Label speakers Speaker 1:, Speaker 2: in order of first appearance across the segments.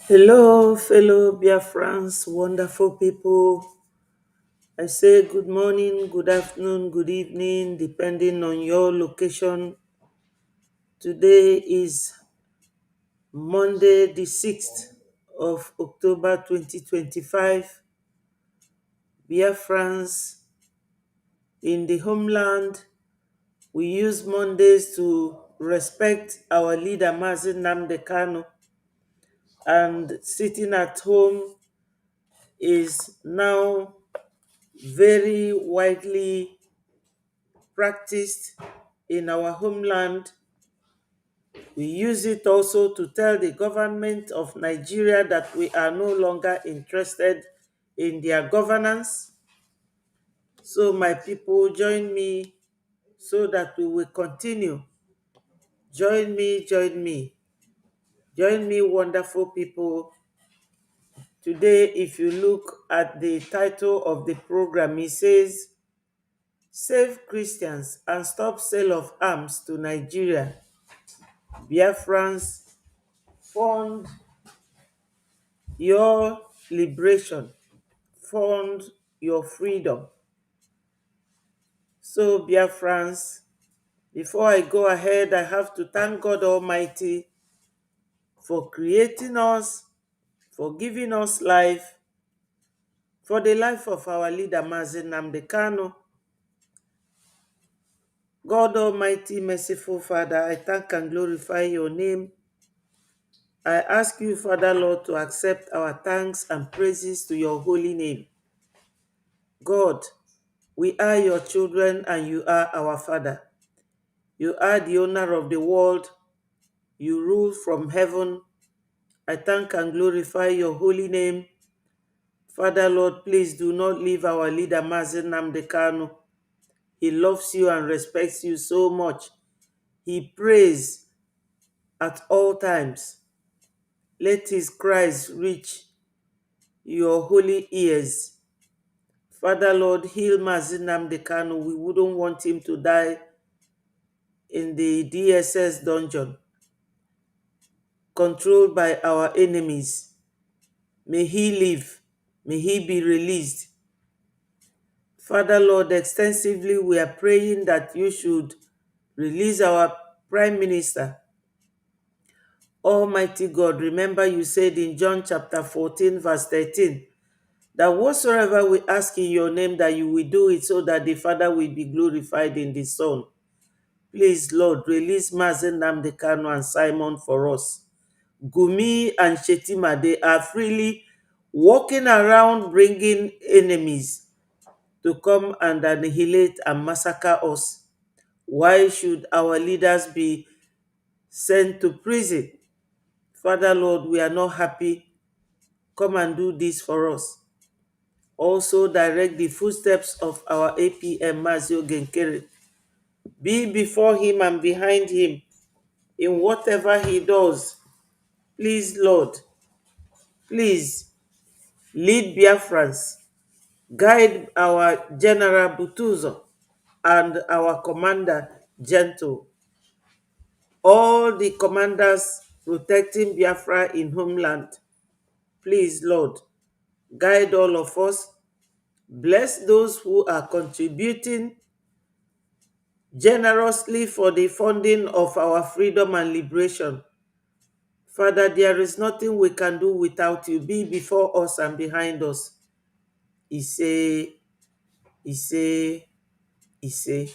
Speaker 1: Hello, fellow Biafrans, wonderful people. I say good morning, good afternoon, good evening, depending on your location. Today is Monday, the 6th of October 2025. Biafrans in the homeland, we use Mondays to respect our leader, Mazin Nnamdi Kanu, and sitting at home is now very widely practiced in our homeland. We use it also to tell the government of Nigeria that we are no longer interested in their governance. So, my people, join me so that we will continue. Join me, join me, join me, wonderful people. Today, if you look at the title of the program, it says, Save Christians and Stop Sale of Arms to Nigeria. Biafrans, fund your liberation, fund your freedom. So, Biafrans, before I go ahead, I have to thank God Almighty for creating us, for giving us life, for the life of our leader, Mazin Nnamdi Kanu. God Almighty, merciful Father, I thank and glorify your name. I ask you, Father Lord, to accept our thanks and praises to your holy name. God, we are your children and you are our Father. You are the owner of the world. You rule from heaven. I thank and glorify your holy name. Father Lord, please do not leave our leader Mazin Nnamdi Kanu. He loves you and respects you so much. He prays at all times. Let his cries reach your holy ears. Father Lord, heal Mazin Nnamdi Kanu. We wouldn't want him to die in the DSS dungeon, controlled by our enemies. May he live. May he be released. Father Lord, extensively we are praying that you should release our Prime Minister. Almighty God, remember you said in John chapter 14, verse 13, that whatsoever we ask in your name, that you will do it so that the Father will be glorified in the Son. Please, Lord, release Mazin Nnamdi Kanu and Simon for us. Gumi and Shetima, they are freely walking around bringing enemies to come and annihilate and massacre us. Why should our leaders be sent to prison? Father Lord, we are not happy. Come and do this for us. Also direct the footsteps of our APM Mazio Genkere. Be before him and behind him in whatever he does. Please, Lord, please lead Biafrans. Guide our General Butuzo and our Commander Gentle. All the commanders protecting Biafra in homeland. Please, Lord, guide all of us. Bless those who are contributing generously for the funding of our freedom and liberation. Father, there is nothing we can do without you. Be before us and behind us. Ise, Ise, Ise.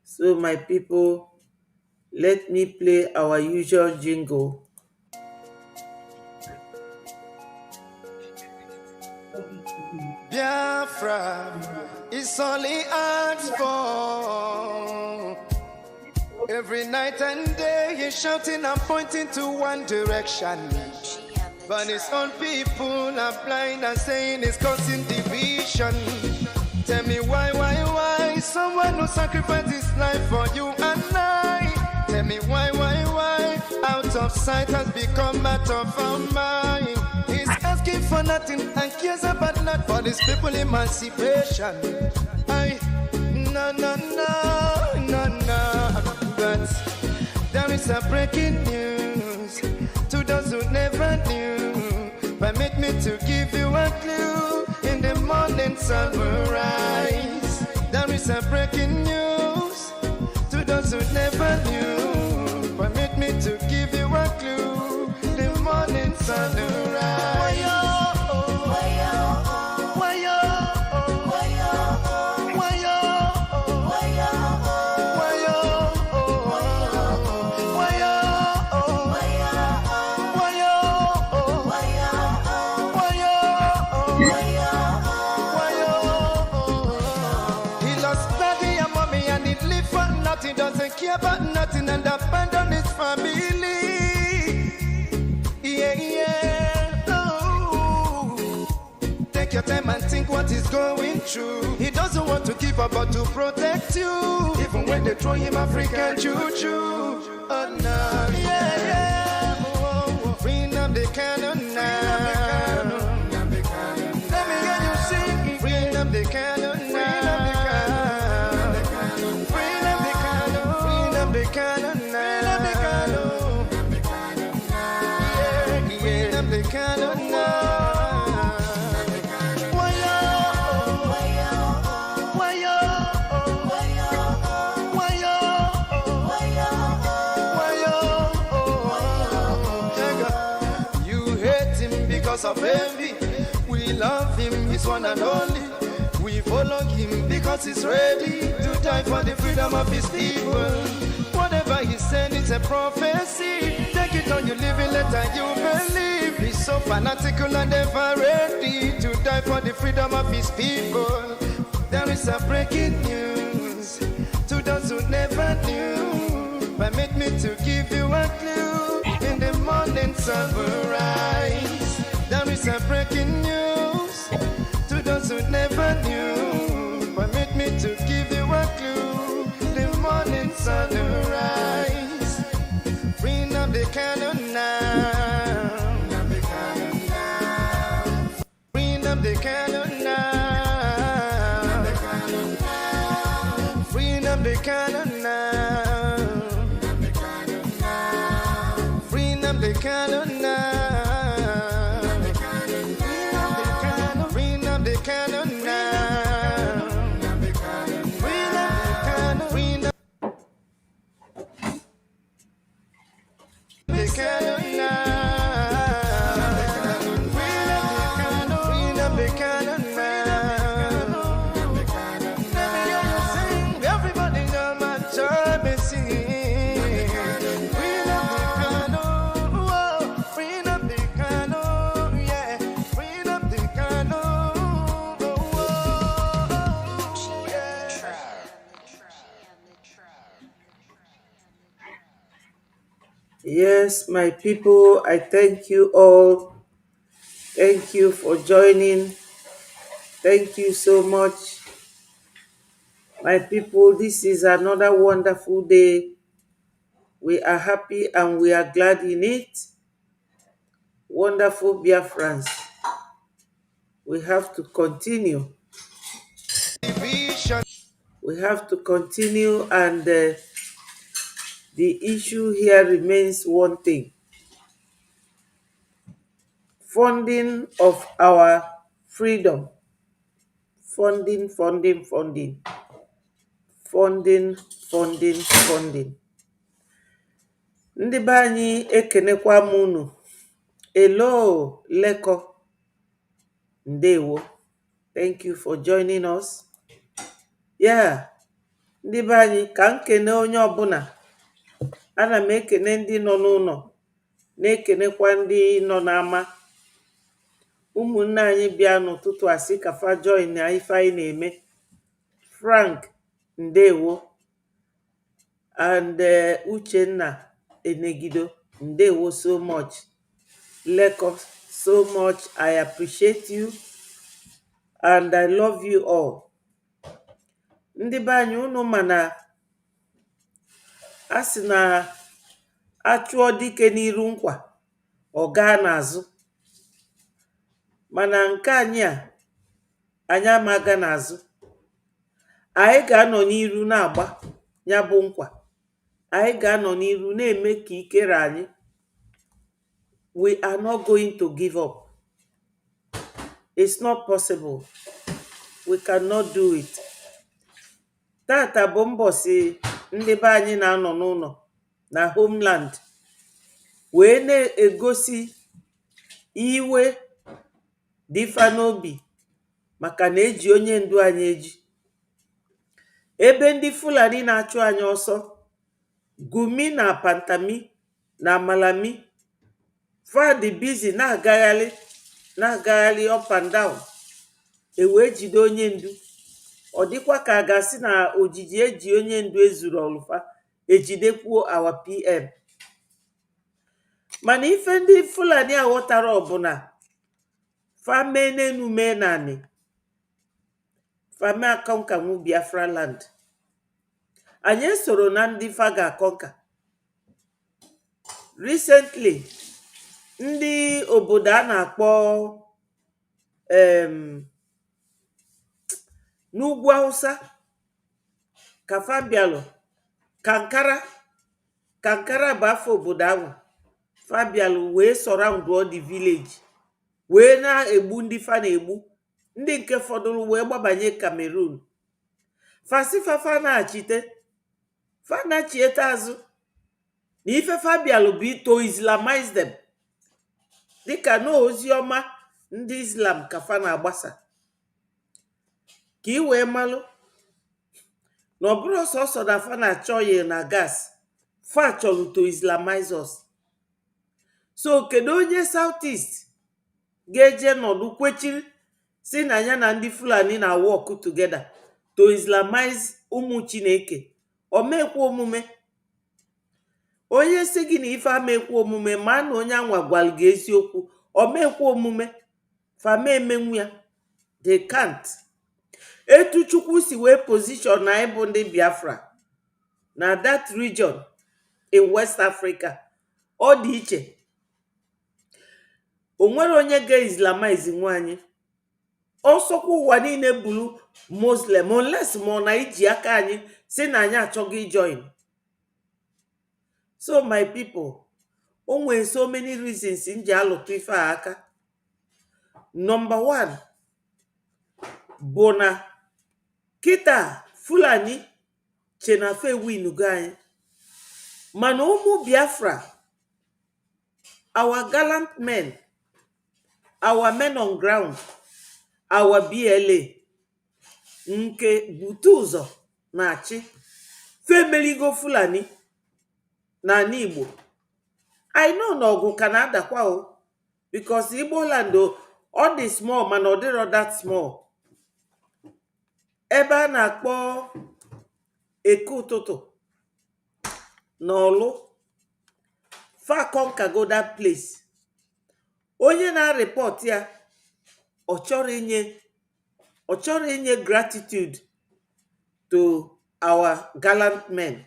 Speaker 1: So, my people, let me play our usual jingle.
Speaker 2: Biafra is only asked for. Every night and day he's shouting and pointing to one direction. But his own people are blind and saying it's causing division. Tell me why someone who sacrificed his life for you and I. Tell me why out of sight has become out of our mind. He's asking for nothing and cares about not for these people emancipation. No. But there is a breaking news to those who never knew. me to give you a clue. In the morning sun will rise. There is a breaking news to those who never knew. Permit me to give you a clue. The morning sun will rise. He doesn't care about nothing and abandon his family. Yeah, yeah, oh. Take your time and think what he's going through. He doesn't want to give up but to protect you. Even when they throw him African choo-choo. Oh no, yeah, yeah. Oh, oh. Bring up the cannon now. Let me hear you sing. Bring up the cannon now. Because of envy, we love him, he's one and only. We follow him because he's ready to die for the freedom of his people. Whatever he said is a prophecy. Take it on, you live it, let you believe. He's so fanatical and ever ready to die for the freedom of his people. There is a breaking news to those who never knew. Permit me to give you a clue. In the morning sun will rise. There is a breaking news to those who never knew. Permit me to give you a clue. The morning sun will rise. Bring up the cannon now. Bring up the cannon now. Bring up the cannon now. Bring up the cannon now.
Speaker 1: Yes, my people, I thank you all. Thank you for joining. Thank you so much. My people, this is another wonderful day. We are happy and we are glad in it. Wonderful Biafrans. We have to continue. We have to continue, and the issue here remains one thing. Funding of our freedom. Funding. Ndị be anyị ekenekwa m unu. Hello, Leko. Ndewo. Thank you for joining us. Yeah. Ndị be anyị ka m kene onye ọbụla. Ana m ekene ndị nọ n'ụlọ, na-ekenekwa ndị nọ n'ama. Ụmụnne anyị bịa n'ụtụtụ asị ka fa join na ife anyị na-eme. Frank, ndewo. And Uchenna Enegido, ndewo so much. Leko, so much. I appreciate you and I love you all. Ndị be anyị, unu mana a sị na achụọ dike n'iru nkwa, ọ gaa n'azụ. Mana nke anyị a, anyị amaga n'azụ. Anyị ga-anọ n'iru na-agba ya bụ nkwa. Anyị ga-anọ n'iru na-eme ka ikere anyị. We are not going to give up. It's not possible. We cannot do it. Tata bụ mbọsị ndị be anyị na-anọ n'ụlọ na homeland wee na-egosi iwe dịfa n'obi maka na eji onye ndu anyị eji. Ebe ndị Fulani na-achụ anyị ọsọ, Gumi na Pantami na Malami, fadị bizi na-agagharị up and down, ewee jide onye ndu. Ọ dịkwa ka a ga-asị na ojiji eji onye ndu ezuru ọlụfa ejidekwuo our PM. Mana ife ndị Fulani aghọtara ọbụna fame n'enu mee naanị fame akọnkanwu Biafra land. Anyị soro na ndị fa ga-akọnka. Recently, ndị obodo a na-akpọ n'ugwu Hausa ka Fabialo Kankara bụ afọ obodo ahụ. Fabialo wee surround all the village, wee na-egbu ndị fa na-egbu. Ndị nke fọdụrụ wee gbabanye Cameroon. Fasifafa na-achite fa na-chiete azụ na ife Fabialo bụ to Islamize them, dịka na ozi ọma ndị Islam ka fa na-agbasa. Ka i wee malụ na ọ bụrụ sọsọ na fa na-achọ ya na gas, fa chọrọ to Islamize us. So kedu onye Southeast ga-eje nọdụ kwechiri si na ya na ndị Fulani na work together to Islamize ụmụ Chineke? Omekwa omume. Onye si gị na ife amekwa omume, ma na onye anwa gwara gị eziokwu, omekwa omume, fama emenwu ya. They can't. Etu Chukwu si wee position na ịbụ ndị Biafra na that region in West Africa, ọ dị iche. O nwere onye ga-Islamize nwanyị. Ọsọkwa ụwa niile bụrụ Muslim, unless ma ọ na iji aka anyị si na anyị achọghị join. So my people, o nwere so many reasons nji alụtụ ife a aka. Number one bụ na kịta Fulani chenafe winugo anyị, mana ụmụ Biafra, our gallant men, our men on ground, our BLA nke butu ụzọ na-achị femeligo Fulani na Igbo. I know na ọgụ ka na-adakwa o, because Igbo land ọ dị small mana ọ dịrọ that small. Ebe a na-akpọ Eke Ụtụtụ na Ọlụ, fa conquer that place. Onye na-report ya ọ chọrọ inye gratitude to our gallant men.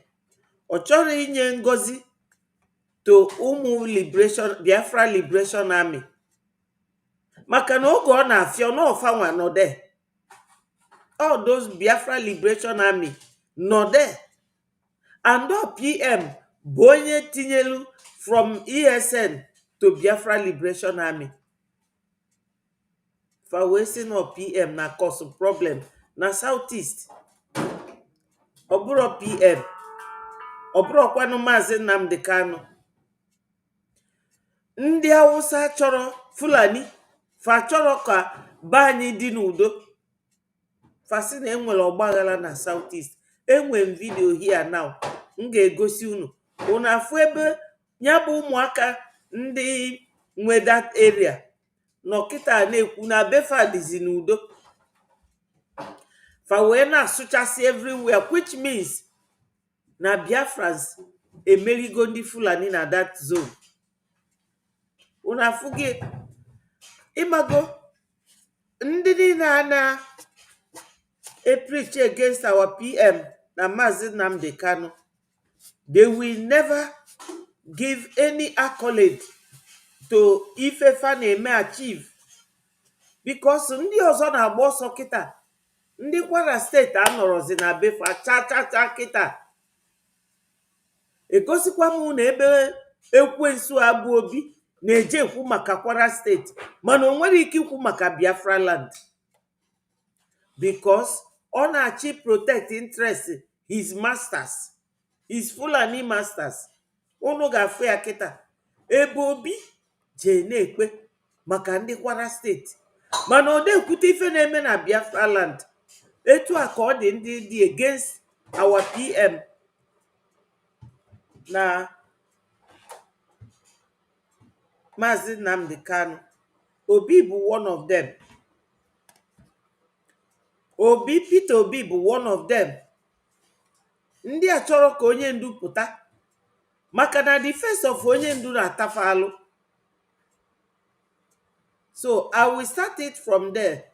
Speaker 1: Ọ chọrọ inye ngozi to ụmụ Biafra Liberation Army, maka na oge ọ na-afịọ n'ọfanwa nọ there. All those Biafra Liberation Army nọ there. And all PM bụ onye tinyelu from ESN to Biafra Liberation Army. Fa wee sị na PM na cause problem na Southeast. Ọ bụrụ PM, ọ bụrụkwanụ Maazị Nnamdi Kanu. Ndị Hausa chọrọ Fulani, fa chọrọ ka be anyị dị n'udo. Fa sị na enwere ọgbaghara na Southeast. Enwere m video here now, m ga-egosi unu. Unu afụ ebe ya bụ ụmụaka ndị nwe that area nọ kịta na-ekwu na befa dịzi n'udo. Fa wee na-asụchasị everywhere, which means na Biafrans emerigo ndị Fulani na that zone. Unu afụ gị ịmago ndị niile a na-preach against our PM na Maazị Nnamdi Kanu. They will never give any accolade to Ifefa na-eme achieve, because ndị ọzọ na-agba ọsọ kịta. Ndị Kwara steeti anọrọzi na befa cha kịta. Egosikwa m na ebe ekwensu abụ Obi na-eje ekwu maka Kwara steeti mana o nwere ike ikwu maka Biafra land because ọ na-achị protect interest his masters, his Fulani masters. Unu ga-afụ ya kịta ebe Obi jee na-ekpe maka ndị Kwara steeti mana ọ na-ekwute ife na-eme na Biafra land. Etu a ka ọ dị ndị dị against our PM na Maazị Nnamdi Kanu. Obi bụ one of them. Peter Obi bụ one of them. Ndị a chọrọ ka onye ndu pụta maka na the face of onye ndu na-atafe alụ. So I will start it from there,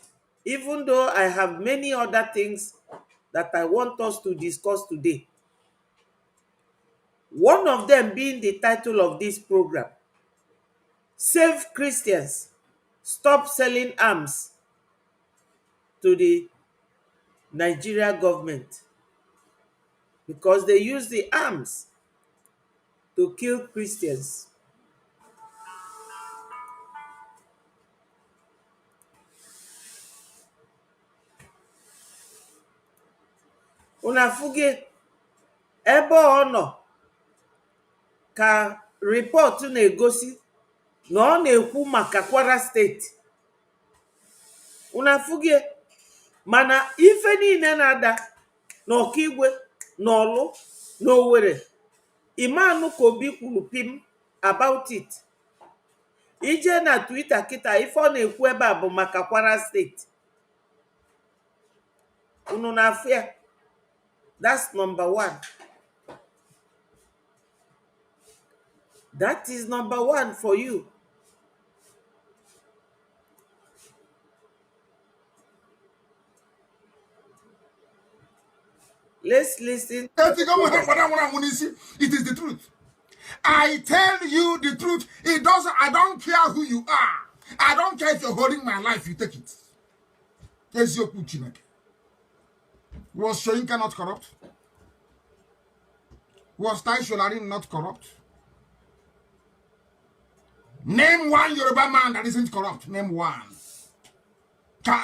Speaker 1: even though I have many other things that I want us to discuss today. One of them being the title of this program: Save Christians, Stop Selling Arms to the Nigeria government, because they use the arms to kill Christians. Unafuge ebe ọ nọ ka report na-egosi na ọ na-ekwu maka Kwara steeti. Unafuge mana ife niile na-ada n'Ọkigwe, n'Ọlụ, n'Owerri, Imanu ka Obi kwuru pim about it. Ije na Twitter kịta ife ọ na-ekwu ebe a bụ maka Kwara steeti. Unu na-afụ ya? That's number one. That is number one for you. Let's listen.
Speaker 2: It is the truth. I tell you the truth. I don't care who you are. I don't care if you're holding my life, you take it. Was Shoyinka not corrupt? Was Tai Solarin not corrupt? Name one Yoruba man that isn't corrupt. Name one. Name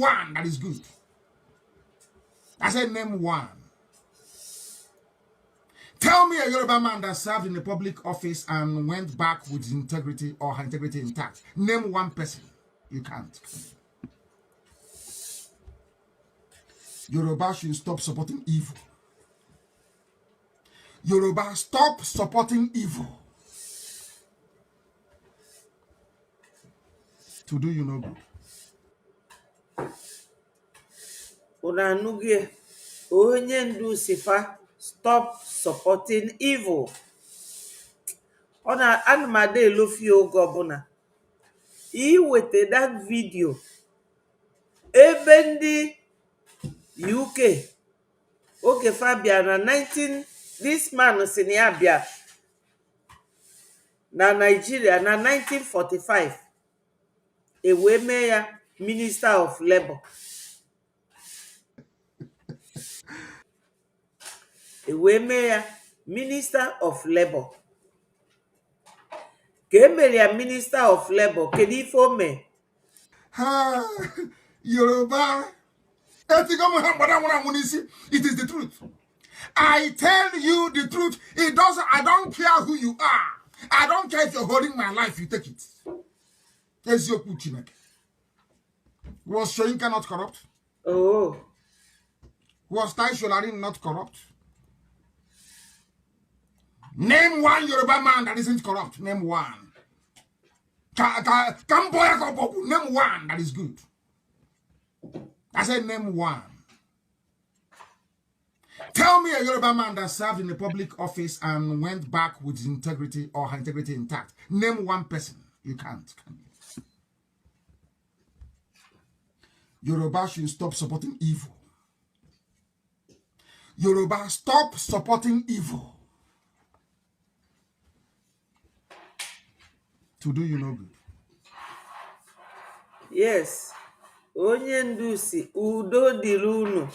Speaker 2: one that is good. I said name one. Tell me a Yoruba man that served in a public office and went back with integrity or her integrity intact. Name one person. You can't. Yoruba should stop supporting evil. Yoruba, stop supporting evil. To do you no good.
Speaker 1: Unanugie onye ndu sifa stop supporting evil. Ona anụmada elofi oge ọbụla iweta that video ebe ndị UK oge Fabia na 19 this man si na ya bịa na Nigeria na 1945 ewee mee ya Minister of Labour. Ewee mee ya Minister of Labour. Ka emere ya Minister of Labour, kedu ife o mee?
Speaker 2: Yoruba. It is the truth. I tell you the truth. I don't care who you are. I don't care if you're holding my life, you take it. Was Shoyinka not corrupt?
Speaker 1: Oh.
Speaker 2: Was Tai Solarin not corrupt? Name one Yoruba man that isn't corrupt. Name one. Name one that is good. I said name one. Tell me a Yoruba man that served in a public office and went back with integrity or her integrity intact. Name one person. You can't. Yoruba should stop supporting evil. Yoruba, stop supporting evil. To do you no good.
Speaker 1: Yes. Onye ndu si udo dịrị unu.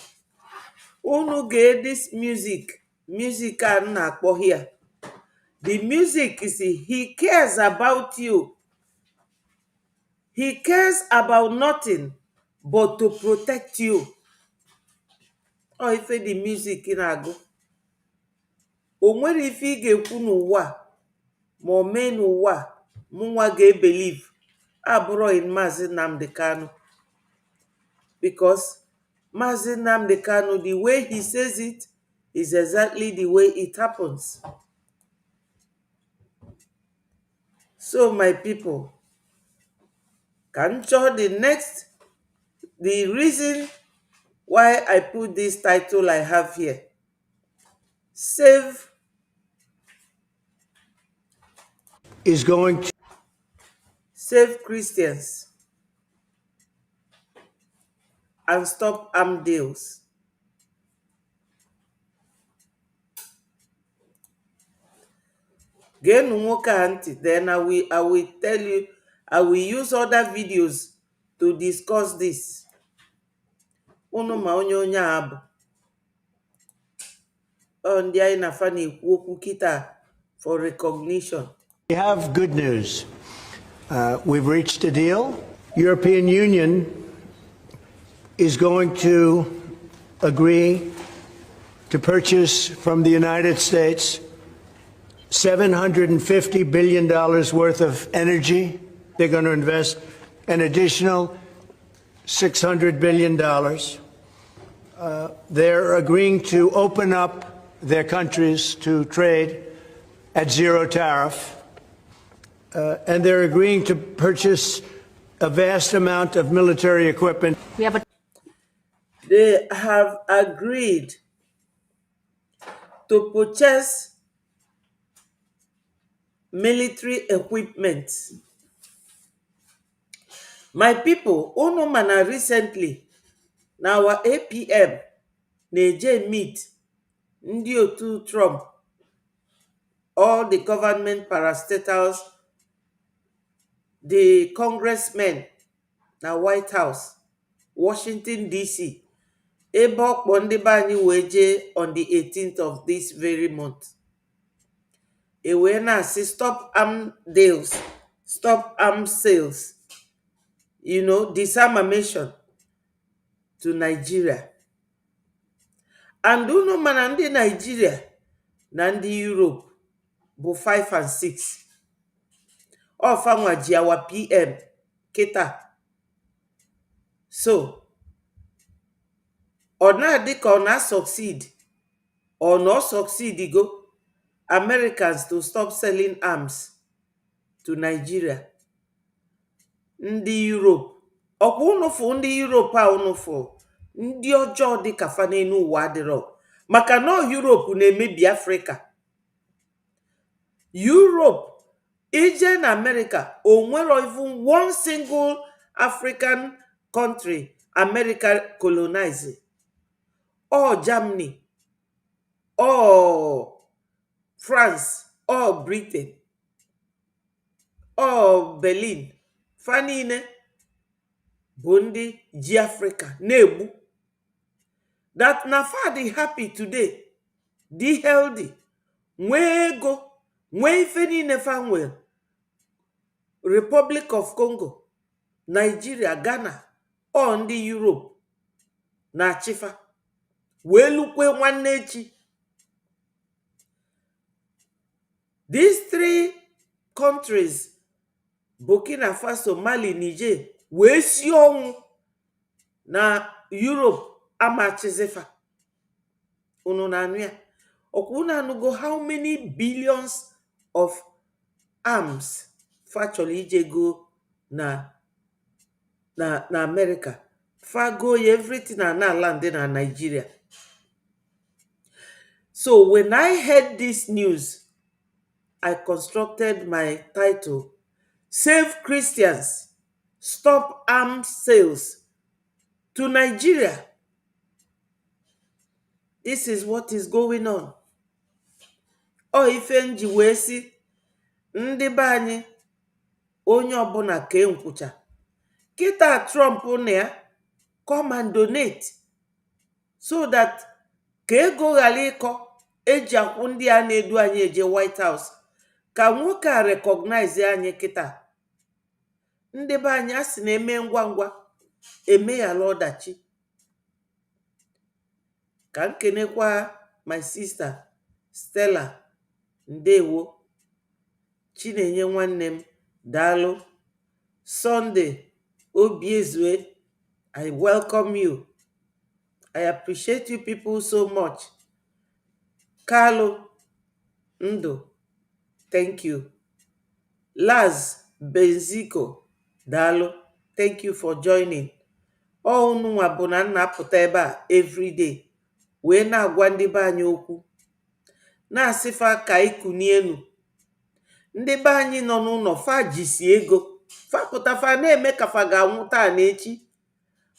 Speaker 1: Unu gee this music a na-akpọ here. The music, you see, he cares about you. He cares about nothing but to protect you. Ọ ife the music na-agụ. O nwere ife ị ga-ekwu n'ụwa ma o mee n'ụwa mụnwa ga-ebelieve abụrọ in Maazị Nnamdi Kanu. Because Maazị Nnamdi Kanu, the way he says it is exactly the way it happens. So my people, can show the reason why I put this title I have here. Save
Speaker 2: is going to
Speaker 1: Christians and stop armed deals. Genu nwoke a ntị, then I will tell you, I will use other videos to discuss this. Unu ma onye a bụ. Ndị anyị na-afa na-ekwu okwu kịta for recognition.
Speaker 2: We have good news. We've reached a deal. European Union is going to agree to purchase from the United States $750 billion worth of energy. They're going to invest an additional $600 billion. They're agreeing to open up their countries to trade at zero tariff. And they're agreeing to purchase a vast amount of military equipment.
Speaker 1: They have agreed to purchase military equipment. My people, unu mana recently, na our APM na-eje meet ndị otu Trump, all the government parastatals, the congressmen na White House, Washington DC, ebe ọkpọ ndị be anyị wee jee on the 18th of this very month. E wee na-asị stop arm deals, stop arm sales, disarmament to Nigeria. And unu mana ndị Nigeria na ndị Europe bụ 5 and 6. Ọfanwa ji our PM kịta. So, ọ na-adị ka ọ na-succeed or not succeed go Americans to stop selling arms to Nigeria. Ndị Europe, ọkwa unufu ndị Europe a unufu ndị ọjọọ dị ka fa n'elu ụwa adịrọ, maka na Europe na-emebi Africa. Europe, ije na America, o nwero even one single African country America colonizing. Or Germany, or France, or Britain, or Berlin. Fanine Bundi ji Africa nebu. That na fa dị happy today, dị healthy, nwee ego, nwee ife niile fa nwere. Republic of Congo, Nigeria, Ghana, or ndị Europe na chifa wee lukwe nwanne echi. These 3 countries, Burkina Faso, Mali, Niger, wee si ọnwụ na Europe amachizifa. Unu na anụ ya. Ọkwa unu anụgo how many billions of arms factually ije go na America. Fa go everything na land na Nigeria. So when I heard this news, I constructed my title, Save Christians, Stop Arms Sales to Nigeria. This is what is going on. Ife nji wee si ndị be anyị onye ọbụla ka nkwụcha. Kita Trump na ya come and donate so that ka ego ghara ịkọ eji akwụ ndị a na-edu anyị eje White House ka nwoke a recognize anyị kịta. Ndị be anyị a sị na-eme ngwa ngwa emeghara ọdachi. Ka nkenekwa my sister Stella, ndewo. Chinenye nwanne m, daalụ. Sunday Obiezue, I welcome you. I appreciate you people so much. Carlo Ndo, thank you. Laz Benzico, daalụ. Thank you for joining. Unu nwa bụ na nna apụta ebe a everyday wee na-agwa ndị be anyị okwu, na-asịfa ka ikunie enu. Ndị be anyị nọ n'ụlọ fa jisi ego fa pụta fa na-eme ka fa ga-anwụ taa na echi,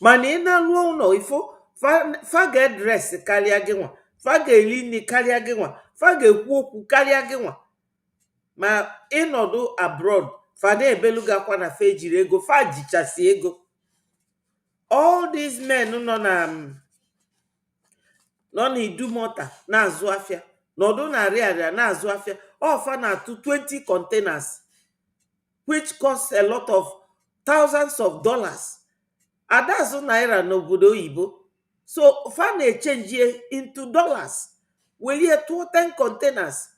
Speaker 1: mana ị na-alụọ ụlọ ifo fa ga-edres karịa gị nwa, fa ga-eli nri karịa gị nwa, fa ga-ekwu okwu karịa gị nwa. Ma ịnọdụ abroad fa na-ebelu gị akwa na fa ejiri ego, fa jichasi ego. All these men nọ n'Idumota na-azụ afịa, nọdụ na Ariaria na-azụ afịa, ọfa na-atụ 20 containers which cost a lot of thousands of dollars. Adazụ naira n'obodo oyibo, so fa na-echenjie into dollars, welie tụọ 10 containers.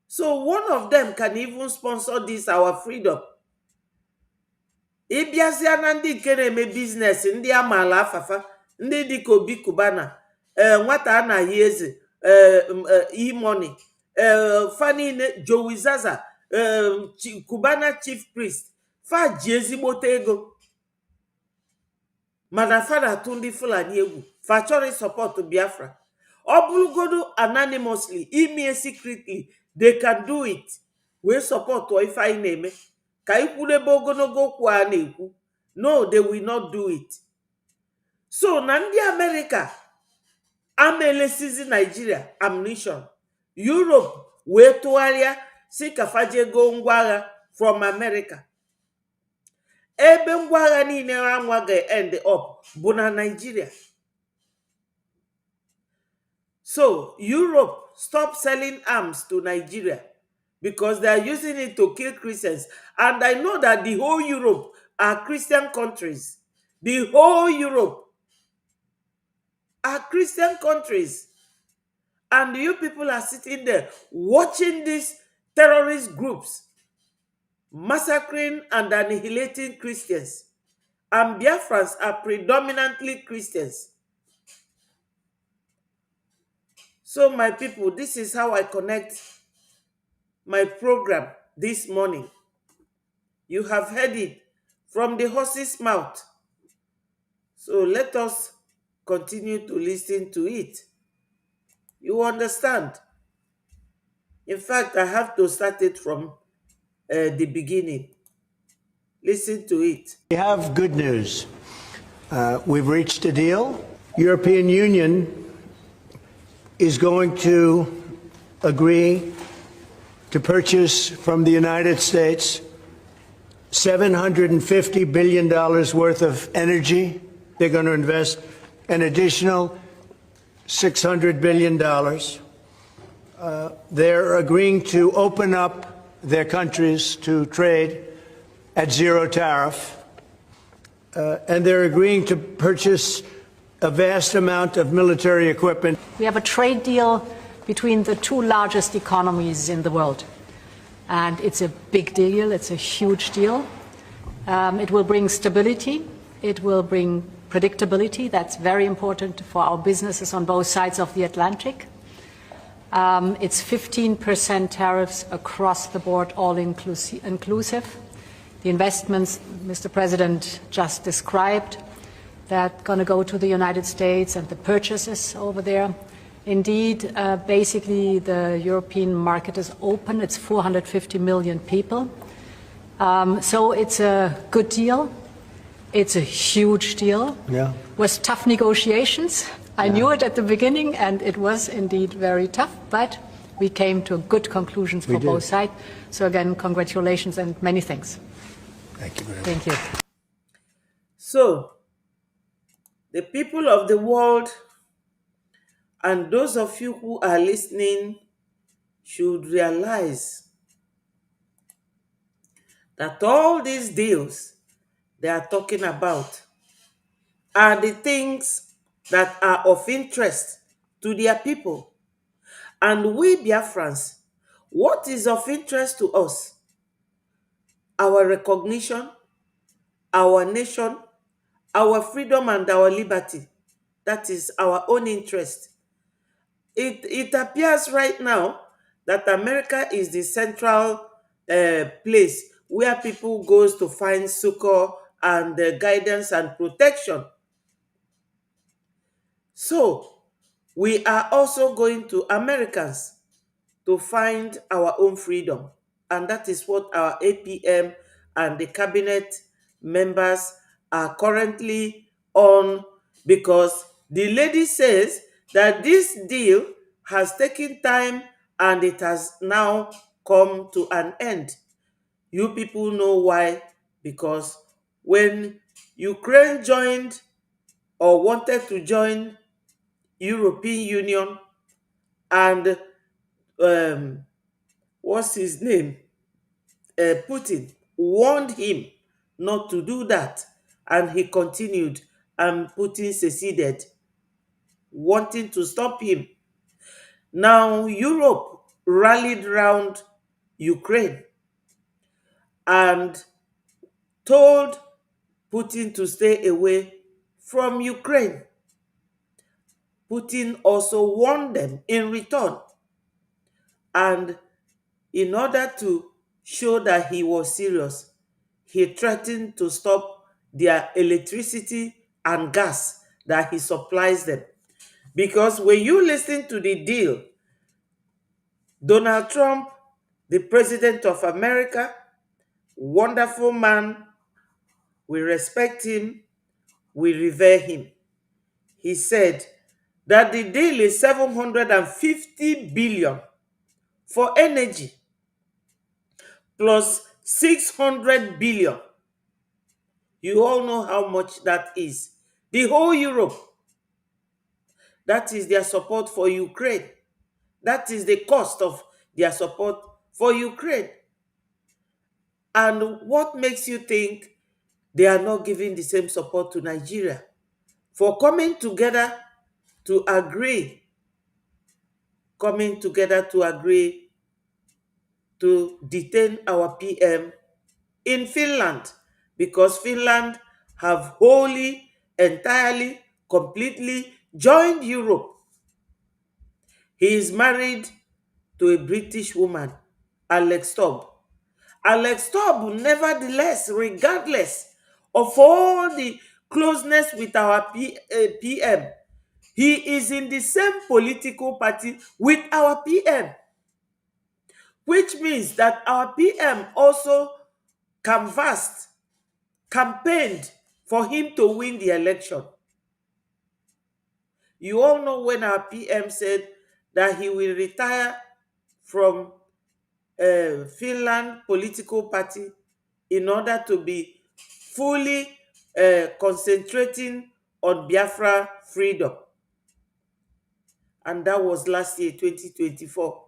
Speaker 1: So one of them can even sponsor this our freedom. Ịbịazịa na ndị nke na-eme biznes, ndị amaala afafa, ndị dịka Obi Kubana, nwata anaghị eze, E-Money, fa niile, Joey Zaza, Kubana chief priest, fa ji ezigbote ego, mana fa na-atụ ndị Fulani egwu. Fa chọrọ support Biafra. Ọ bụrụgodo anonymously, ime secretly, they can do it. Wee support ife anyị na-eme. Ka ikwudebe ogologo okwu a na-ekwu, no, they will not do it. So na ndị America amelesizi Nigeria ammunition, Europe wee tụgharịa si ka fajego ngwa agha from America. Ebe ngwa agha niile anwa ga-end up bụ na Nigeria. So Europe stop selling arms to Nigeria because they are using it to kill Christians. And I know that the whole Europe are Christian countries. The whole Europe are Christian countries. And you people are sitting there watching these terrorist groups massacring and annihilating Christians. And Biafrans are predominantly Christians. So my people, this is how I connect my program this morning. You have heard it from the horse's mouth. So let us continue to listen to it. You understand? In fact, I have to start it from the beginning. Listen to it.
Speaker 3: We have good news. We've reached a deal. European Union is going to agree to purchase from the United States $750 billion worth of energy. They're going to invest an additional $600 billion. They're agreeing to open up their countries to trade at zero tariff. And they're agreeing to purchase a vast amount of military equipment.
Speaker 4: We have a trade deal between the two largest economies in the world. And it's a big deal, it's a huge deal. It will bring stability, it will bring predictability. That's very important for our businesses on both sides of the Atlantic. It's 15% tariffs across the board, all inclusive. The investments Mr. President just described, that going to go to the United States and the purchases over there. Indeed, basically the European market is open. It's 450 million people. So it's a good deal. It's a huge deal.
Speaker 3: Yeah.
Speaker 4: It was tough negotiations. I knew it at the beginning, and it was indeed very tough, but we came to good conclusions for both sides. So again, congratulations and many thanks.
Speaker 3: Thank you very much.
Speaker 4: Thank you.
Speaker 1: So, the people of the world and those of you who are listening should realize that all these deals they are talking about are the things that are of interest to their people. And we Biafrans, what is of interest to us? Our recognition, our nation, our freedom and our liberty. That is our own interest. It appears right now that America is the central place where people goes to find succor and guidance and protection. So we are also going to Americans to find our own freedom. And that is what our APM and the cabinet members are currently on, because the lady says that this deal has taken time and it has now come to an end. You people know why? Because when Ukraine joined or wanted to join European Union, and um, what's his name? Putin warned him not to do that, and he continued, and Putin seceded, wanting to stop him. Now, Europe rallied round Ukraine and told Putin to stay away from Ukraine. Putin also warned them in return, and in order to show that he was serious, he threatened to stop their electricity and gas that he supplies them. Because when you listen to the deal, Donald Trump, the president of America, wonderful man, we respect him, we revere him. He said that the deal is 750 billion for energy plus 600 billion. You all know how much that is. The whole Europe, that is their support for Ukraine. That is the cost of their support for Ukraine. And what makes you think they are not giving the same support to Nigeria? For to agree, coming together to agree to detain our PM in Finland, because Finland have wholly, entirely, completely joined Europe. He is married to a British woman, Alex Stubb. Alex Stubb, nevertheless, regardless of all the closeness with our PM, he is in the same political party with our PM, which means that our PM also canvassed, campaigned for him to win the election. You all know when our PM said that he will retire from Finland political party in order to be fully concentrating on Biafra freedom. And that was last year, 2024.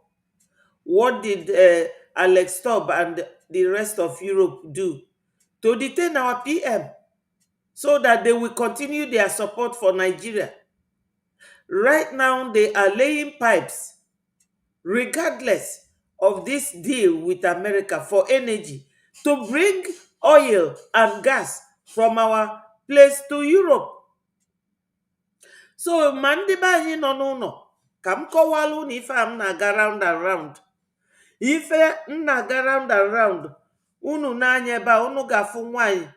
Speaker 1: What did Alex Stubb and the rest of Europe do? To detain our PM so that they will continue their support for Nigeria. Right now, they are laying pipes, regardless of this deal with America for energy, to bring oil and gas from our place to Europe. So, ma ndị be anyị nọ n'ụlọ, ka m kọwalụ na ife a m na-aga round and round. Ife m na-aga round and round, unu n'anya ebe a, unu ga-afụ nwanyị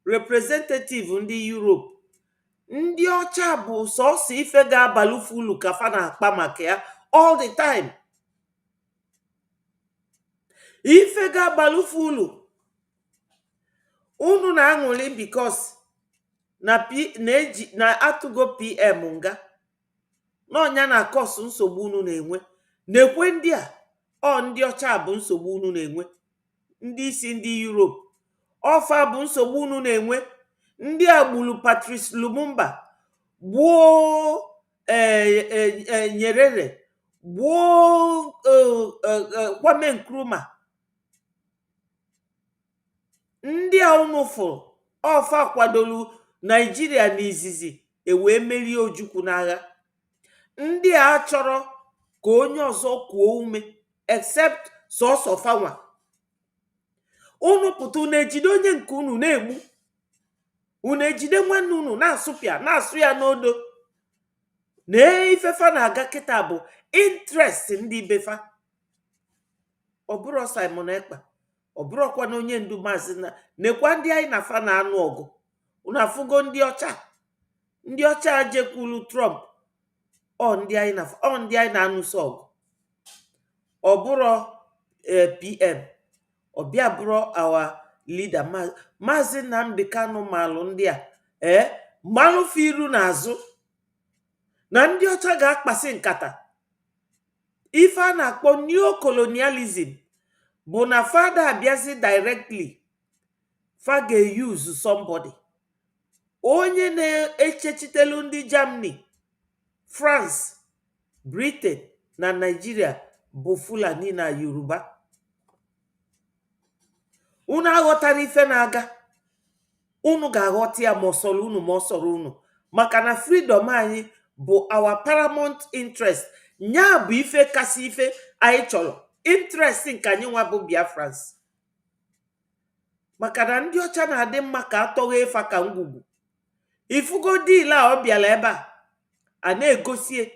Speaker 1: representative ndị Europe. Ndị ọcha bụ sọsọ ife ga-abalụ fulu ka fa na-akpa maka ya all the time. Ife ga-abalụ fulu unu na-aṅụrị because na atụgo PM nga n'ọnya na kọsụ nsogbu unu na-enwe. Na-ekwe ndị a ọ ndị ọcha bụ nsogbu unu na-enwe. Ndị isi ndị Europe ọfa bụ nsogbu unu na-enwe. Ndị a gburu Patrice Lumumba, gbuo Nyerere, gbuo Kwame Nkrumah. ndị a unu fụrụ ọfa kwadolu Naijiria n'izizi ewee merie Ojukwu n'agha. Ndị a chọrọ ka onye ọzọ kuo ume except sọsọ fanwa. Unu pụta unu ejide onye nke unu na-egbu, unu ejide nwanne unu na-asụpịa na-asụ ya n'odo. Na ifefa na-aga kịta bụ interest ndị befa. Ọ bụrụ Simon Ekpa, ọ bụrụkwa na onye ndu Maazị na nekwa ndị anyị na fa na-anụ ọgụ. Unu afụgo ndị ọcha jekwulu Trump, ndị anyị na-anụso ọgụ. Ọ bụrụ PM, ọbịa bụrụ our leader Maazị Nnamdi Kanu malụ ndị a malụfe iru n'azụ na ndị ọcha ga-akpasị nkata. Ife a na-akpọ neocolonialism bụ na fada abịazi directly, fa ga-use somebody. Onye na-echechitelu ndị Germany, France, Britain na Nigeria bụ Fulani na Yoruba. Unu aghọtara ife na-aga, unu ga-aghọta ya ma ọsọrọ unu ma ọsọrọ unu, maka na freedom anyị bụ our paramount interest. Nya bụ ife kasị ife anyị chọrọ, interest nke anyị nwa bụ Biafrans. Maka na ndị ọcha na-adị mma ka atọghị efa ka ngwugwu. Ifugo deal a ọ bịara ebe a na-egosie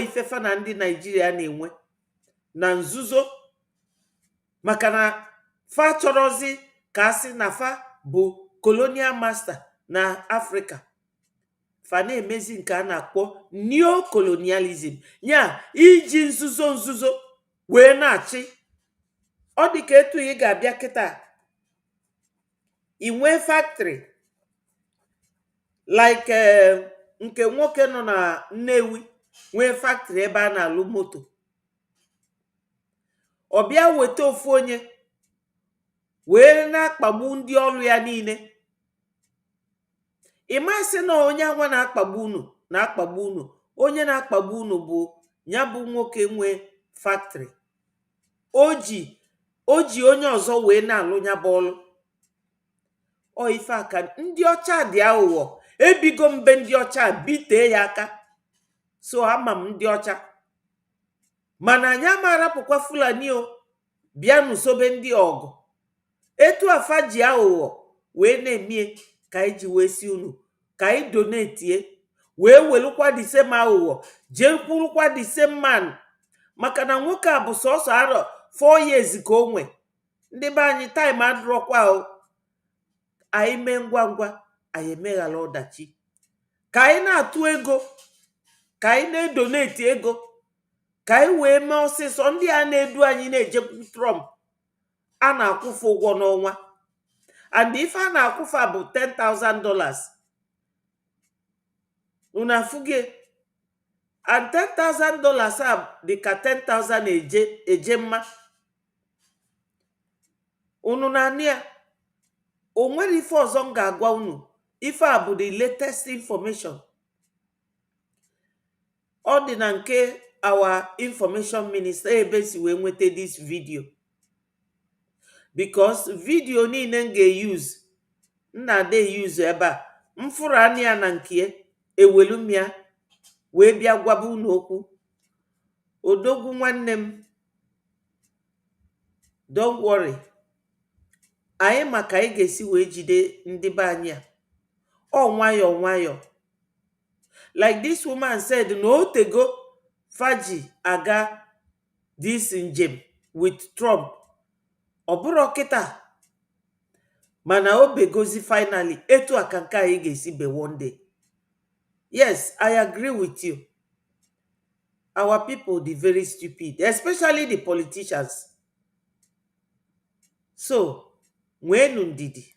Speaker 1: ifefa na ndị Naijiria na-enwe na nzuzo, maka na fa chọrọzi ka asị na fa bụ colonial master na Africa. Fa na-emezi nke a na-akpọ neocolonialism, ya iji nzuzo wee na-achị. Ọ dị ka etu ị ga-abịa kịta inwe factory like nke nwoke nọ na Nnewi nwee factory ebe a na-alụ moto. Ọ bịa weta ofu onye wee na-akpagbu ndị ọrụ ya niile. Ịmasị na onye anwa na-akpagbu unu, onye na-akpagbu unu bụ ya bụ nwoke nwe factory. O ji onye ọzọ wee na-alụ ya bụ ọrụ. Ife aka ndị ọcha dị aghụghọ. Ebigo mbe ndị ọcha bitee ya aka, so ama m ndị ọcha, mana anyị amarapụkwa Fulani bịa n'usobe ndị ọgụ. Etu afa ji aghụghọ wee na-emie ka anyị ji wee si unu ka anyị donetie wee welukwa the same aghụghọ jee kwurukwa the same man. Maka na nwoke a bụ sọsọ arọ 4 years ka o nwe. Ndị be anyị time adụrọkwa anyị mee ngwa ngwa anyị emeghala ọdachi. Ka anyị na-atụ ego, ka anyị na-edoneti ego, ka anyị wee mee ọsịsọ. Ndị a na-edu anyị na-ejekwu Trump a na-akwụfe ụgwọ n'ọnwa, and ife a na-akwụfe bụ $10,000. Unu afụge, and $10,000 a dị ka 10,000 eje mma. Unu na-anụ ya? O nwere ife ọzọ m ga-agwa unu. Ife a bụ the latest information. Ọ dị na nke our information minister ebe si wee nweta this video, because video niile m ga-use nna-ade use ebe a mfụrụ anya ya na nke ewelu m ya wee bịa gwaba unu okwu. Odogwu nwanne m, don't worry, anyị maka anyị ga-esi wee jide ndị be anyị a. Nwayọọ nwayọọ. Like this woman said, na otego faji aga this njem with Trump. Ọ bụrụ kịta, mana o begozi finally. Etu aka nke anyị ga-esi be one day. Yes, I agree with you. Our people dey very stupid, especially the politicians. So, nwenu ndidi.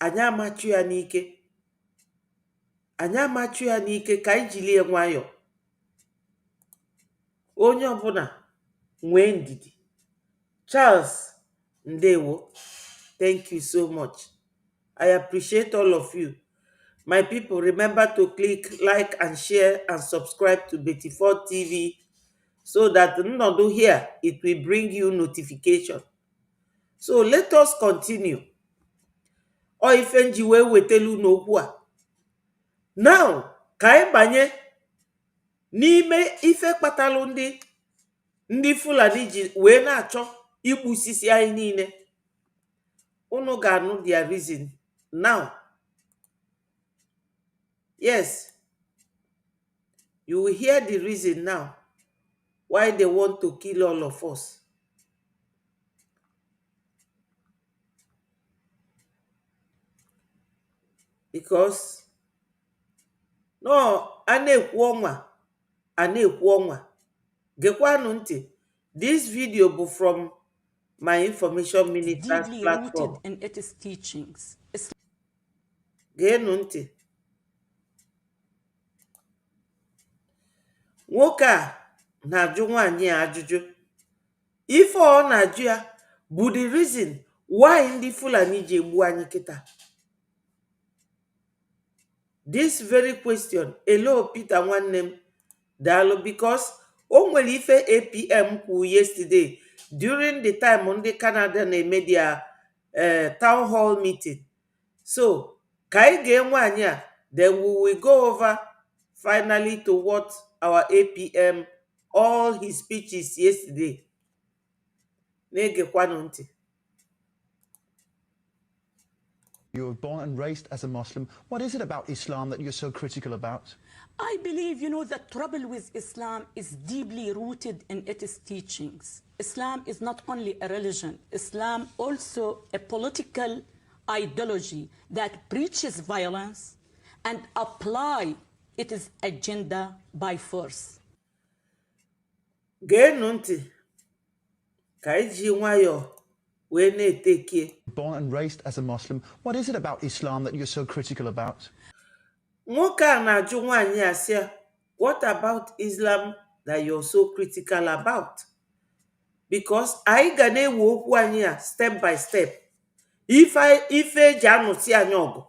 Speaker 1: Anyị amachu ya n'ike. Anyị amachu ya n'ike ka anyị jilie nwayọọ. Onye ọbụla nwee ndidi. Charles Ndewo, thank you so much. I appreciate all of you. My people, remember to click like and share and subscribe to Betty4 TV so that Nnodo here, it will bring you notification. So let us continue. O ife nji wee wetelu n'okwu a. Now, ka anyị banye n'ime ife kpatalụ ndị Fulani ji wee na-achọ igbusisi anyị niile. Unu ga-anụ their reason now. Yes, you will hear the reason now why they want to kill all of us. Because no, a na-ekwu ọnwa, a na-ekwu ọnwa. Gekwanụ ntị. This video bụ from my Information Ministers
Speaker 5: deeply
Speaker 1: platform.
Speaker 5: rooted in its teachings.
Speaker 1: Geenụ ntị. Nwoke a na-ajụ nwaanyị a ajụjụ. Ife ọ na-ajụ ya bụ the reason why ndị Fulani ji egbu anyị kịta. This very question, hello Peter nwanne m, daalụ, because o nwere ife APM kwuru yesterday during the time ndị Canada na-eme their town hall meeting. So, ka anyị gee nwaanyị a, then we will go over finally to what our APM, all his speeches yesterday. Na-egekwanụ ntị.
Speaker 6: You were born and raised as a Muslim. What is it about Islam that you're so critical about?
Speaker 5: I believe, the trouble with Islam is deeply rooted in its teachings. Islam is not only a religion, Islam also a political ideology that preaches violence and apply its agenda by force.
Speaker 1: Geenụ ntị ka anyị ji nwayọọ wee na-etekie.
Speaker 6: Born and raised as a Muslim. What is it about Islam that you're so critical about?
Speaker 1: Nwoke a na-ajụ nwaanyị a sị, what about Islam that you're so critical about? Because anyị ga na-ewe okwu anyị a step by step. Ife eji anụsi anyị ọgụ.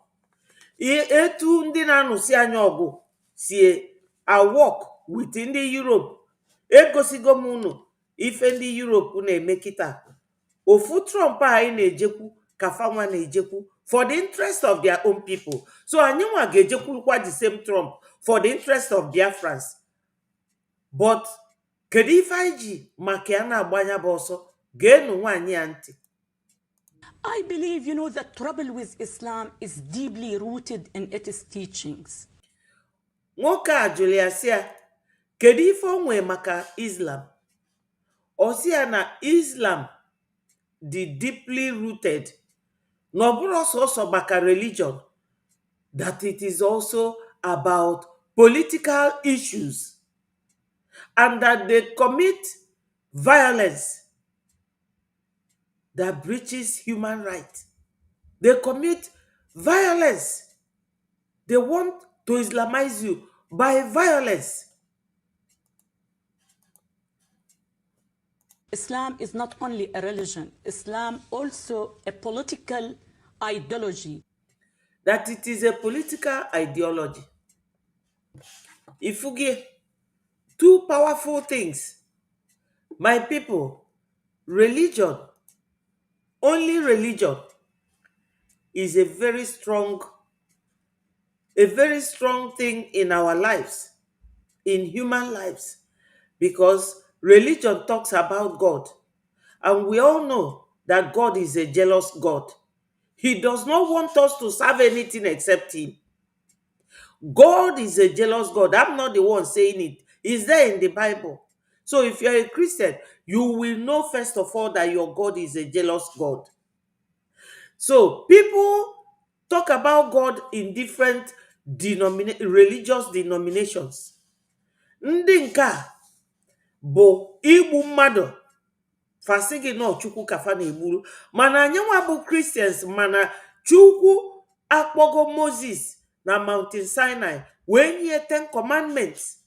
Speaker 1: Etu ndị na-anụsi anyị ọgụ si work with ndị Europe. Egosigo m unu ife ndị Europe na-eme kịta. Ofu Trump a anyị na-ejekwu kafanwa na-ejekwu for the interest of their own people. So anyị nwa ga-ejekwurukwa the same Trump for the interest of Biafrans. But kedu ife anyị ji maka ya na-agbanya bụ ọsọ? Geenụ nwaanyị a ntị.
Speaker 5: I believe, the trouble with Islam is deeply rooted in its teachings.
Speaker 1: Nwoke a jụrụ ya sị ya, kedu ife o nwee maka Islam? Ọ sị ya na Islam dị deeply rooted, na ọ bụrụ sọsọ maka religion, that it is also about political issues, and that they commit violence that breaches human rights. They commit violence. They want to Islamize you by violence.
Speaker 5: Islam is not only a religion, Islam also a political ideology.
Speaker 1: That it is a political ideology. If you give two powerful things, my people, religion, only religion is a very strong thing in our lives, in human lives, because religion talks about God, and we all know that God is a jealous God. He does not want us to serve anything except him. God is a jealous God. I'm not the one saying it. It's there in the Bible. So if you're a Christian, you will know first of all that your God is a jealous God. So people talk about God in different religious denominations. Ndị nke a bụ igbu mmadụ. Fasị gị nọ Chukwu kafa na-egburu. Mana anyị nwa bụ Christians, mana Chukwu akpọgo Moses na Mountain Sinai wee nye 10 commandments.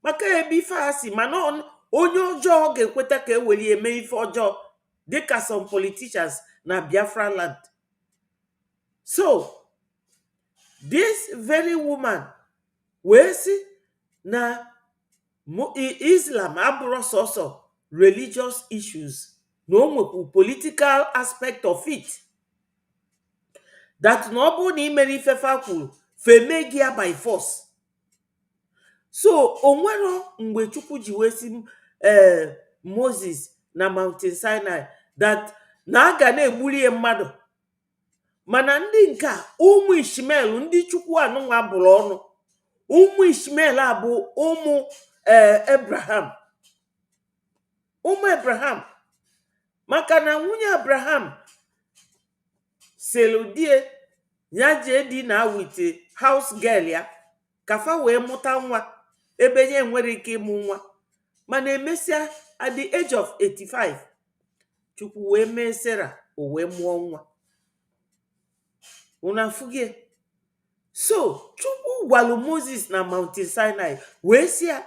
Speaker 1: Maka ebe ife ha si, mana onye ọjọọ ga-ekweta ka eweli eme ife ọjọọ, dịka some politicians na Biafra land. So, this very woman wee sị na Islam abụrụ sọsọ religious issues. No nwekwu political aspect of it. That no bụ na imere ifefa kwuru femegi ya by force. So onwero mgbe Chukwu ji wesi Moses na Mountain Sinai that na aga na-egbuli mmadụ. Mana ndị nke a ụmụ Ishmael ndị Chukwu anụnwa bụrụ ọnụ. Ụmụ Ishmael a bụ ụmụ Abraham. Ụmụ Abraham. Maka na nwunye Abraham seludie ya jee di na wite house girl ya kafa wee mụta nwa ebe nye nwere ike ịmụ nwa. Mana emesịa at the age of 85 Chukwu wee mee Sarah o wee mụọ nwa. Una fugie. So Chukwu gwalu Moses na Mountain Sinai wee sị ya,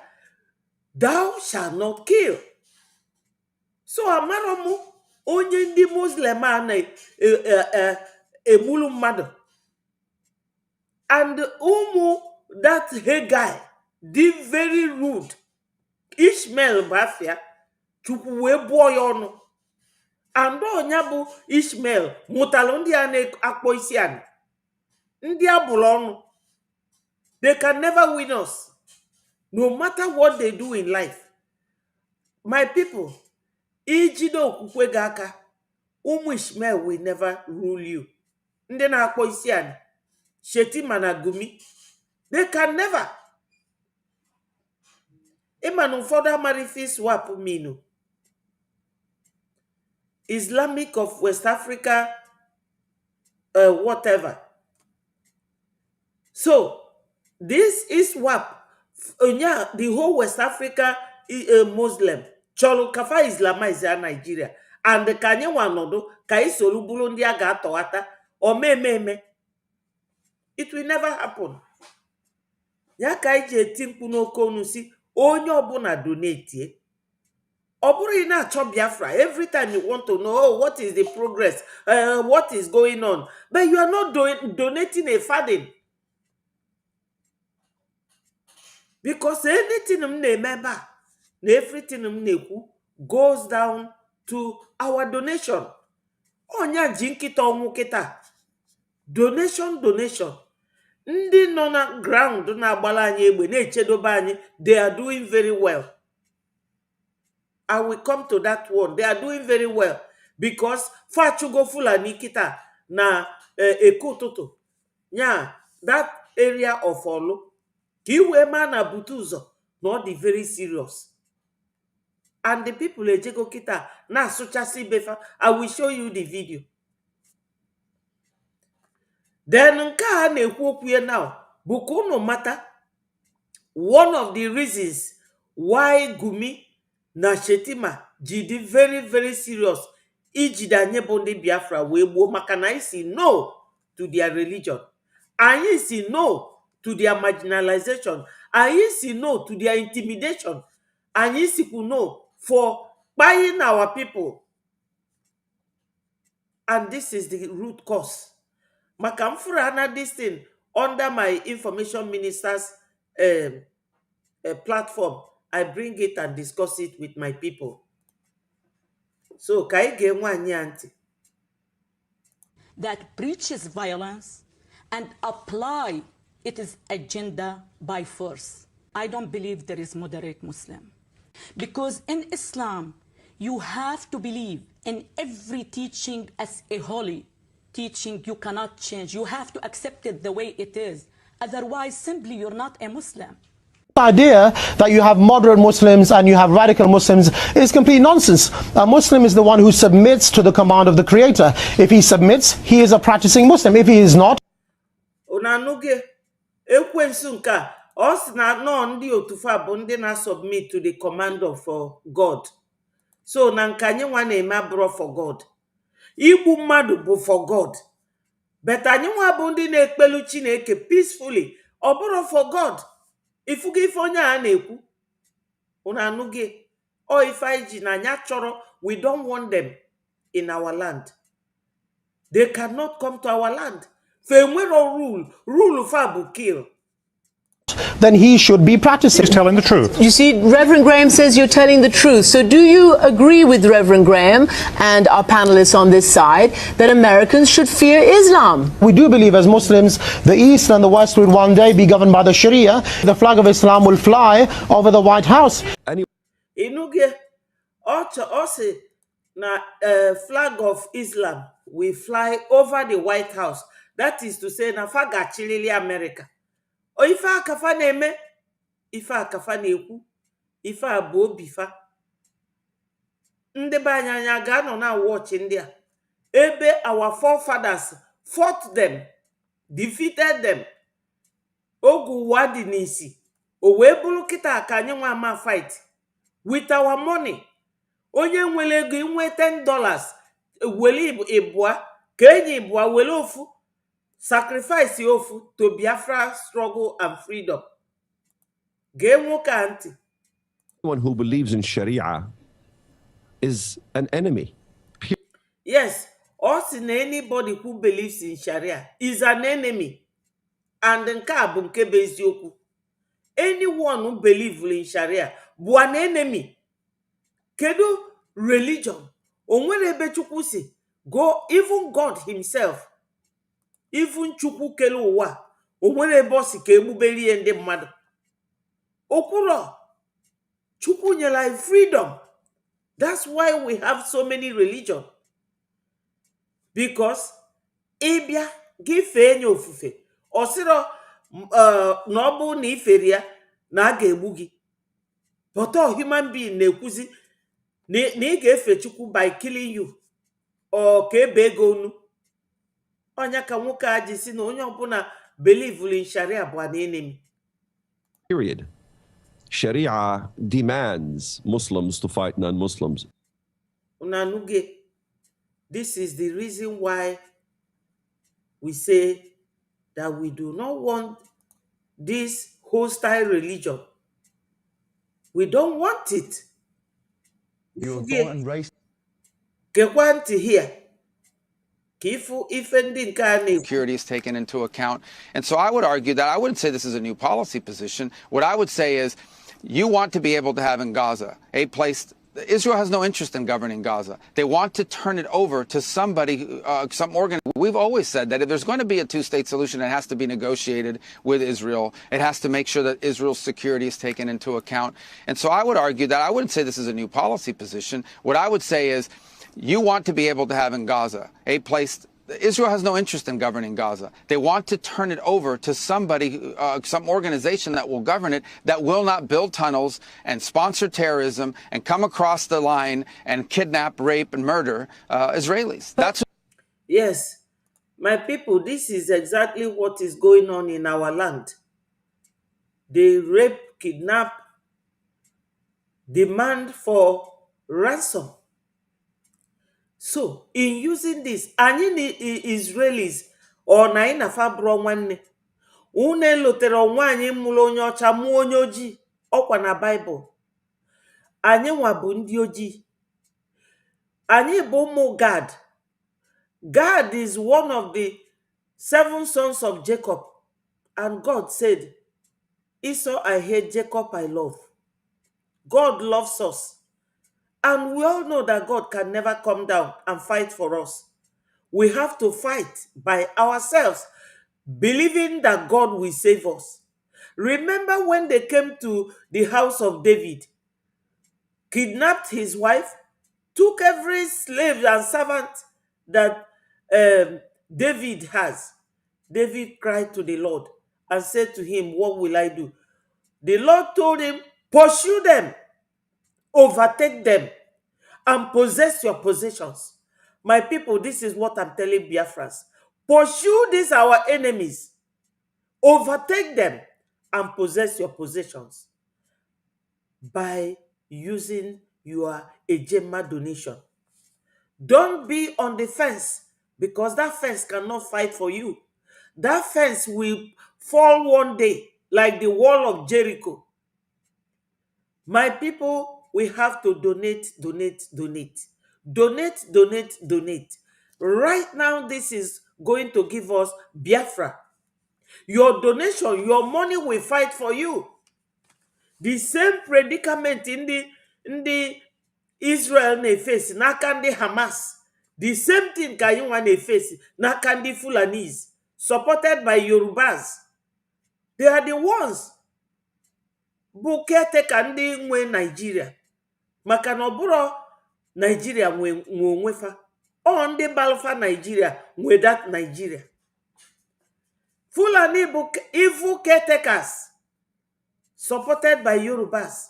Speaker 1: thou shall not kill. So amara onye ndị Muslim a na-egbulu mmadụ. And that Haggai did very rude. Ishmael bafia Chukwu wee bụọ ya ọnụ. And onya bụ Ishmael mụtalụ ndị a na-akpọ isi ani. Ndị a bụrụ ọnụ. They can never win us. No matter what they do in life. My people, ijide okwukwe gị aka, ụmụ Ishmael will never rule you. Ndị na-akpọ isi ani, Shetima na Gumi, they can never. Ịmanụ ụfọdụ amarifi swap minu. Islamic of West Africa, whatever. So, this is WAP. The whole West Africa Muslim. Cholo kafa Islamize Nigeria. And the kanye wanodo, ka isolu bulu ndị a ga-atọghata, o me. It will never happen. Ya ka iji eti mkpu n'oke onu si, onye ọbụla donate. Ọ bụrụ ị na-achọ Biafra, every time you want to know what is the progress, what is going on, but you are not donating a farthing. Because anything m na-eme everything m na-ekwu goes down to our donation. Onya ji nkịta ọnwụ kịta. Donation. Ndị nọ na ground na-agbala anyị egbe na-echedobe anyị, they are doing very well. I will come to that one. They are doing very well. Because Fachugo Fulani kita na Ekototo. Yeah, that area of Olu. Kiwema na Butuzo. Not the very serious. And the people Ejego kita na Suchasi Befa. I will show you the video. Then nka na-ekwu now. Buku no matter. One of the reasons why Gumi na Shetima jidi very very serious ijide anyị bụ ndị Biafra wee gbuo maka na anyị si no to their religion. Anyị si no to their marginalization. Anyị si no to their intimidation. Anyị sikwu no for buying our people. And this is the root cause. Maka mfuru ana this thing under my information minister's platform. I bring it and discuss it with my people. So, kaige nwanyi auntie.
Speaker 5: That preaches violence and apply its agenda by force. I don't believe there is moderate Muslim. Because in Islam, you have to believe in every teaching as a holy teaching. You cannot change. You have to accept it the way it is. Otherwise, simply you're not a Muslim.
Speaker 7: The idea that you have moderate Muslims and you have radical Muslims is complete nonsense. A Muslim is the one who submits to the command of the Creator. If he submits, he is a practicing Muslim. If he is not,
Speaker 1: Unanuge ekwensu nka o si na no ndị otufa bụ ndị na submit to the command of God. So na nka anyị nwa na-eme abụrụ for God. Igbu mmadụ bụ for God. But anyị nwa bụ ndị na-ekpelu Chineke peacefully. Ọ bụrụ for God. Ifuga ife onye a na-ekwu. Unanuge o ife anyị ji na anya chọrọ, we don't want them in our land. They cannot come to our land. Fe nwero rule fa bụ kill.
Speaker 7: then he should be practicing.
Speaker 6: He's telling the truth.
Speaker 8: You see, Reverend Graham says you're telling the truth. So do you agree with Reverend Graham and our panelists on this side that Americans should fear Islam?
Speaker 7: We do believe as Muslims, the East and the West will one day be governed by the Sharia. The flag of Islam will fly over the White House.
Speaker 1: Inuge, also, na flag of Islam will fly over the White House. That is to say, na faga chilili America. O ifa akafa na-eme, ifa akafa na-ekwu, ife a bụ obifa. Ndị be anya ga-anọ na watch ndị a. Ebe our forefathers fought them, defeated them. Ogu ụwa dị n'isi. O wee bụrụ kịta ka anyị nwa ama fight with our money. Onye nwere ego inwe $10 wele ịbụa ka enyi ịbụa wele ofu sacrifice ofu to Biafra struggle and freedom. Gee nwoke a ntị.
Speaker 9: Anyone who believes in Sharia is an enemy.
Speaker 1: Yes, also anybody who believes in Sharia is an enemy. And nke a bụ nke bụ eziokwu. Anyone who believes in Sharia bụ an enemy. Kedu religion? Onwere ebe Chukwu si go, even God himself, even Chukwu kele ụwa, onwere ebe o si ka egbubeli ihe ndị mmadụ. Okwuro, Chukwu nyela freedom. That's why we have so many religions. Because ịbịa gị fee nye ofufe, osiro na ọ bụ na ifere ya na a ga-egbu gị. But all human being na-ekwuzi na ị ga-efe Chukwu by killing you or ka ebe ego unu. Onya ka nwoke a ji si na onye ọbụla believe in Sharia bụ an enemy.
Speaker 9: Period. Sharia demands Muslims to fight non-Muslims.
Speaker 1: Unanuge, this is the reason why we say that we do not want this hostile religion. We don't want it.
Speaker 6: You were born and raised.
Speaker 1: Gekwanti here. Kifu ifendi nke a na-ekwu.
Speaker 10: Security is taken into account. And so I would argue that I wouldn't say this is a new policy position. What I would say is you want to be able to have in Gaza a place. Israel has no interest in governing Gaza. They want to turn it over to somebody, some organ. We've always said that if there's going to be a two-state solution, it has to be negotiated with Israel. It has to make sure that Israel's security is taken into account. And so I would argue that I wouldn't say this is a new policy position. What I would say is you want to be able to have in Gaza a place. Israel has no interest in governing Gaza. They want to turn it over to somebody, some organization that will govern it, that will not build tunnels and sponsor terrorism and come across the line and kidnap, rape, and murder Israelis. That's
Speaker 1: Yes, my people, this is exactly what is going on in our land. They rape, kidnap, demand for ransom. So, in using this, anyị ni Israelis or na anyị na fabro nwanne, une lotere onwe anyị mụrụ onye ọcha mụọ onye ojii, ọkwa na Bible. Anyị nwa bụ ndị ojii. Anyị bụ ụmụ Gad. Gad is one of the 7 sons of Jacob. And God said, Esau I hate, Jacob I love. God loves us. And we all know that God can never come down and fight for us. We have to fight by ourselves, believing that God will save us. Remember when they came to the house of David, kidnapped his wife, took every slave and servant that David has. David cried to the Lord and said to him, what will I do? The Lord told him, pursue them, overtake them, and possess your possessions. My people, this is what I'm telling Biafrans. Pursue these our enemies, overtake them, and possess your possessions by using your Ejema donation. Don't be on the fence, because that fence cannot fight for you. That fence will fall one day like the wall of Jericho. My people, we have to donate, donate, donate. Donate, donate, donate. Right now, this is going to give us Biafra. Your donation, your money will fight for you. The same predicament in the Israel na-face n'aka ndị Hamas. The same thing ka anyị nwa na-face n'aka ndị Fulanis, supported by Yorubas. They are the ones bụ caretaker ndị nwe Nigeria. Maka na ọ bụrụ Nigeria nwe onwefa. Ọ ndị balfa Nigeria nwe that Nigeria. Fulani bụ evil caretakers supported by Yorubas.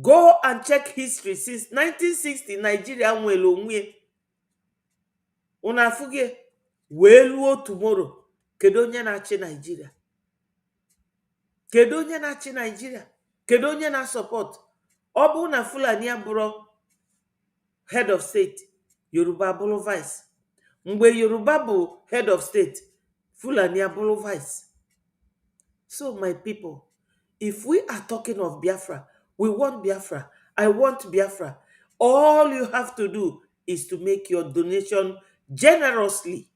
Speaker 1: Go and check history. Since 1960, Nigeria nwere onwe. Una fugie wee luo tomorrow. Kedu onye na-achị Nigeria? Kedu onye na-achị Nigeria? Kedu onye na support? Ọ bụ na Fulani abụrụ head of state, Yoruba abụrụ vice. Mgbe Yoruba bụ head of state, Fulani abụrụ vice. So my people, if we are talking of Biafra, we want Biafra, I want Biafra, all you have to do is to make your donation generously.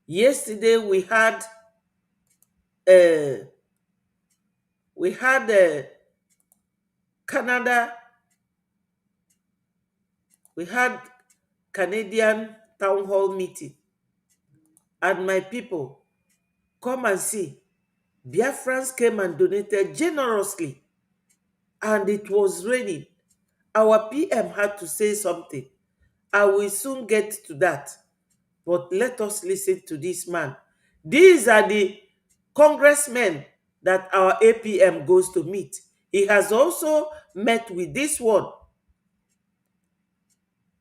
Speaker 1: Yesterday we had Canada, we had Canadian town hall meeting, and my people, come and see. Biafrans came and donated generously, and it was raining. Our PM had to say something. I will soon get to that, but let us listen to this man. These are the congressmen that our APM goes to meet. He has also met with this one.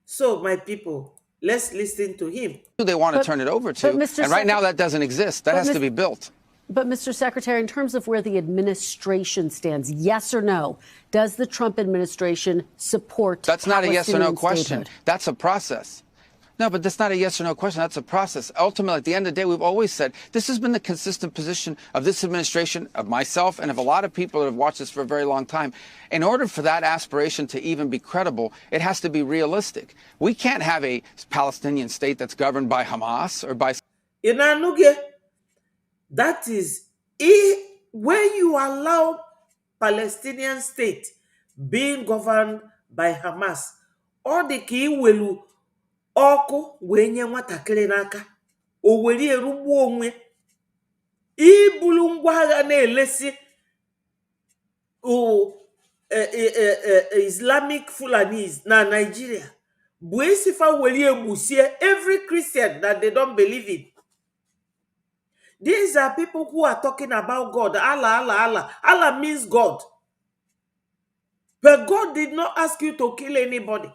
Speaker 1: So, my people, let's listen to him.
Speaker 10: Who they want to turn it over to, and right now that doesn't exist. That has to be built.
Speaker 11: But, Mr. Secretary, in terms of where the administration stands, yes or no, does the Trump administration support
Speaker 10: That's not a yes or no
Speaker 11: Palestinian
Speaker 10: question.
Speaker 11: statehood?
Speaker 10: That's a process. No, but that's not a yes or no question. That's a process. Ultimately, at the end of the day, we've always said this has been the consistent position of this administration, of myself, and of a lot of people that have watched this for a very long time. In order for that aspiration to even be credible, it has to be realistic. We can't have a Palestinian state that's governed by Hamas or by...
Speaker 1: That is, when you allow Palestinian state being governed by Hamas, or the key will ọkụ wee nye nwatakịrị n'aka, o were erugbu onwe, ibulu ngwa agha na-elesi Islamic Fulanis na Nigeria, bụ isifa were egbusie every Christian that they don't believe in. These are people who are talking about God. Allah, Allah, Allah. Allah means God. But God did not ask you to kill anybody.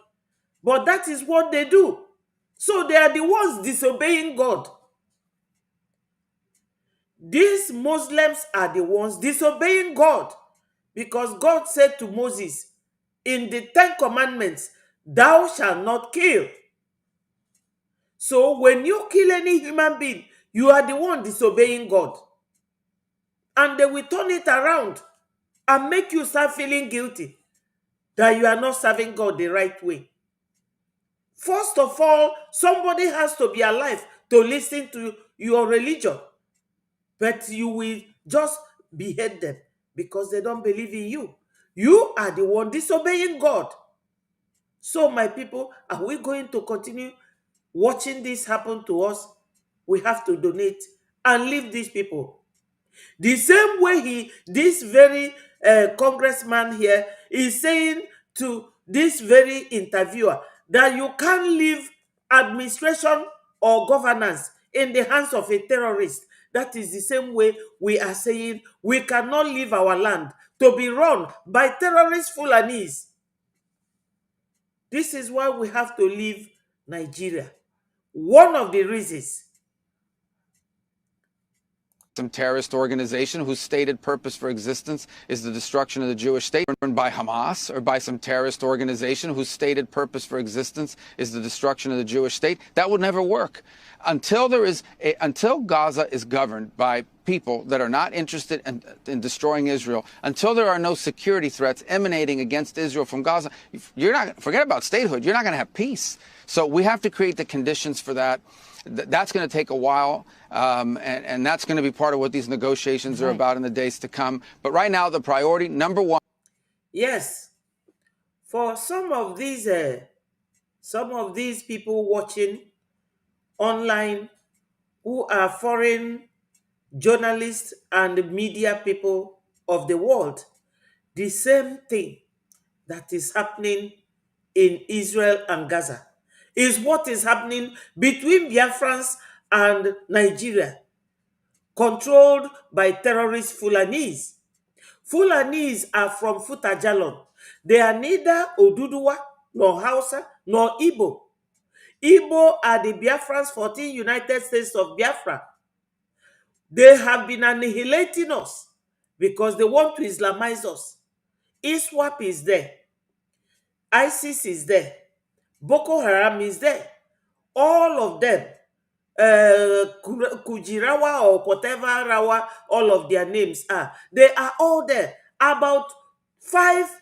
Speaker 1: But that is what they do. So they are the ones disobeying God. These Muslims are the ones disobeying God. Because God said to Moses in the 10 Commandments, thou shalt not kill. So when you kill any human being, you are the one disobeying God. And they will turn it around and make you start feeling guilty that you are not serving God the right way. First of all, somebody has to be alive to listen to your religion. But you will just behead them because they don't believe in you. You are the one disobeying God. So, my people, are we going to continue watching this happen to us? We have to donate and leave these people. The same way this very congressman here is saying to this very interviewer that you can't leave administration or governance in the hands of a terrorist. That is the same way we are saying we cannot leave our land to be run by terrorist Fulanis. This is why we have to leave Nigeria. One of the reasons.
Speaker 10: Some terrorist organization whose stated purpose for existence is the destruction of the Jewish state, run by Hamas, or by some terrorist organization whose stated purpose for existence is the destruction of the Jewish state. That would never work. Until Gaza is governed by people that are not interested in destroying Israel, until there are no security threats emanating against Israel from Gaza, forget about statehood, you're not going to have peace. So we have to create the conditions for that. That's going to take a while, and that's going to be part of what these negotiations are about in the days to come. But right now, the priority, number one.
Speaker 1: Yes, for some of these people watching online who are foreign journalists and media people of the world, the same thing that is happening in Israel and Gaza is what is happening between Biafrans and Nigeria, controlled by terrorist Fulanese. Fulanese are from Futajalon. They are neither Oduduwa, nor Hausa, nor Igbo. Igbo are the Biafrans, 14 United States of Biafra. They have been annihilating us because they want to Islamize us. ISWAP is there. ISIS is there. Boko Haram is there. All of them, Kujirawa or whatever Rawa, all of their names are, they are all there. About 5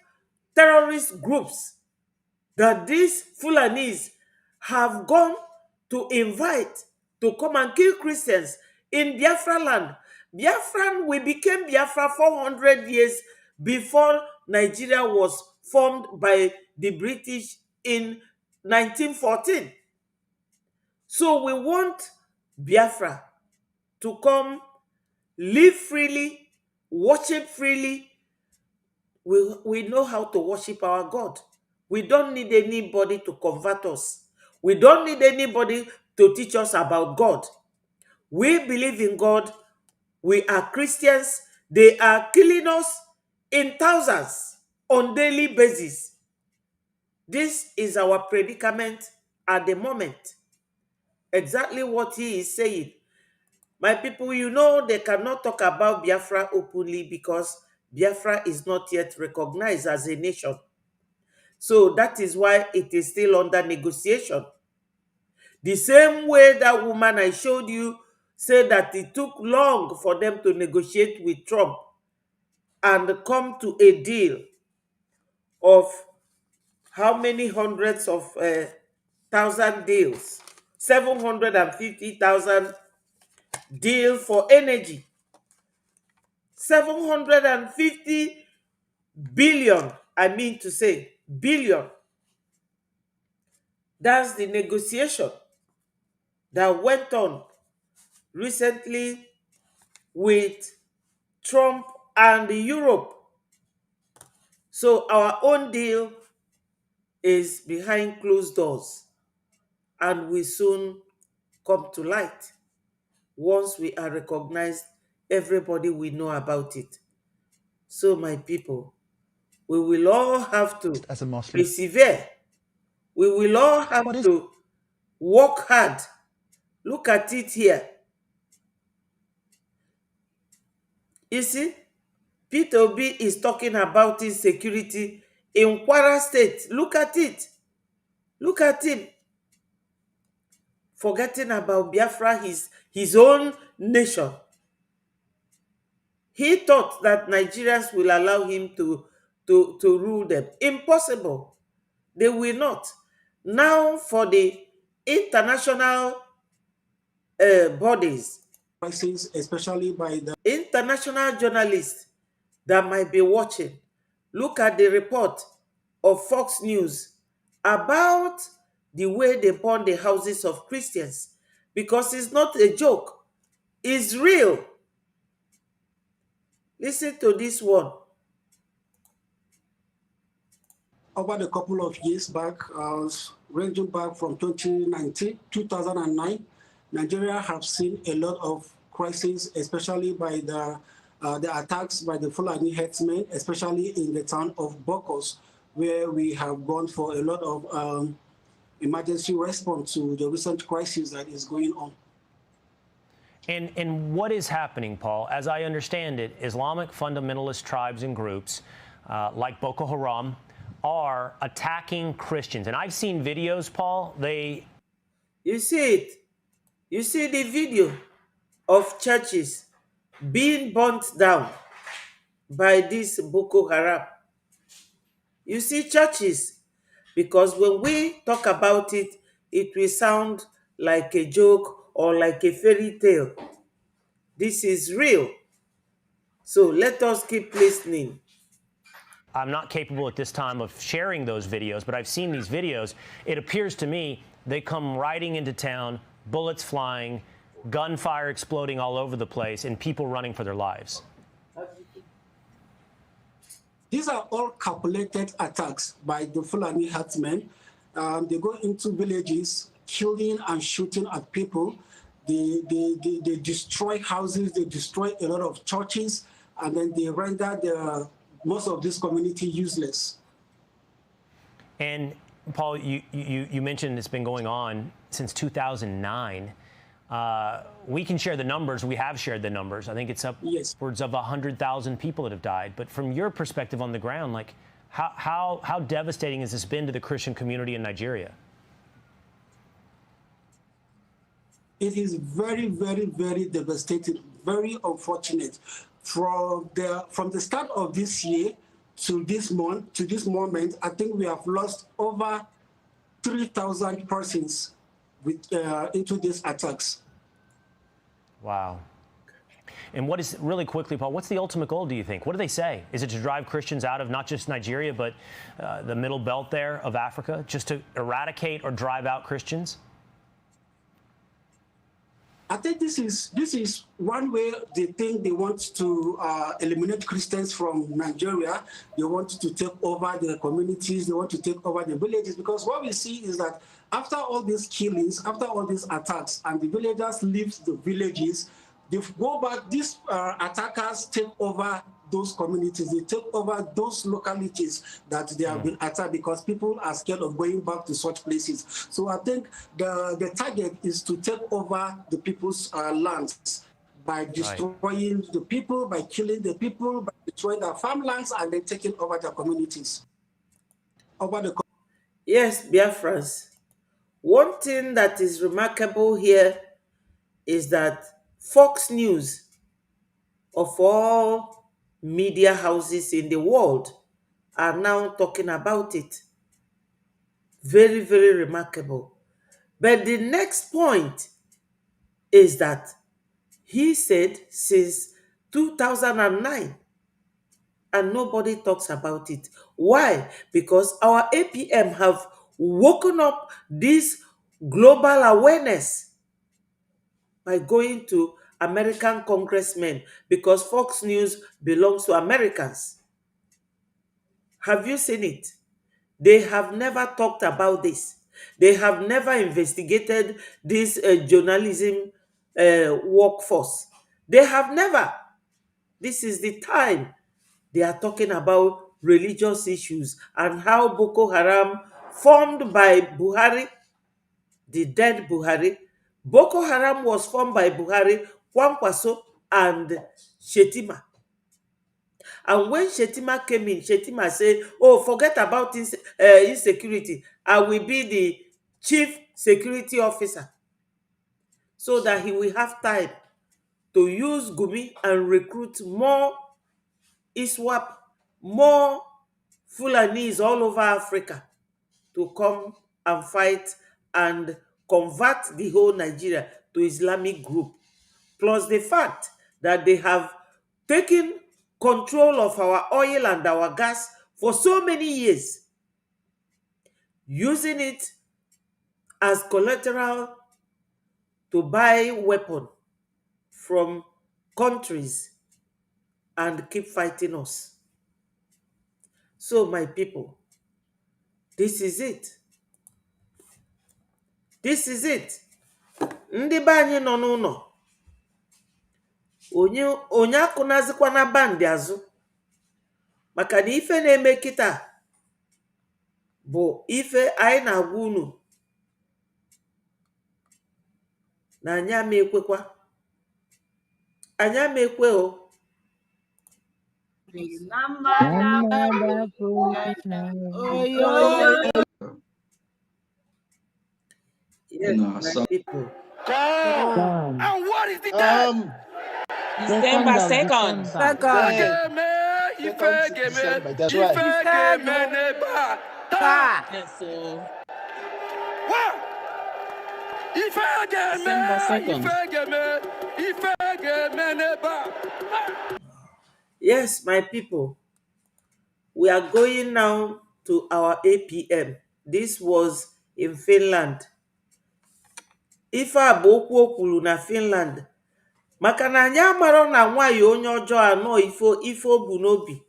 Speaker 1: terrorist groups that these Fulanis have gone to invite to come and kill Christians in Biafra land. Biafran, we became Biafra 400 years before Nigeria was formed by the British in 1914. So we want Biafra to come, live freely, worship freely. We know how to worship our God. We don't need anybody to convert us. We don't need anybody to teach us about God. We believe in God. We are Christians. They are killing us in thousands on daily basis. This is our predicament at the moment. Exactly what he is saying. My people, you know they cannot talk about Biafra openly because Biafra is not yet recognized as a nation. So that is why it is still under negotiation. The same way that woman I showed you said that it took long for them to negotiate with Trump and come to a deal of how many hundreds of thousand deals, 750,000 deal for energy, 750 billion, I mean to say billion. That's the negotiation that went on recently with Trump and Europe. So our own deal is behind closed doors and will soon come to light. Once we are recognized, everybody will know about it. So my people, we will all have to
Speaker 6: As a Muslim.
Speaker 1: persevere. We will all have to work hard. Look at it here. You see, Peter Obi is talking about insecurity in Kwara State. Look at it. Look at him. Forgetting about Biafra, his own nation. He thought that Nigerians will allow him to rule them. Impossible. They will not. Now for the international bodies,
Speaker 12: especially by the
Speaker 1: international journalists that might be watching, look at the report of Fox News about the way they burn the houses of Christians, because it's not a joke, it's real. Listen to this one.
Speaker 12: over the couple of years back, ranging back from 2009, Nigeria have seen a lot of crises, especially by the attacks by the Fulani herdsmen, especially in the town of Bokos, where we have gone for a lot of emergency response to the recent crisis that is going on.
Speaker 13: And what is happening, Paul? As I understand it, Islamic fundamentalist tribes and groups like Boko Haram are attacking Christians. And I've seen videos, Paul,
Speaker 1: You see it. You see the video of churches being burnt down by this Boko Haram. You see churches, because when we talk about it, it will sound like a joke or like a fairy tale. This is real. So let us keep listening.
Speaker 13: I'm not capable at this time of sharing those videos, but I've seen these videos. It appears to me they come riding into town, bullets flying, gunfire exploding all over the place, and people running for their lives.
Speaker 12: These are all calculated attacks by the Fulani herdsmen. They go into villages, killing and shooting at people. They destroy houses, they destroy a lot of churches, and then they render most of this community useless.
Speaker 13: And Paul, you mentioned it's been going on since 2009. We can share the numbers. We have shared the numbers. I think it's upwards of 100,000 people that have died. But from your perspective on the ground, like how devastating has this been to the Christian community in Nigeria?
Speaker 12: It is very, very, very devastating, very unfortunate. From the start of this year to this moment, I think we have lost over 3,000 persons into these attacks.
Speaker 13: Wow. And what is, really quickly, Paul, what's the ultimate goal, do you think? What do they say? Is it to drive Christians out of not just Nigeria, but the middle belt there of Africa, just to eradicate or drive out Christians?
Speaker 12: I think this is one way they think they want to eliminate Christians from Nigeria. They want to take over the communities. They want to take over the villages, because what we see is that after all these killings, after all these attacks, and the villagers leave the villages, they go back. These attackers take over those communities. They take over those localities that they have been attacked, because people are scared of going back to such places. So I think the target is to take over the people's lands by destroying the people, by killing the people, by destroying their farmlands, and then taking over their communities.
Speaker 1: Yes, Biafrans. One thing that is remarkable here is that Fox News, of all media houses in the world, are now talking about it. Very, very remarkable. But the next point is that he said since 2009, and nobody talks about it. Why? Because our APM have woken up this global awareness by going to American congressmen, because Fox News belongs to Americans. Have you seen it? They have never talked about this. They have never investigated this journalism workforce. They have never. This is the time they are talking about religious issues and how Boko Haram, formed by Buhari, the dead Buhari. Boko Haram was formed by Buhari, Kwankwaso, and Shetima. And when Shetima came in, Shetima said, oh, forget about insecurity. I will be the chief security officer, so that he will have time to use Gumi and recruit more ISWAP, more Fulanese all over Africa to come and fight and convert the whole Nigeria to Islamic group. Plus the fact that they have taken control of our oil and our gas for so many years, using it as collateral to buy weapons from countries and keep fighting us. So my people, this is it. This is it. Ndị be anyị nọ n'ụlọ, onye akụnazikwa na bandi azụ, maka na ife na-eme kịta bụ ife anyị na-agwa unu na anyị ama ekwekwa. Anyị ama ekwe o. Yes, my people.
Speaker 14: And what is the time?
Speaker 15: December 2nd.
Speaker 14: That's right.
Speaker 15: Yes, so. December 2nd.
Speaker 1: Yes, my people, we are going now to our APM. This was in Finland. Ife a bụ okwu o kwuru na Finland. Maka na anyị amarọ na nwaanyị onye ọjọọ anọ ife o bu n'obi.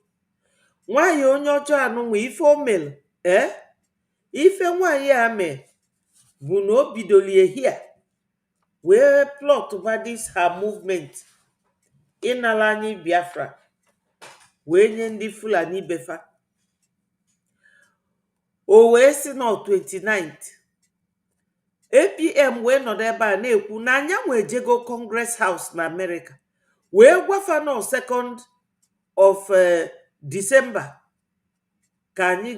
Speaker 1: Nwaanyị onye ọjọọ anọ nwe ife o mere. Ife nwaanyị a mee bụ na o bidolie hia wee plot ba this her movement ịnara anyị Biafra wee nye ndị Fulani befa. O wee si na 29th APM wee nọdụ ebe a na-ekwu na anya nwe jego Congress House na America wee gwafa na 2nd of December ka anyị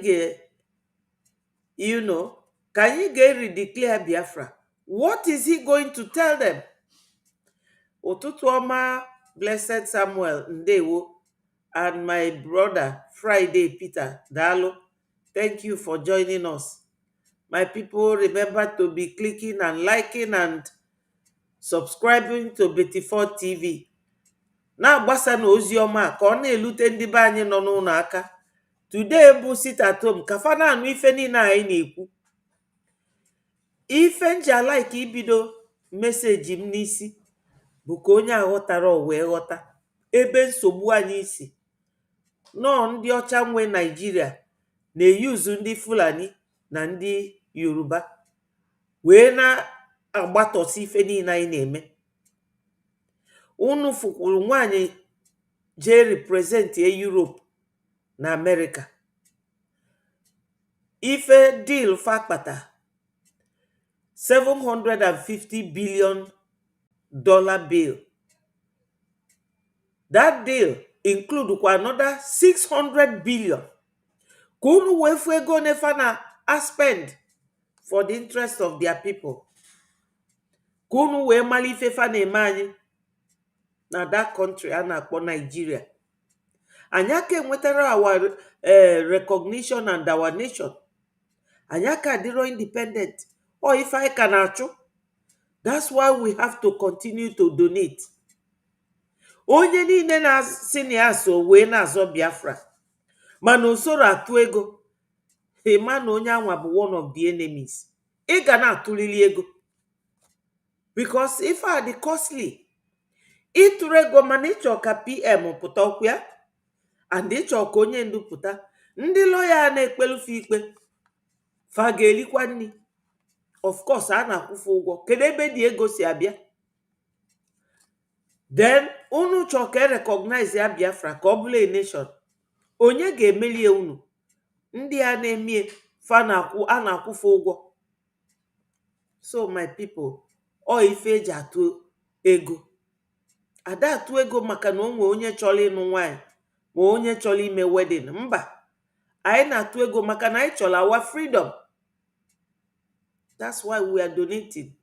Speaker 1: ga-redeclare Biafra. What is he going to tell them? Ụtụtụ ọma, Blessed Samuel Ndewo, and my brother Friday Peter Dalo. Thank you for joining us. My people, remember to be clicking and liking and subscribing to Beti4 TV. Na-agbasa na ozi ọma ka ọ na-elute ndị be anyị nọ n'ụlọ aka. Today bụ sit at home ka fa na-anụ ife niile anyị na-ekwu. Ife nji like ibido meseji m n'isi bụ ka onye aghọtara o wee ghọta ebe nsogbu anyị si. Nọ ndị ọcha nwe Nigeria na-eyuzu ndị Fulani na ndị Yoruba wee na-agbatọsi ife niile anyị na-eme. Unu fukwuru nwaanyị jee represent Europe na America. Ife deal fakpata $750 billion bill. That deal include another 600 billion. Kunu wefu ego nefa na spend for the interest of their people. Kunu we mali fefa na emani na that country a na-akpọ Nigeria. Anyaka enwetara our recognition and our nation. Anyaka adiro independent. Or if I can achụ. That's why we have to continue to donate. Onye niile na-asị na ya so wee na-azọ Biafra mana usoro atụ ego, ịma na onye anwa bụ one of the enemies. Ị ga na-atụlili ego because if I dị costly. Ịtụrụ ego mana ịchọ ka PM pụta okwu ya and ịchọ ka onye ndu pụta, ndị lawyer na-ekpelufe ikpe fa ga-elikwa nni. Of course, a na-akwụfe ụgwọ. Kedu ebe dị ego si abịa? Then unu chọ ka recognize ya Biafra ka ọ bụla a nation. Onye ga-emelie unu? Ndị a na-emie fa a na-akwụfe ụgwọ. So my people, ọ ife eji atụ ego. Ada atụ ego maka na onwe onye chọrọ ịnụ nwaanyị ma onye chọrọ ime wedding. Mba, anyị na-atụ ego maka na anyị chọrọ our freedom. That's why we are donating.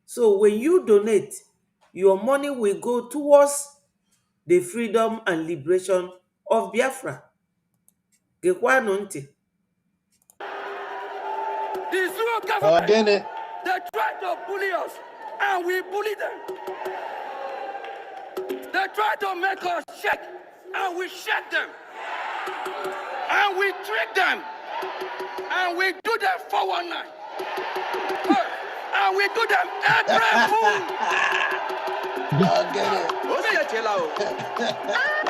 Speaker 1: So when you donate, your money will go towards the freedom and liberation of Biafra. Gekwanu ntị.
Speaker 14: The Zulu government, they try to bully us, and we bully them. They try to make us shake, and we shake them. And we trick them. And we do them 419. And we do them April Fool.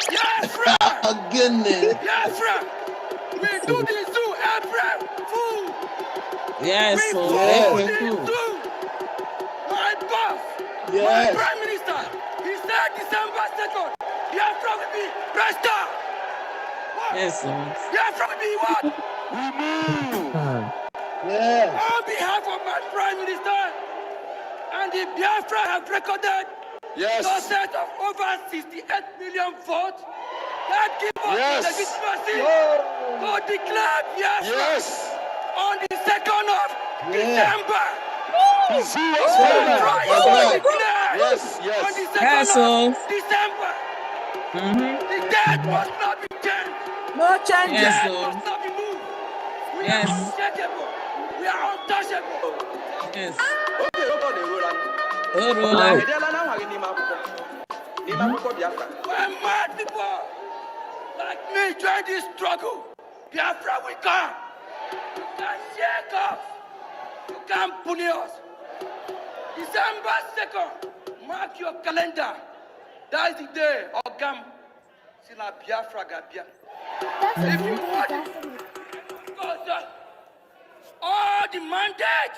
Speaker 14: Biafra. Biafra. We do this to April Fool.
Speaker 15: Yes,
Speaker 14: we
Speaker 15: so
Speaker 14: do
Speaker 15: April Fool.
Speaker 14: this to my boss, my Prime Minister. He said December 2nd, Biafra will be restored.
Speaker 15: Yes, Lord.
Speaker 14: Biafra will be what? On behalf of my Prime Minister and the Biafra have recorded a set of over 68 million votes that give us legitimacy to declare Biafra on the 2nd of December. On the 2nd of December. The dead must not be changed.
Speaker 11: No changes.
Speaker 15: Yes,
Speaker 14: The dead
Speaker 15: Lord.
Speaker 14: must not be moved. We
Speaker 15: Yes.
Speaker 14: are unshakable. We are untouchable.
Speaker 15: Yes.
Speaker 14: When mad people like me join this struggle, Biafra will come. You can shake us. You can bully us. December 2nd, mark your calendar. That is the day Ogam Sina Biafra Gabia. If you want it, because all the mandate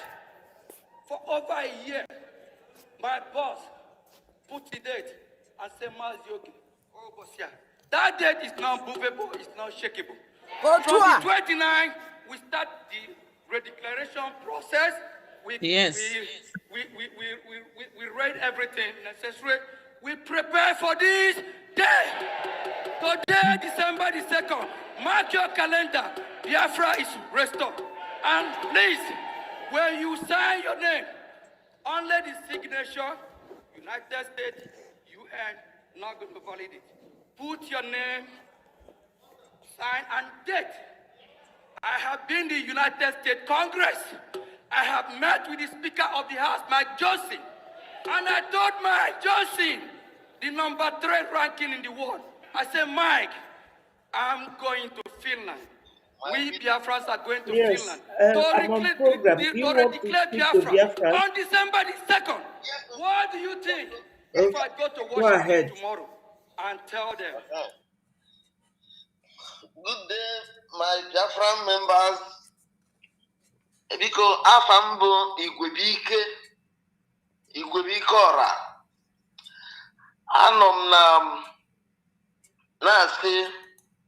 Speaker 14: for over a year, my boss put the date and said, Mazioki, oh, boss, yeah. That date is not movable, it's not shakeable. From the 29th, we start the redeclaration process. We read everything necessary. We prepare for this day. Today, December the 2nd, mark your calendar. Biafra is restored. And please, when you sign your name, only the signature, United States, UN, not going to validate it. Put your name, sign, and date. I have been the United States Congress. I have met with the Speaker of the House, Mike Johnson. And I told Mike Johnson, the number 3 ranking in the world, I said, Mike, I'm going to Finland. We Biafrans are going to Finland.
Speaker 1: I'm on program. Do you want to
Speaker 14: declare
Speaker 1: speak to Biafra?
Speaker 14: on December the 2nd. What do you think if I go to
Speaker 1: Go
Speaker 14: Washington
Speaker 1: ahead.
Speaker 14: tomorrow and tell them?
Speaker 16: Good day, my Biafran members. Biko afambo Igwebike Ora. Anom na si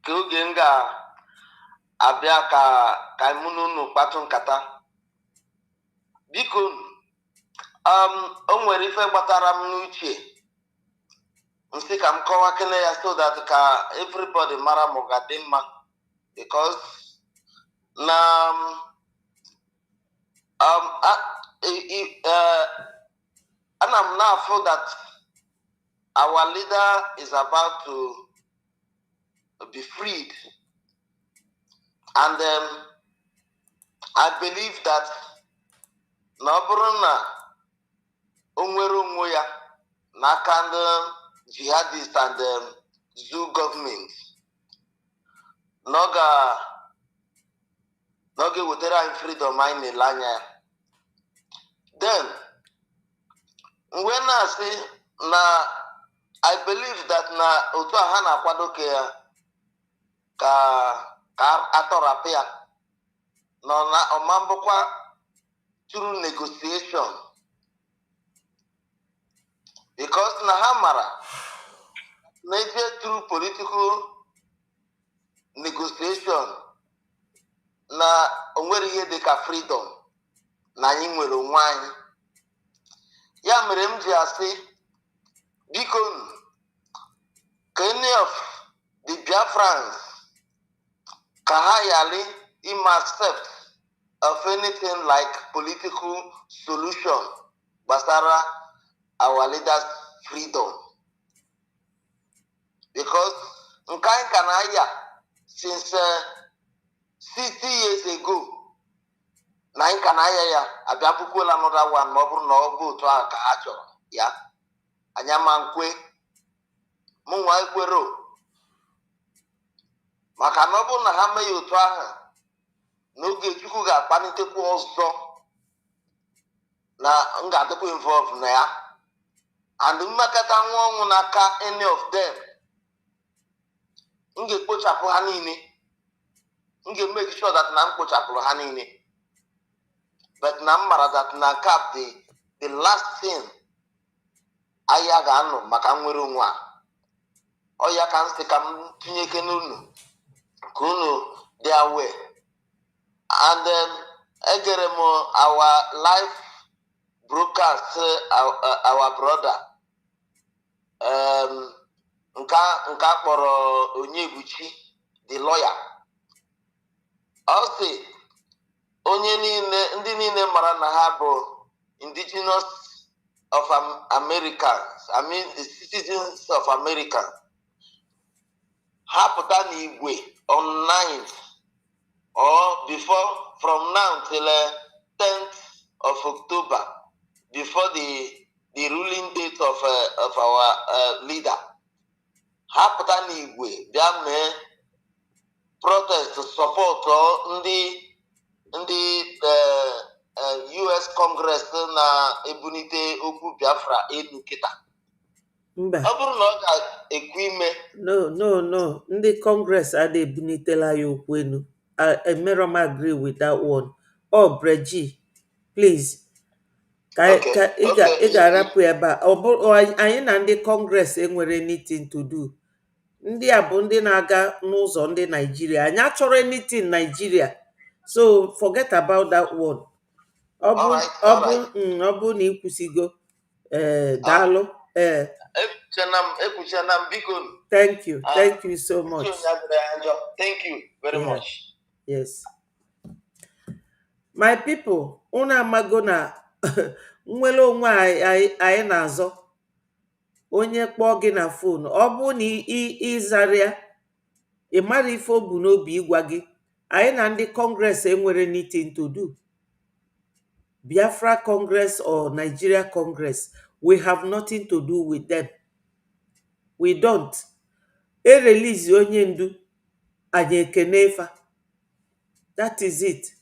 Speaker 16: ka oge m ga-abịa ka mụ na unu kpatụ nkata. Biko o nwere ife gbatara m n'uche. Nsi ka m kọwa kene ya so that ka everybody mara m ga dị mma, because na ana m na-afụ that our leader is about to be freed, and I believe that na ọ bụrụ na o nwere onwe ya n'aka ndị jihadists and zoo government, n'oge wetara anyị freedom anyị na-ele anya ya. Then when I say na I believe that na otu a ha na-akwado ka atọrapụ ya nọ na ọmambụkwa through negotiation, because na ha mara na through political negotiation na onwere ihe dịka freedom na anyị nwere onwe anyị. Ya mere m ji asị, biko ka any of the Biafrans ka ha yali im accept of anything like political solution gbasara our leaders' freedom, because nke anyị ka na-aya since 60 years ago na anyị ka na-aya ya abịa pukwela another one ma ọ bụrụ na ọ bụ otu ahụ ka ha chọrọ ya. Anya ma nkwe mụ nwa ekwero, maka na ọ bụrụ na ha mee ya otu ahụ n'oge Chukwu ga-akpalitekwa ọzọ na m ga-adịkwa involve na ya, and mmekọta nwa ọnwụ n'aka any of them, m ga-ekpochapụ ha niile. M ga-make sure that na m kpochapụrụ ha niile, but na m mara that na cap the last thing ahịa ga-anọ maka nwere onwe a. Ọ ya ka m sị ka m tinyeke n'unu ka unu dị aware. And egere m our live broadcast our brother nke akpọrọ Onyebuchi the lawyer. Ọ sị ndị niile mara na ha bụ indigenous of Americans, I mean the citizens of America, ha pụta n'igwe on 9th or before, from now till 10th of October before the ruling date of our leader. Hapụta n'igwe bịa mee protest support ndị US Congress na ebunite okwu Biafra elu kịta.
Speaker 1: Mba.
Speaker 16: Ọ bụrụ na ọ ga-ekwu ime.
Speaker 1: No. Ndị Congress adị ebunitela ya okwu elu. Emerom agree with that one. Oh, Breji, please. Ị ga-arapụ ebe a. Anyị na ndị Congress enwere anything to do. Ndị a bụ ndị na-aga n'ụzọ ndị Nigeria. Anyị achọrọ anything Nigeria. So forget about that one. Ọ bụ na ịkwụsịgo. Daalụ. Thank you so much.
Speaker 16: Thank you very much.
Speaker 1: Yes. My people, unu amago na nwere onwe anyị na-azọ onye kpọọ gị na fon, ọ bụ na ịzara ị mara ife o bu n'obi ịgwa gị. Anyị na ndị Congress enwere anything to do. Biafra Congress or Nigeria Congress, we have nothing to do with them. We don't. Release onye ndu anyị ekene efa. That is it.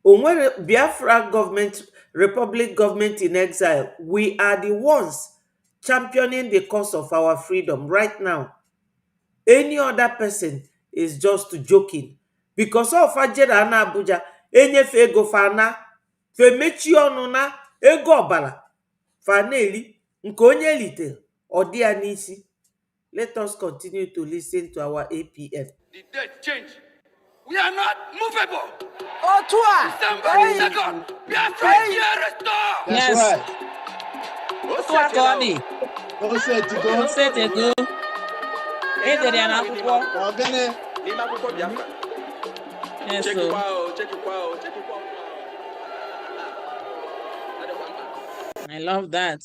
Speaker 1: Onwere Biafra government, Republic government in exile, we are the ones championing the cause of our freedom right now. Any other person is just joking. Because of Ajera na Abuja, enyefe ego fana, femechi ọnụ na ego ọbara, faneli, nke onye lite, ọdịa n'isi. Let us continue to listen to our APM.
Speaker 14: The date change. We are not movable. December 2nd, Biafra is here restored.
Speaker 15: Yes. Otua Koni. Osetego. Edere ya n'akwụkwọ.
Speaker 14: N'ime akwụkwọ Biafra.
Speaker 15: Yes.
Speaker 14: Check it out.
Speaker 15: I love that.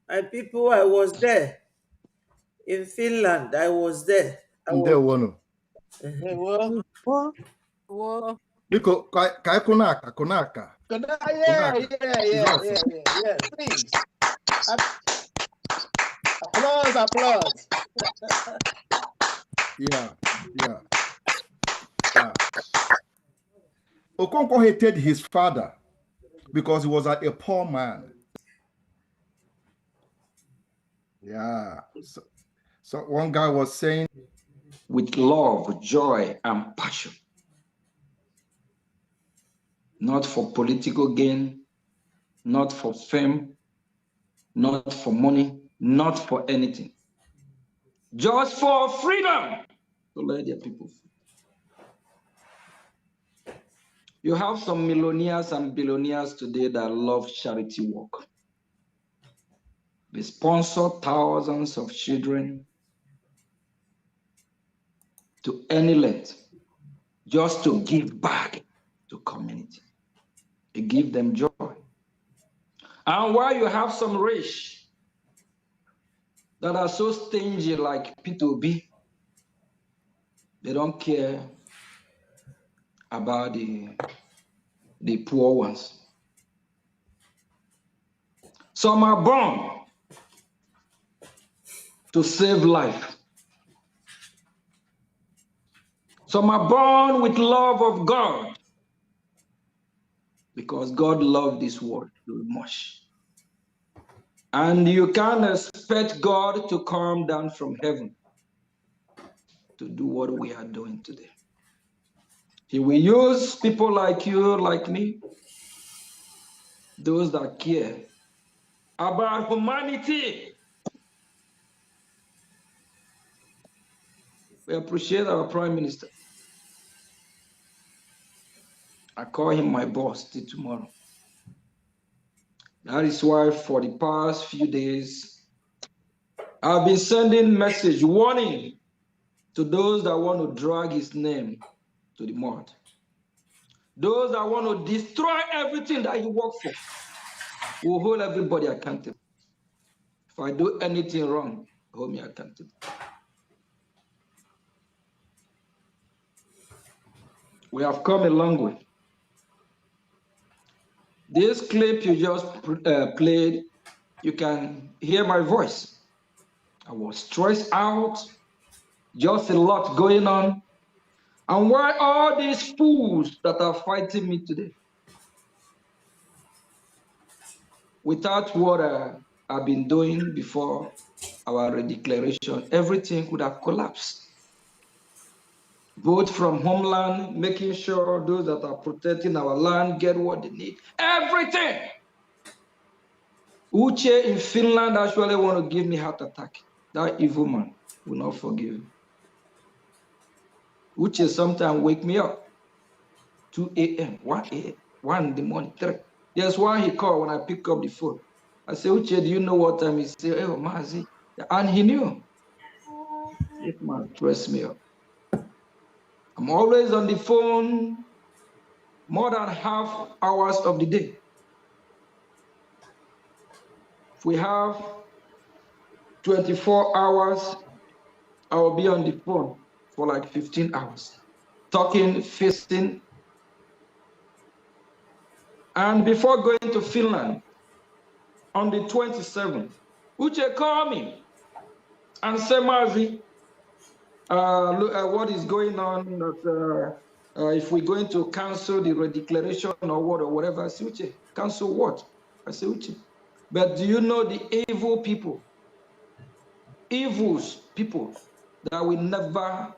Speaker 1: My people, I was there. In Finland, I was there.
Speaker 17: Biko, kai kunaka.
Speaker 3: Yeah. Please. Applause.
Speaker 17: Yeah. Okonkwo hated his father because he was a poor man. Yeah. So one guy was saying,
Speaker 18: with love, joy, and passion. Not for political gain, not for fame, not for money, not for anything. Just for freedom to let their people free. You have some millionaires and billionaires today that love charity work. They sponsor thousands of children to any length just to give back to community. It gives them joy. And while you have some rich that are so stingy like P2B, they don't care about the poor ones. Some are born to save life. Some are born with love of God because God loved this world too much. And you can't expect God to come down from heaven to do what we are doing today. He will use people like you, like me, those that care about humanity. We appreciate our Prime Minister. I call him my boss till tomorrow. That is why for the past few days, I've been sending message warning to those that want to drag his name to the mud. Those that want to destroy everything that he worked for will hold everybody accountable. If I do anything wrong, hold me accountable. We have come a long way. This clip you just played, you can hear my voice. I was stressed out, just a lot going on. And why all these fools that are fighting me today? Without what I've been doing before our declaration, everything would have collapsed. Both from homeland, making sure those that are protecting our land get what they need. Everything. Uche in Finland actually want to give me heart attack. That evil man will not forgive me. Uche sometimes wake me up. 2 a.m., 1 a.m., 1 in the morning, 3. There's one he called when I pick up the phone. I say, Uche, do you know what time? He say, oh, Mazi. And he knew. This man stressed me up. I'm always on the phone more than half hours of the day. If we have 24 hours, I will be on the phone for like 15 hours, talking, facing. And before going to Finland, on the 27th, Uche called me and said, Mazi, look at what is going on, that if we're going to cancel the redeclaration or whatever. I say, Uche, cancel what? I say, Uche. But do you know the evil people, people that will never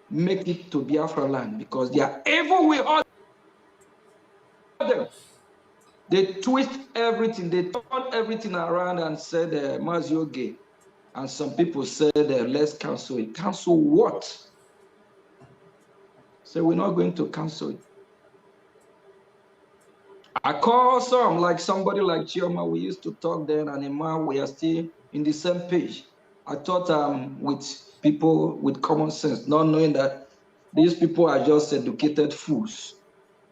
Speaker 18: make it to Biafra land because they are evil with all them. They twist everything, they turn everything around and said, Mazio gay. And some people said, let's cancel it. Cancel what? So we're not going to cancel it. I call some, like somebody like Chioma, we used to talk then, and Emma, we are still in the same page. I thought with people with common sense, not knowing that these people are just educated fools.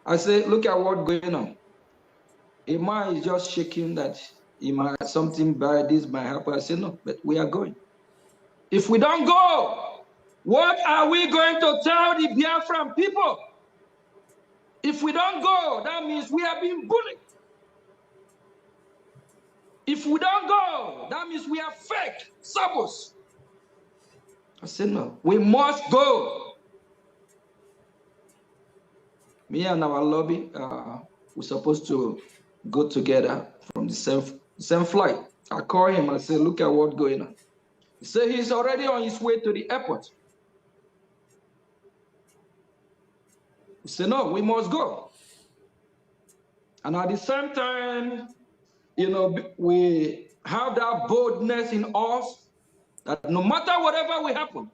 Speaker 18: I say, look at what's going on. Emma is just shaking that something bad, this might happen. I say, no, but we are going. If we don't go, what are we going to tell the Biafran people? If we don't go, that means we are being bullied. If we don't go, that means we are fake sabos. I said, no, we must go. Me and our lobby, we're supposed to go together from the same flight. I call him and say, look at what's going on. He said he's already on his way to the airport. We said, no, we must go. And at the same time, we have that boldness in us that no matter whatever will happen,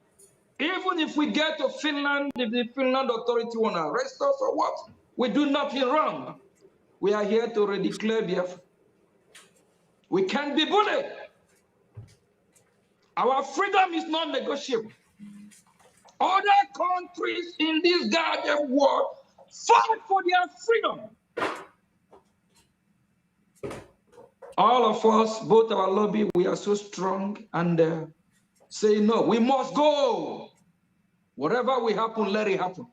Speaker 18: even if we get to Finland, if the Finland authority want to arrest us or what, we do nothing wrong. We are here to redeclare Biafra. We can't be bullied. Our freedom is not negotiable. Other countries in this goddamn world fight for their freedom. All of us, both our lobby, we are so strong and say, no, we must go. Whatever will happen, let it happen.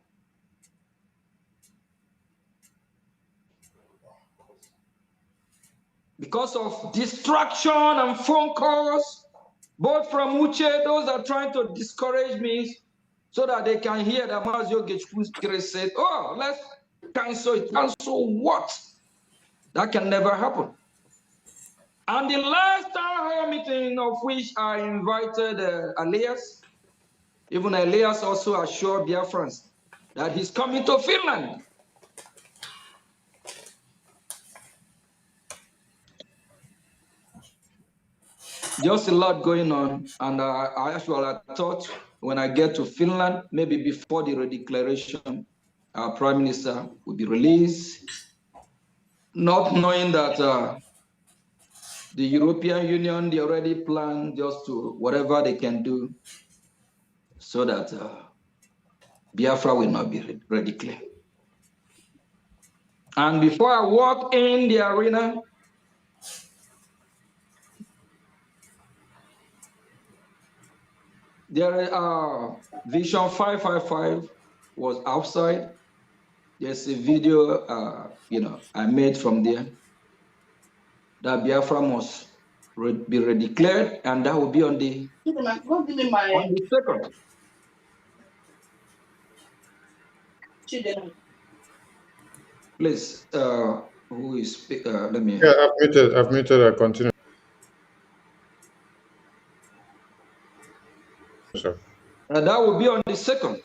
Speaker 18: Because of distraction and phone calls, both from Uche, those are trying to discourage me so that they can hear that Mazio Gechfuskere said, oh, let's cancel it. Cancel what? That can never happen. And the last town hall meeting of which I invited Elias, even Elias also assured Biafrans that he's coming to Finland. Just a lot going on, and I thought when I get to Finland, maybe before the redeclaration, our Prime Minister will be released, not knowing that the European Union, they already planned just to whatever they can do so that Biafra will not be redeclared. And before I walk in the arena, there Vision 555 was outside. There's a video, I made from there that Biafra must be redeclared, and that will be on the second. Please, who is let me.
Speaker 19: Yeah, I've muted. I've muted. I continue. Sir.
Speaker 18: That will be on the second.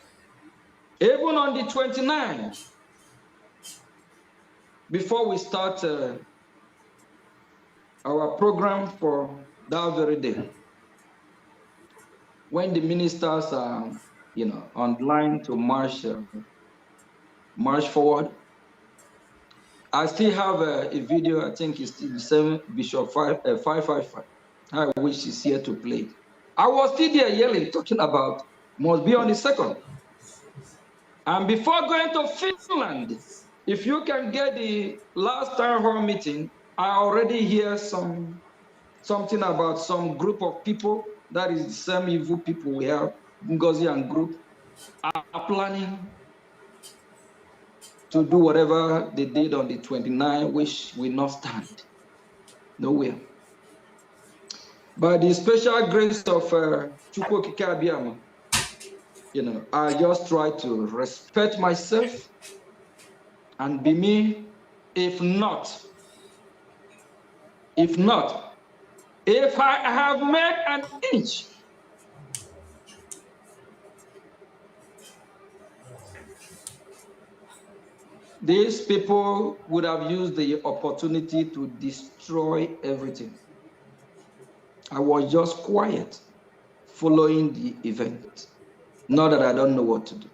Speaker 18: Even on the 29th, before we start our program for that very day, when the ministers are, online to march forward, I still have a video. I think it's still the same Bishop 555. I wish he's here to play. I was still there yelling, talking about must be on the second. And before going to Finland, if you can get the last town hall meeting, I already hear something about some group of people, that is the same evil people we have, Ngozi and group, are planning to do whatever they did on the 29th, which will not stand. Nowhere. By the special grace of Chukwu Okike Abiyama, I just try to respect myself and be me. If I have made an inch, these people would have used the opportunity to destroy everything. I was just quiet, following the event. Not that I don't know what to do.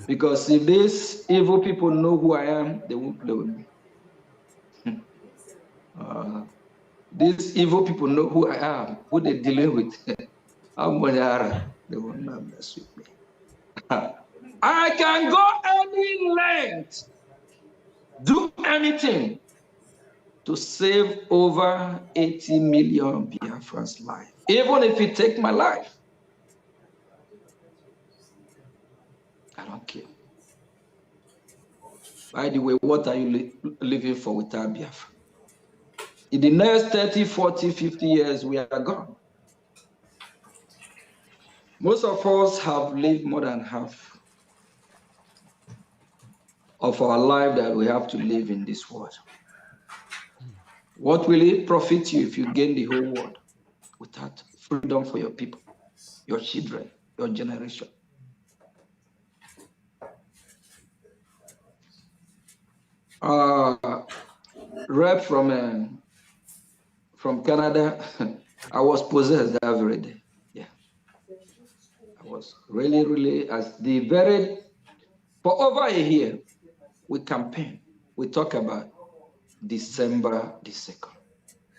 Speaker 18: Because if these evil people know who I am, they won't play with me. These evil people know who I am, who they're dealing with. I'm they will not mess with me. I can go any length, do anything to save over 80 million Biafrans' life, even if it takes my life. I don't care. By the way, what are you living for without Biafra? In the next 30, 40, 50 years, we are gone. Most of us have lived more than half of our life that we have to live in this world. What will it profit you if you gain the whole world without freedom for your people, your children, your generation? Rep from Canada, I was possessed that very day. Yeah, I was really, for over a year, we campaign. We talk about December the 2nd.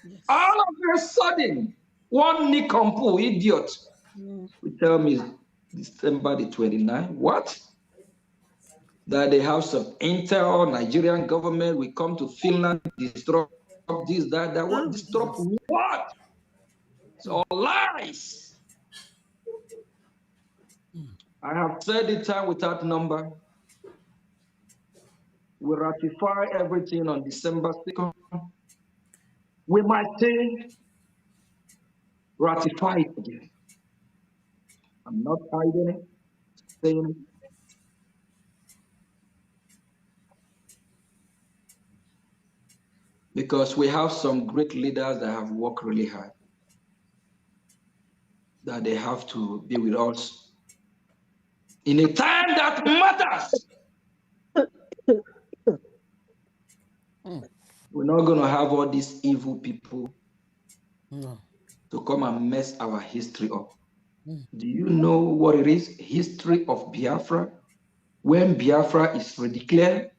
Speaker 18: Yes. All of a sudden, one Nikompu idiot will tell me December the 29th. What? That the House of Intel, Nigerian government will come to Finland, disrupt this, that, what? Disrupt what? It's all lies. I have said it time without number. We ratify everything on December 2nd. We might say ratify it again. I'm not hiding it, saying it. Because we have some great leaders that have worked really hard, that they have to be with us in a time that matters. We're not going to have all these evil people to come and mess our history up. Do you know what it is? History of Biafra. When Biafra is redeclared,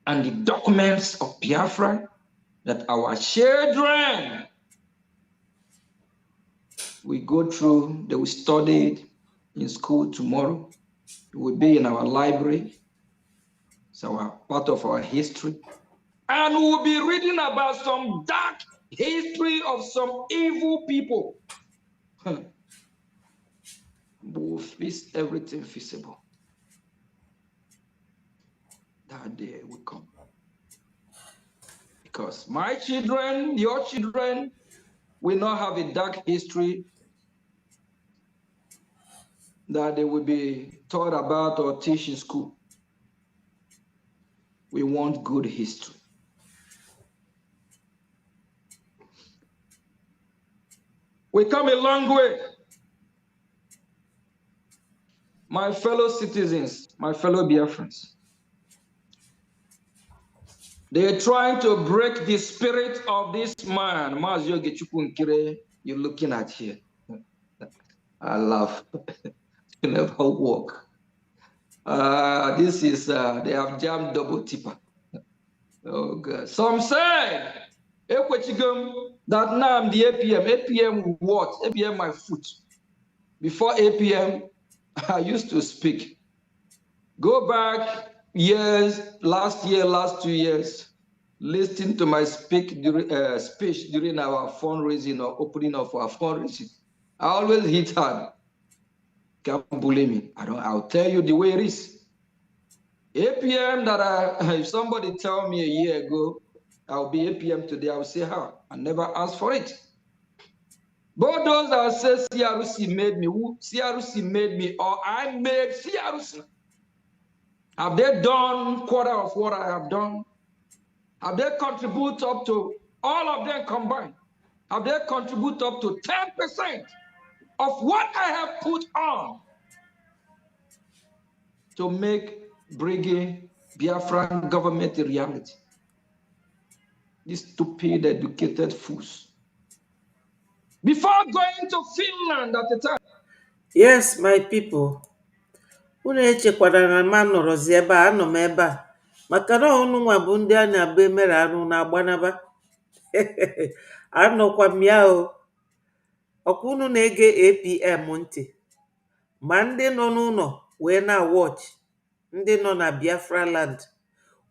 Speaker 18: and the documents of Biafra that our children we go through, they will study it in school tomorrow. It will be in our library. It's our part of our history. And we'll be reading about some dark history of some evil people. We'll fix everything feasible. that day will come. Because my children, your children, will not have a dark history that they will be taught about or teach in school. We want good history. We come a long way. My fellow citizens, my fellow Biafrans, they're trying to break the spirit of this man, Mazio Gechukunkire, you're looking at here. I laugh. You never walk. This is, they have jammed double tipper. Oh, God. Some say, that now I'm the APM. APM what? APM my foot. Before APM, I used to speak. Go back years, last year, last 2 years, listen to my speech during our fundraising or opening of our fundraising. I always hit hard. Can't bully me. I'll tell you the way it is. APM that if somebody tell me a year ago, I'll be APM today, I'll say how? I never asked for it. But those that say CRC made me, who CRC made me, or I made CRC. Have they done quarter of what I have done? Have they contributed up to, all of them combined, have they contributed up to 10% of what I have put on to make bringing Biafran government a reality? These stupid, educated fools. Before going to Finland at the time.
Speaker 1: Yes, my people. Unu echekwana na ma nọrọzi ebe a, anọ m ebe a maka na ọnụ nwa bụ ndị a na-agba emere arụ na-agbanaba. Anọkwa m ya o. Ọkwa unu na-ege APM ntị, ma ndị nọ n'ụlọ wee na-awọchị ndị nọ na Biafra land.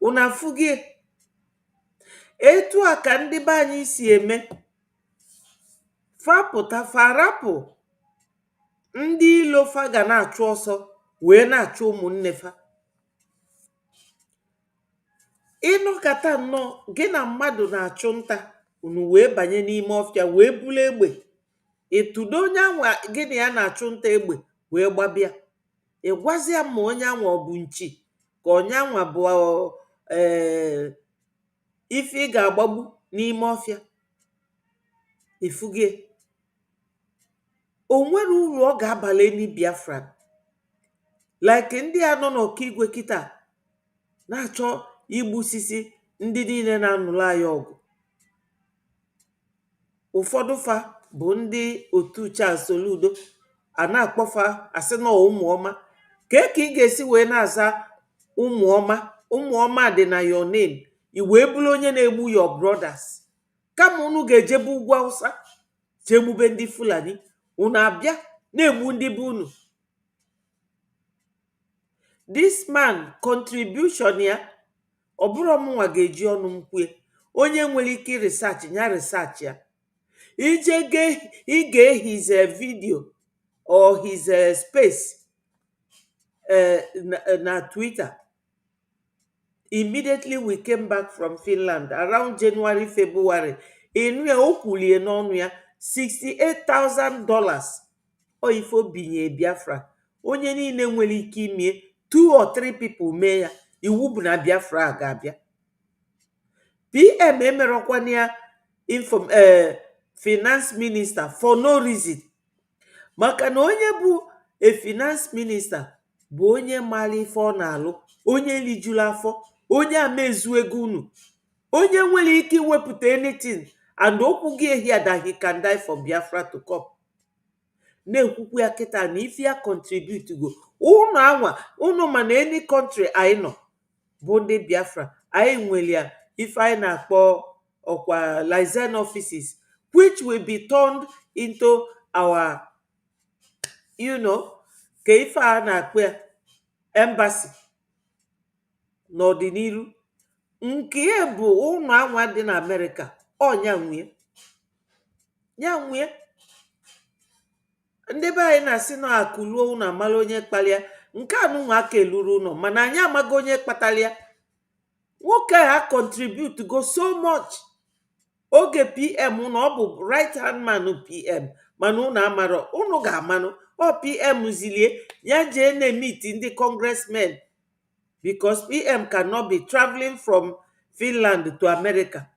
Speaker 1: Unu afụghị etu a ka ndị be anyị si eme, fapụta farapụ ndị ilo fa ga na-achụ ọsọ wee na-achụ ụmụnne fa. Ịnọkata nnọọ gị na mmadụ na-achụ nta, unu wee banye n'ime ọfịa wee bulu egbe, ịtụdo onye anwa gị na ya na-achụ nta egbe wee gbabịa. Ịgwazịa ma onye anwa ọ bụ nchi ka onye anwa bụ ife ị ga-agbagbu n'ime ọfịa. Ifugie, o nwere uru ọ ga-abalị ndị Biafra like ndị a nọ n'ọkaigwe kịta na-achọ igbusisi ndị niile na-anụrụ anyị ọgụ. Ụfọdụ fa bụ ndị otu Charles Soludo, a na-akpọfa asị na ụmụọma. Ka ị ga-esi wee na-aza ụmụọma? Ụmụọma dị na your name, i wee bụrụ onye na-egbu your brothers. Kama unu ga-ejebe ugwu Hausa jee gbube ndị Fulani, unu abịa na-egbu ndị be unu. This man contribution ya ọ bụrụ mụnwa ga-eji ọnụ m kwue. Onye nwere ike research ya research ya. Ije ige his video or his space na Twitter. Immediately we came back from Finland around January, February. Inu ya o kwulie n'ọnụ ya $68,000 o ifo binye Biafra. Onye niile nwere ike imie 2 or 3 people mee ya, iwu bụ na Biafra ga-abịa. PM emerọkwana ya finance minister for no reason. Maka na onye bụ a finance minister bụ onye maara ife ọ na-alụ, onye lijuru afọ, onye amezu ego unu, onye nwere ike iwepụta anything and okwu gị ehia that he can die for Biafra to come. Na-ekwukwu ya kịta na ife ya contribute go unu anwa unu ma na any country anyị nọ bụ ndị Biafra, anyị nwere ya ife anyị na-akpọ ọkwa liaison offices which will be turned into our ka ife a na-akpọ ya embassy n'ọdịnihu. Nke ya bụ ụlọ anwa dị na Amerịka, ọnya nwunye ya nwunye. Ndị be anyị na-asị na akụluo ụlọ amala onye kpalịa, nke a nụnwa aka eluru ụlọ mana anyị amaghị onye kpatara ya. nwoke ha contribute go so much. Oge PM na ọ bụ right hand man PM, mana unu amaro, unu ga-amanụ ọ PM zilie ya jee na-meet ndị congressmen, because PM cannot be traveling from Finland to America.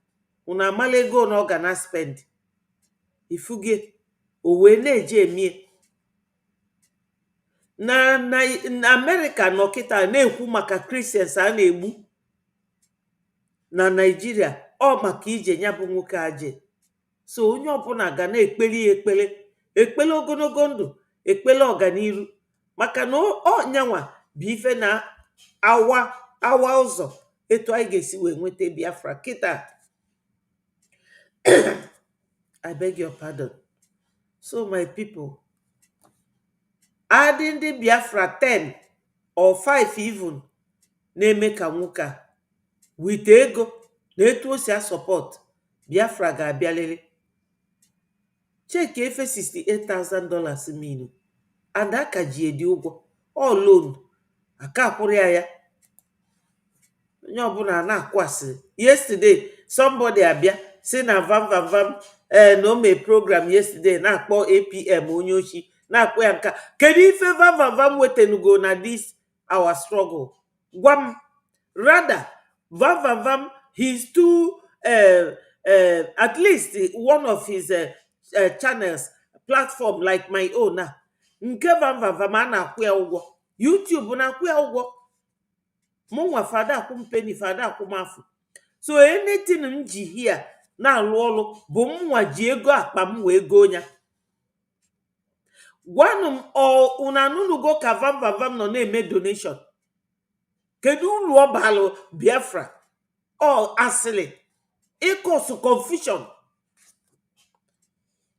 Speaker 1: Unu amala ego na ọ ga na spend. Ifuge o wee na-eje emie na America nọ kịta na-ekwu maka Christians a na-egbu na Nigeria, ọ maka ije ya bụ nwoke aje. So onye ọbụla ga na-ekpeli ekpele ogologo ndụ, ekpele ọganiru, maka na ọ nyanwa bụ ife na awa ụzọ etu anyị ga-esi wee nweta Biafra kịta. I beg your pardon. So my people, adding the Biafra 10 or 5 even na-eme ka nwoke a with ego na etu o si a support Biafra ga-abịalele. Cheki efe $68,000 minu, and aka ji edi ụgwọ all loan, aka akwụrụ ya. Onye ọbụla na-akụ asịrị. Yesterday somebody abịa si na vam na o mee program yesterday na-akpọ APM onye ochi, na-akpọ ya nka. Kedu ife vam wetenugo na this our struggle? Gwa m. Rather vam he's too at least one of his channels platform like my own now, nke vam a na-akwụ ya ụgwọ. YouTube na-akwụ ya ụgwọ. Mụnwa fada akwụ m penny, fada akwụ m afụ. So anything m ji here na-alụ ọlụ bụ mụnwa ji ego akpa m wee goo ya. Gwanụ m unu anụnugo ka vam nọ na-eme donation? Kedu uru ọ balụ Biafra? Ọ asịrị ịkọsụ confusion.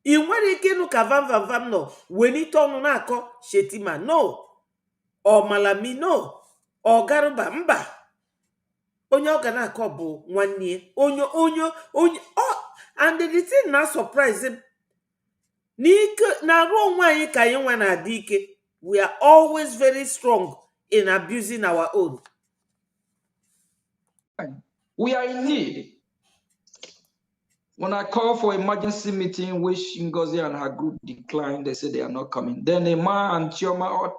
Speaker 1: Ị nwere ike ịnụ ka vam nọ welite ọnụ na-akọ Shetima no, ọ Malami no, ọ Garuba mba. Onye ọ ga na-akọ bụ nwanne onye and the thing na surprise him. N'ike na-arụ onwe anyị ka anyị nwa na-adị ike. We are always very strong in abusing our own.
Speaker 18: We are in need. When I called for emergency meeting, which Ngozi and her group declined, they said they are not coming. Then Emma and Chioma,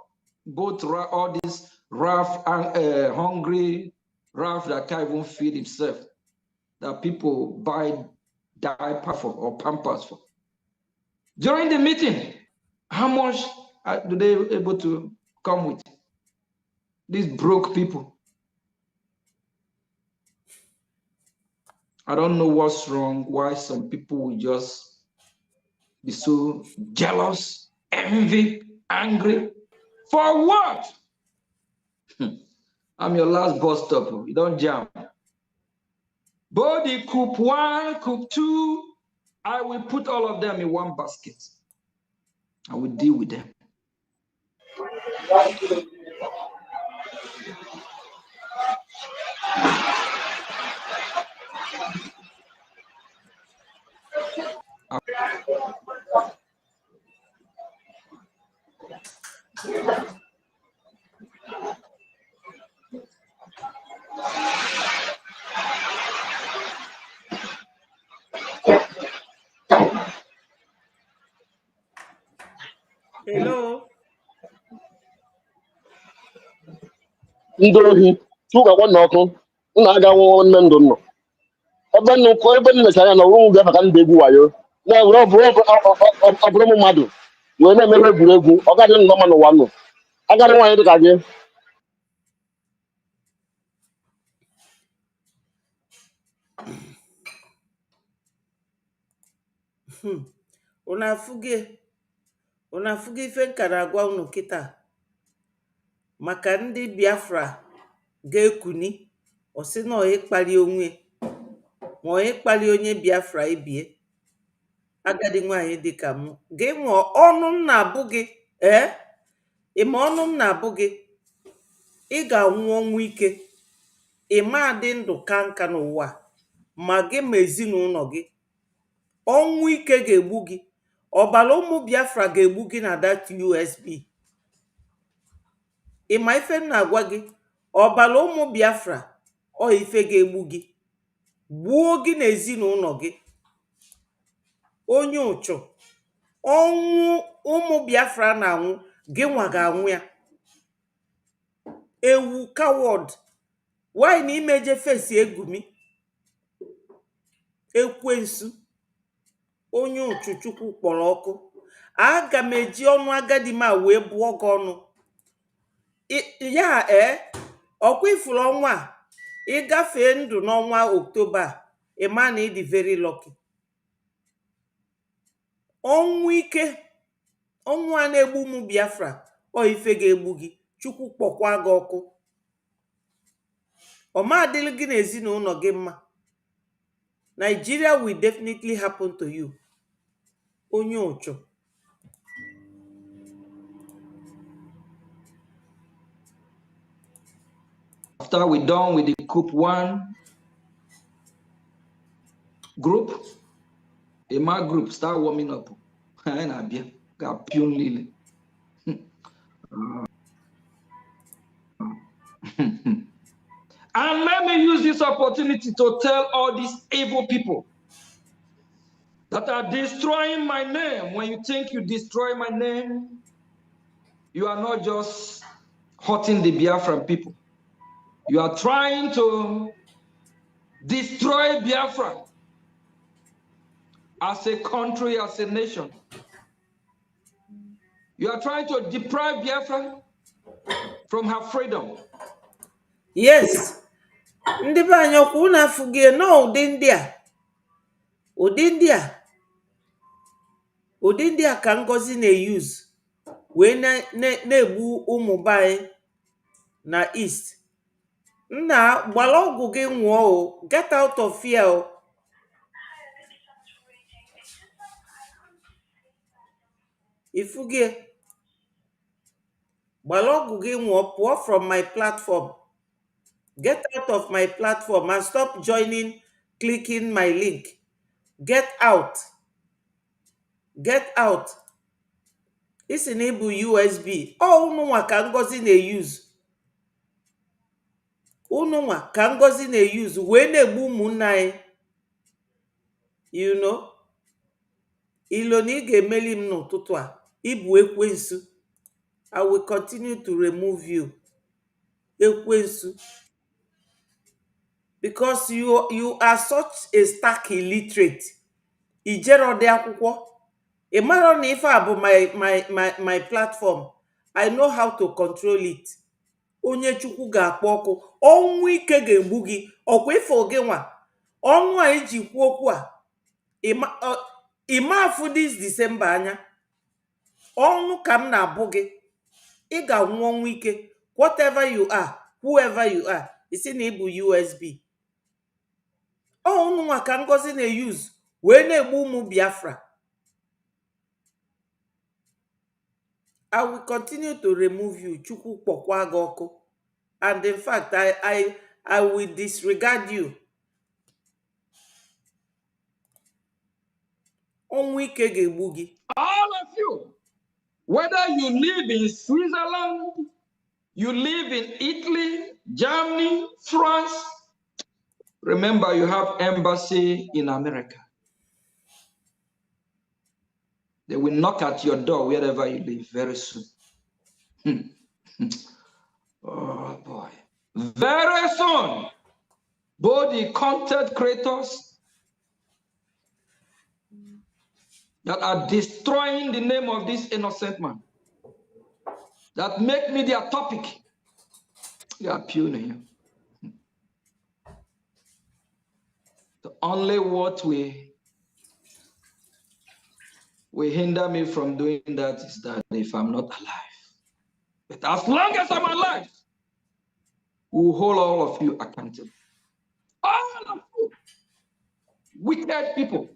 Speaker 18: both all this Ralph and hungry Ralph that can't even feed himself, that people buy diaper for or pampers for. During the meeting, how much do they able to come with? These broke people. I don't know what's wrong, why some people will just be so jealous, envy, angry. For what? I'm your last bus stop. You don't jam. Body coop 1, coop 2, I will put all of them in one basket. I will deal with them.
Speaker 1: Hello.
Speaker 20: Ndị ohi tụgakwa n'ọkụ nna aga nwụọ nne ndụ nọ ebe nnukwu ebe nnecha anya na ọrụ ga maka ndị egwu wayo na-ewere ọbụrụ ụmụ mmadụ wee na-emebe egwuregwu ọ gaghị nnọọ mma n'ụwa nọ agaghị nwaanyị dịka gị.
Speaker 1: Unu afụgo ife nkara agwa unu kịta maka ndị Biafra ga-ekuni ọsị na ịkpali onwe ma ọ ịkpali onye Biafra ibie. Agadi nwaanyị dịka m ga-enwe ọnụ m na-abụ gị ịma ọnụ m na-abụ gị, ị ga-anwụ ọnwụ ike, ịma adị ndụ ka nka n'ụwa ma gị ma ezinụlọ gị. Ọnwụ ike ga-egbu gị. Ọbara ụmụ Biafra ga-egbu gị na that USB. Ịma ife m na-agwa gị, ọbara ụmụ Biafra ọ ife ga-egbu gị gbuo gị na ezinụlọ gị. Onye ụchụ, ọnwụ ụmụ Biafra na-anwụ, gị nwa ga-anwụ ya. Ewu coward, why na imeje fesi egumi? Ekwensu, onye ụchụ Chukwu kpọrọ ọkụ. Aga m eji ọnụ agadi m a wee bụọ gị ọnụ. Ya ọkwa ifuru ọnwa a, ịgafee ndụ n'ọnwa Oktoba a, ịma na ịdị very lucky. Ọnwụ ike, ọnwụ a na-egbu ụmụ Biafra, ọ ife ga-egbu gị, Chukwu kpọkwa gị ọkụ. Ọma adịlị gị na ezinụlọ gị mma. Nigeria will definitely happen to you. Onye ụchụ.
Speaker 18: After we're done with the coup 1 group, a my group start warming up. And let me use this opportunity to tell all these evil people that are destroying my name. When you think you destroy my name, you are not just hurting the Biafran people. You are trying to destroy Biafra as a country, as a nation. You are trying to deprive Biafra from her freedom.
Speaker 1: Yes. Ndị be anyị ọkwa unu afụghị nọ ụdị ndị a ka Ngozi na-eyuz wee na-egbu ụmụ be anyị na East. Nna, gbara ọgwụ gị nwụọ o. Get out of here o. Ifugie, gbara ọgwụ gị nwụọ, pụọ from my platform. Get out of my platform and stop joining, clicking my link. Get out. Get out. Isi na ịbụ USB. Unu nwa ka Ngozi na-eyuz. Unu nwa ka Ngozi na-eyuz wee na-egbu ụmụnna anyị. You know? Ilo na ị ga-emeli m n'ụtụtụ a. Ịbụ ekwensu. I will continue to remove you. Ekwensu. Because you are such a stark illiterate. Ijero de akwụkwọ. Ị mara na ife a bụ my platform. I know how to control it. Onye Chukwu ga-akpọ ọkụ. Ọnwụ ike ga-egbu gị. Ọkwa ife oge nwa. Ọnwụ a iji kwu okwu a. Ịma afụ this December anya. Ọnwụ ka m na-abụ gị. Ị ga-anwụ ọnwụ ike. Whatever you are, whoever you are. Isi na ịbụ USB. Unu nwa ka Ngozi na-eyuz wee na-egbu ụmụ Biafra. I will continue to remove you. Chukwu kpọkwa gị ọkụ. And in fact, I will disregard you. Ọnwụ ike ga-egbu gị.
Speaker 18: All of you, whether you live in Switzerland, you live in Italy, Germany, France, remember you have embassy in America. They will knock at your door wherever you live very soon. Oh boy. Very soon, both the content creators that are destroying the name of this innocent man, that make me their topic, they are puny. The only what will hinder me from doing that is that if I'm not alive. But as long as I'm alive, we will hold all of you accountable. All of you, wicked people.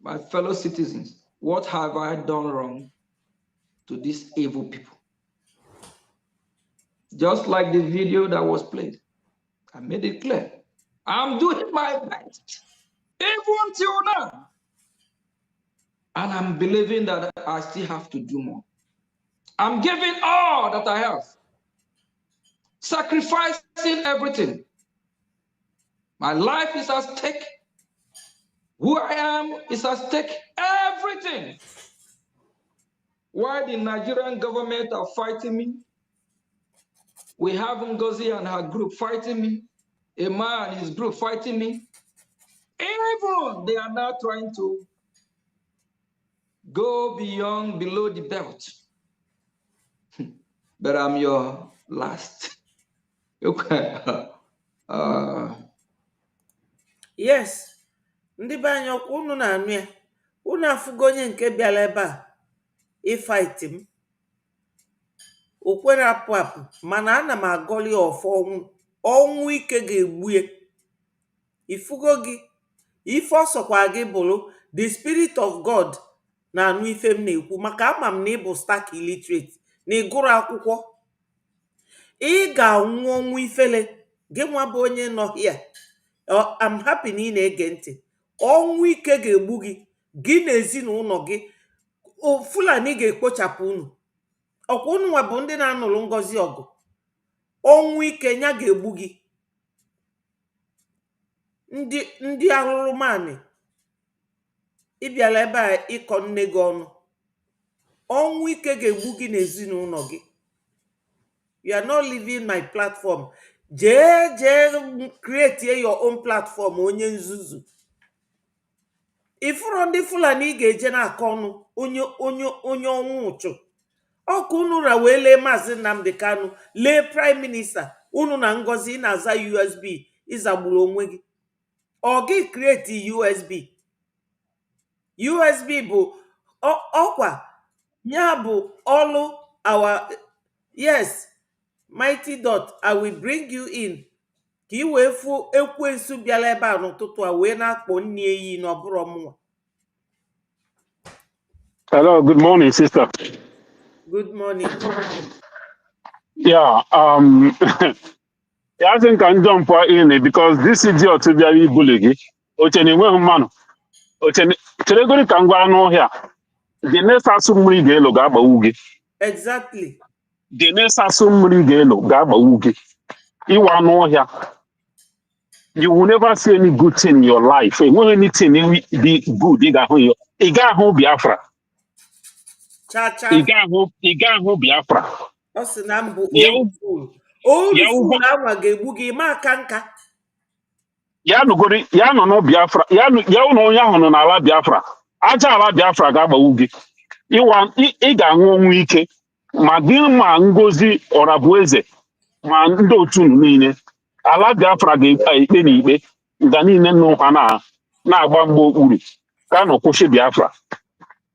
Speaker 18: My fellow citizens, what have I done wrong to these evil people? Just like the video that was played, I made it clear. I'm doing my best, even till now. And I'm believing that I still have to do more. I'm giving all that I have. sacrificing everything. My life is at stake. Who I am is at stake. Everything. Why the Nigerian government are fighting me? We have Ngozi and her group fighting me. Emma and his group fighting me. Even they are now trying to go below the belt. But I'm your last.
Speaker 1: Yes. Ndị be anyị ọkwa unu na-anụ ya. Unu afụgo onye nke bịara ebe a ịfaịtị m. O kwere apụ apụ mana ana m agọli ọfọ ọnwụ ike ga-egbu ya. Ifugo gị ife ọsọkwa gị bụrụ the spirit of God na-anụ ife m na-ekwu maka ama m na ịbụ stark illiterate na ịgụrụ akwụkwọ. Ị ga-anwụ ọnwụ ifele gị nwa bụ onye nọ hia. I'm happy na ị na-ege ntị. Ọnwụ ike ga-egbu gị gị na ezinụlọ gị. Fulani ga-ekpochapụ unu. Ọkwa unu nwa bụ ndị na-anụrụ Ngozi ọgụ. Ọnwụ ike ya ga-egbu gị. Ndị arụrụmanị ịbịala ebe a ịkọ nne gị ọnụ. Ọnwụ ike ga-egbu gị na ezinụlọ gị. You are not leaving my platform. Jee create your own platform onye nzuzu. Ifuru ndị Fulani ga-eje na-akọ ọnụ onye ọnwụ ụchụ. Ọkụ unu ra wee lee Maazị Nnamdi Kanu lee Prime Minister unu na Ngozi na-aza USB ịzagburu onwe gị. Ọ gị create USB. USB bụ ọkwa ya bụ ọlụ our yes mighty dot I will bring you in ka ị wee fụ ekwensu bịara ebe a n'ụtụtụ a wee na-akpọ nne eyi n'ọbụrụ ọmụnwa.
Speaker 21: Hello, good morning, sister.
Speaker 1: Good morning.
Speaker 21: Yeah, I think I'm jump in it because this idiot to be a bully. Ocheni we man. Ocheni Telegori can go on here. The next asumri gelo gaba ugi.
Speaker 1: Exactly.
Speaker 21: The next asumri gelo gaba ugi. You want no here. You will never see any good thing in your life. When anything be good, you got home Biafra.
Speaker 1: Cha-cha.
Speaker 21: Ị ga ahụ Biafra.
Speaker 1: Ọ sị na mbụ old school. Old school anwa ga-egbu gị ma aka nka.
Speaker 21: Ya nọ na Biafra. Ya ụlọ onye ahụ nọ n'ala Biafra. Aja ala Biafra ga-agbawu gị. Ị ga-anwụ ọnwụ ike. Ma gị ma Ngozi Ọrabueze ma ndị otu niile. Ala Biafra ga-ekpe n'ikpe. Nga niile nọ ha na-agba mgbe okpuru. Ka nọ kwụsị Biafra.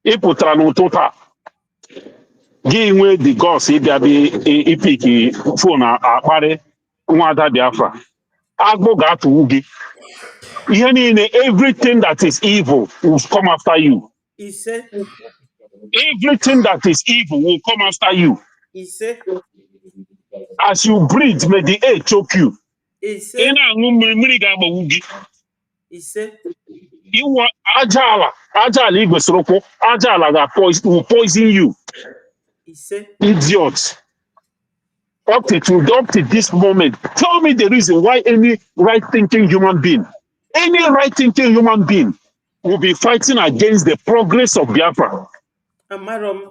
Speaker 21: Ị pụtara n'ụtụtụ a. Gị nwee the gods ịbịa ipiki fon akparị nwada Biafra. Agbụ ga-atụwu gị. Ihe niile everything that is evil will come after you.
Speaker 1: Ise.
Speaker 21: Everything that is evil will come after you.
Speaker 1: Ise.
Speaker 21: As you breathe, may the air choke you.
Speaker 1: Ise.
Speaker 21: Ị na-aṅụ mmiri ga-agbawu gị.
Speaker 1: Ise.
Speaker 21: Iwa aja ala igwesịrị ụkwụ, aja ala will poison you. Idiot. Up to this moment, tell me the reason why any right-thinking human being will be fighting against the progress of Biafra.
Speaker 1: Amarom.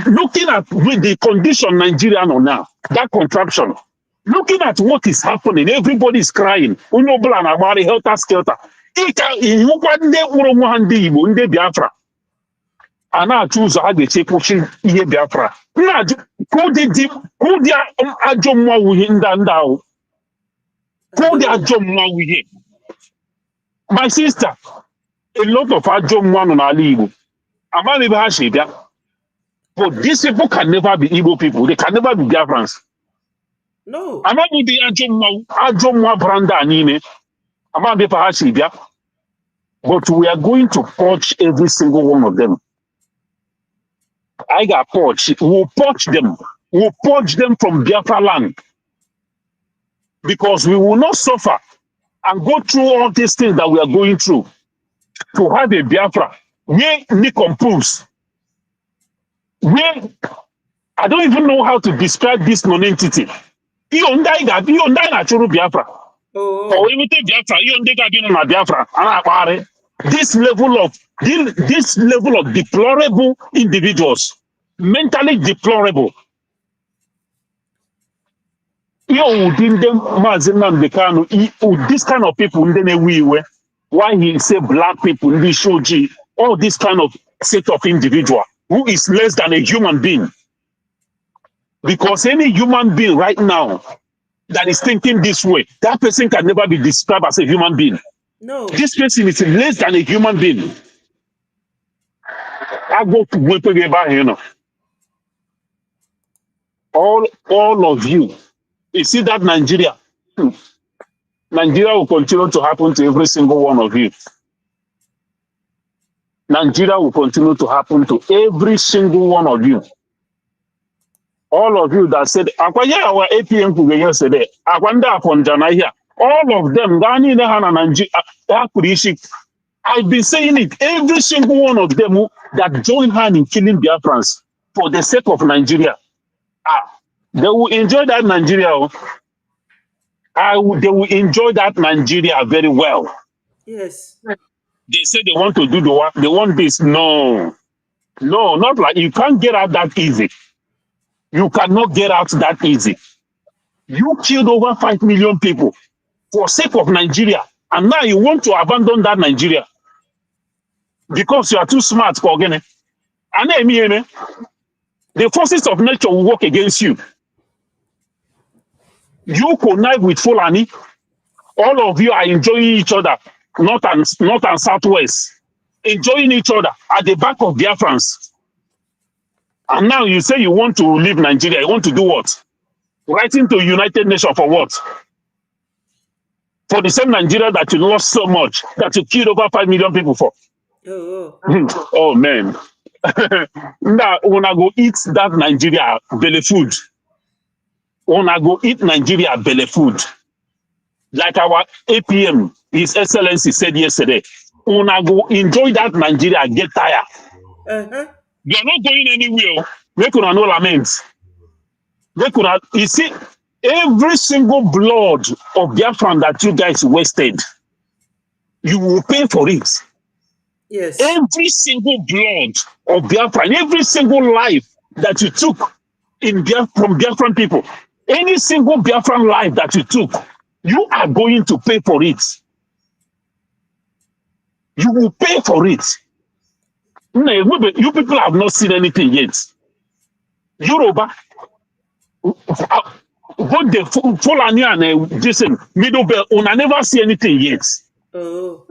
Speaker 21: Looking at with the condition Nigeria now, that contraption, looking at what is happening, everybody is crying. Unobla na mari helter skelter. Ndị Biafra. A na-achụ ụzọ ha ga-eche kwụsị ihe Biafra. Ụdị ajọ mmụọ wuhe ndị ahụ. Ụdị ajọ mmụọ wuhe. My sister, a lot of ajọ mmụọ nọ n'ala Igbo. Amaghị ebe ha si bịa. But these people can never be Igbo people. They can never be Biafrans.
Speaker 1: No.
Speaker 21: Amaghị ụdị ajọ mmụọ bara ndị a niile. Amaghị ebe ha si bịa. But we are going to purge every single one of them. I got purged. We'll purge them. We'll purge them from Biafra land. Because we will not suffer and go through all these things that we are going through to have a Biafra where decompose, where I don't even know how to describe this non-entity. Biafra.
Speaker 1: Oh.
Speaker 21: Biafra. This level of deplorable individuals, mentally deplorable. This kind of people, why he say black people, shoji, all this kind of set of individual who is less than a human being. Because any human being right now that is thinking this way, that person can never be described as a human being.
Speaker 1: No.
Speaker 21: This person is less than a human being. I go to all of you. You see that Nigeria? Nigeria will continue to happen to every single one of you. Nigeria will continue to happen to every single one of you. All of you that said, Akwaya our APM kuge yesterday, Akwanda Aponjana here, all of them, Gani Nehana Nigeria, I've been saying it, every single one of them that join hand in killing Biafrans for the sake of Nigeria, they will enjoy that Nigeria. They will enjoy that Nigeria very well.
Speaker 1: Yes.
Speaker 21: They say they want to do they want this. No, not like you can't get out that easy. You cannot get out that easy. You killed over 5 million people for sake of Nigeria, and now you want to abandon that Nigeria because you are too smart for Ogene. And the forces of nature will work against you. You connive with Fulani. All of you are enjoying each other, north and southwest, enjoying each other at the back of Biafrans. And now you say you want to leave Nigeria. You want to do what? Writing to United Nations for what? For the same Nigeria that you lost so much, that you killed over 5 million people for.
Speaker 1: Oh.
Speaker 21: Oh man. Now, when I go eat that Nigeria belly food, when I go eat Nigeria belly food, like our APM, His Excellency said yesterday, when I go enjoy that Nigeria, get tired. You're not going anywhere. We could no lament. You see, every single blood of Biafran that you guys wasted, you will pay for it.
Speaker 1: Yes.
Speaker 21: Every single blood of Biafran, every single life that you took from Biafran people, any single Biafran life that you took, you are going to pay for it. You will pay for it. You people have not seen anything yet. Yoruba, both the Fulani and this Middle Belt, I never see anything yet.
Speaker 1: Oh.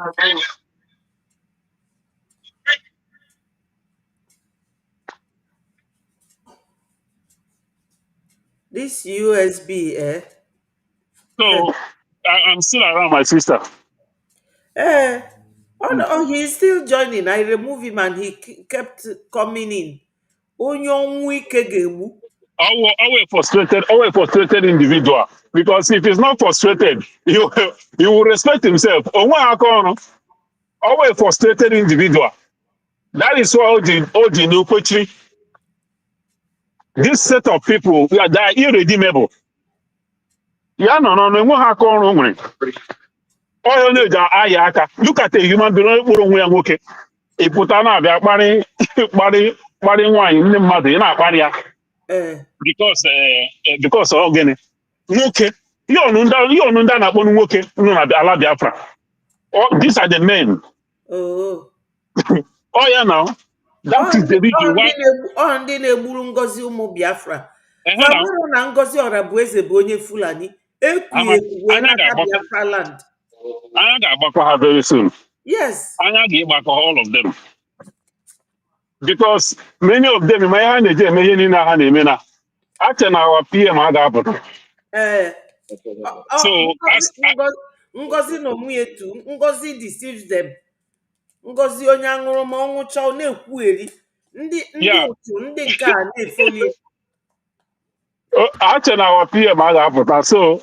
Speaker 1: This USB,
Speaker 21: So I'm still around, my sister.
Speaker 1: Oh, he's still joining. I removed him and he kept coming in.
Speaker 21: Our frustrated individual. Because if he's not frustrated, he will respect himself. Our frustrated individual. That is why Oji Nukwechi, this set of people, they are irredeemable. Yeah, no. Look at a human being. Ị pụta na-abịa kparị nwaanyị ndị mmadụ ị na-akparị ya because ọ gịnị nwoke ihe ọnụ ndị a na-akpọ nwoke nọ na ala Biafra. These are the men. Oh yeah, now that is the reason why
Speaker 1: ndị na-egburu Ngozi ụmụ Biafra fabụrụ na Ngozi Ọrabueze bụ onye Fulani ekwughị n'aka Biafra land.
Speaker 21: Anya ga-agbakọ ha very soon.
Speaker 1: Yes.
Speaker 21: Anya ga-agbakọ all of them. Because many of them, my hand is actually our PM so
Speaker 1: Ngozi no Muyetu, Ngozi deceives them. Ngozi onye aṅụrụ ma ọnwụcha ọ na-ekwugheri ndị otu ndị nke a na-efoli.
Speaker 21: Actually our PM so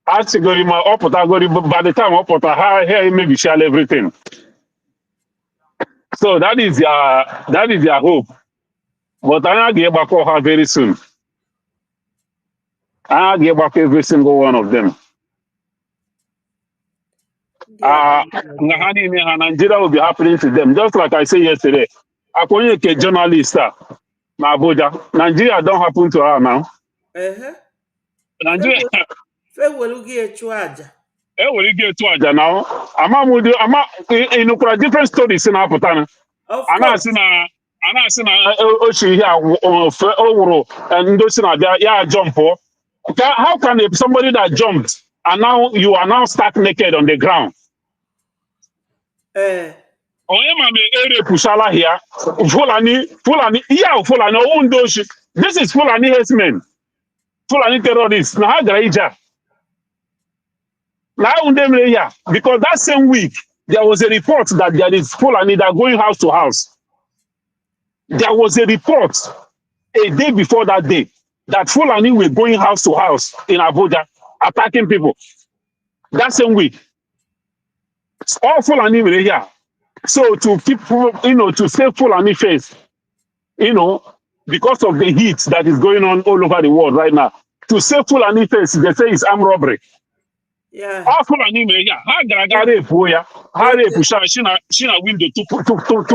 Speaker 21: actually my oputagori by the time oputa here maybe shall everything. So that is their hope. But I get back her very soon. I get back every single one of them. Nigeria will be happening to them. Just like I said yesterday. According to a journalist, Abuja, Nigeria don't happen to her now. Nigeria, we get to Aja now. In different stories in Aputana. And I seen Oshi here, and those in there, yeah, jump. How can somebody that jumped and now you are now stuck naked on the ground? Onye ma me ere pushala here. Fulani, yeah, Fulani, Undoshi. This is Fulani herdsmen. Fulani terrorists. Now, how Graija? Now, Undemre here. Because that same week, there was a report that there is Fulani that are going house to house. There was a report a day before that day that Fulani were going house to house in Abuja, attacking people. That same week. All Fulani were here. So to keep, to save Fulani face, because of the heat that is going on all over the world right now, to save Fulani face, they say it's armed robbery.
Speaker 1: Yeah.
Speaker 21: All Fulani were here. How gara rape ya? How rape shina window to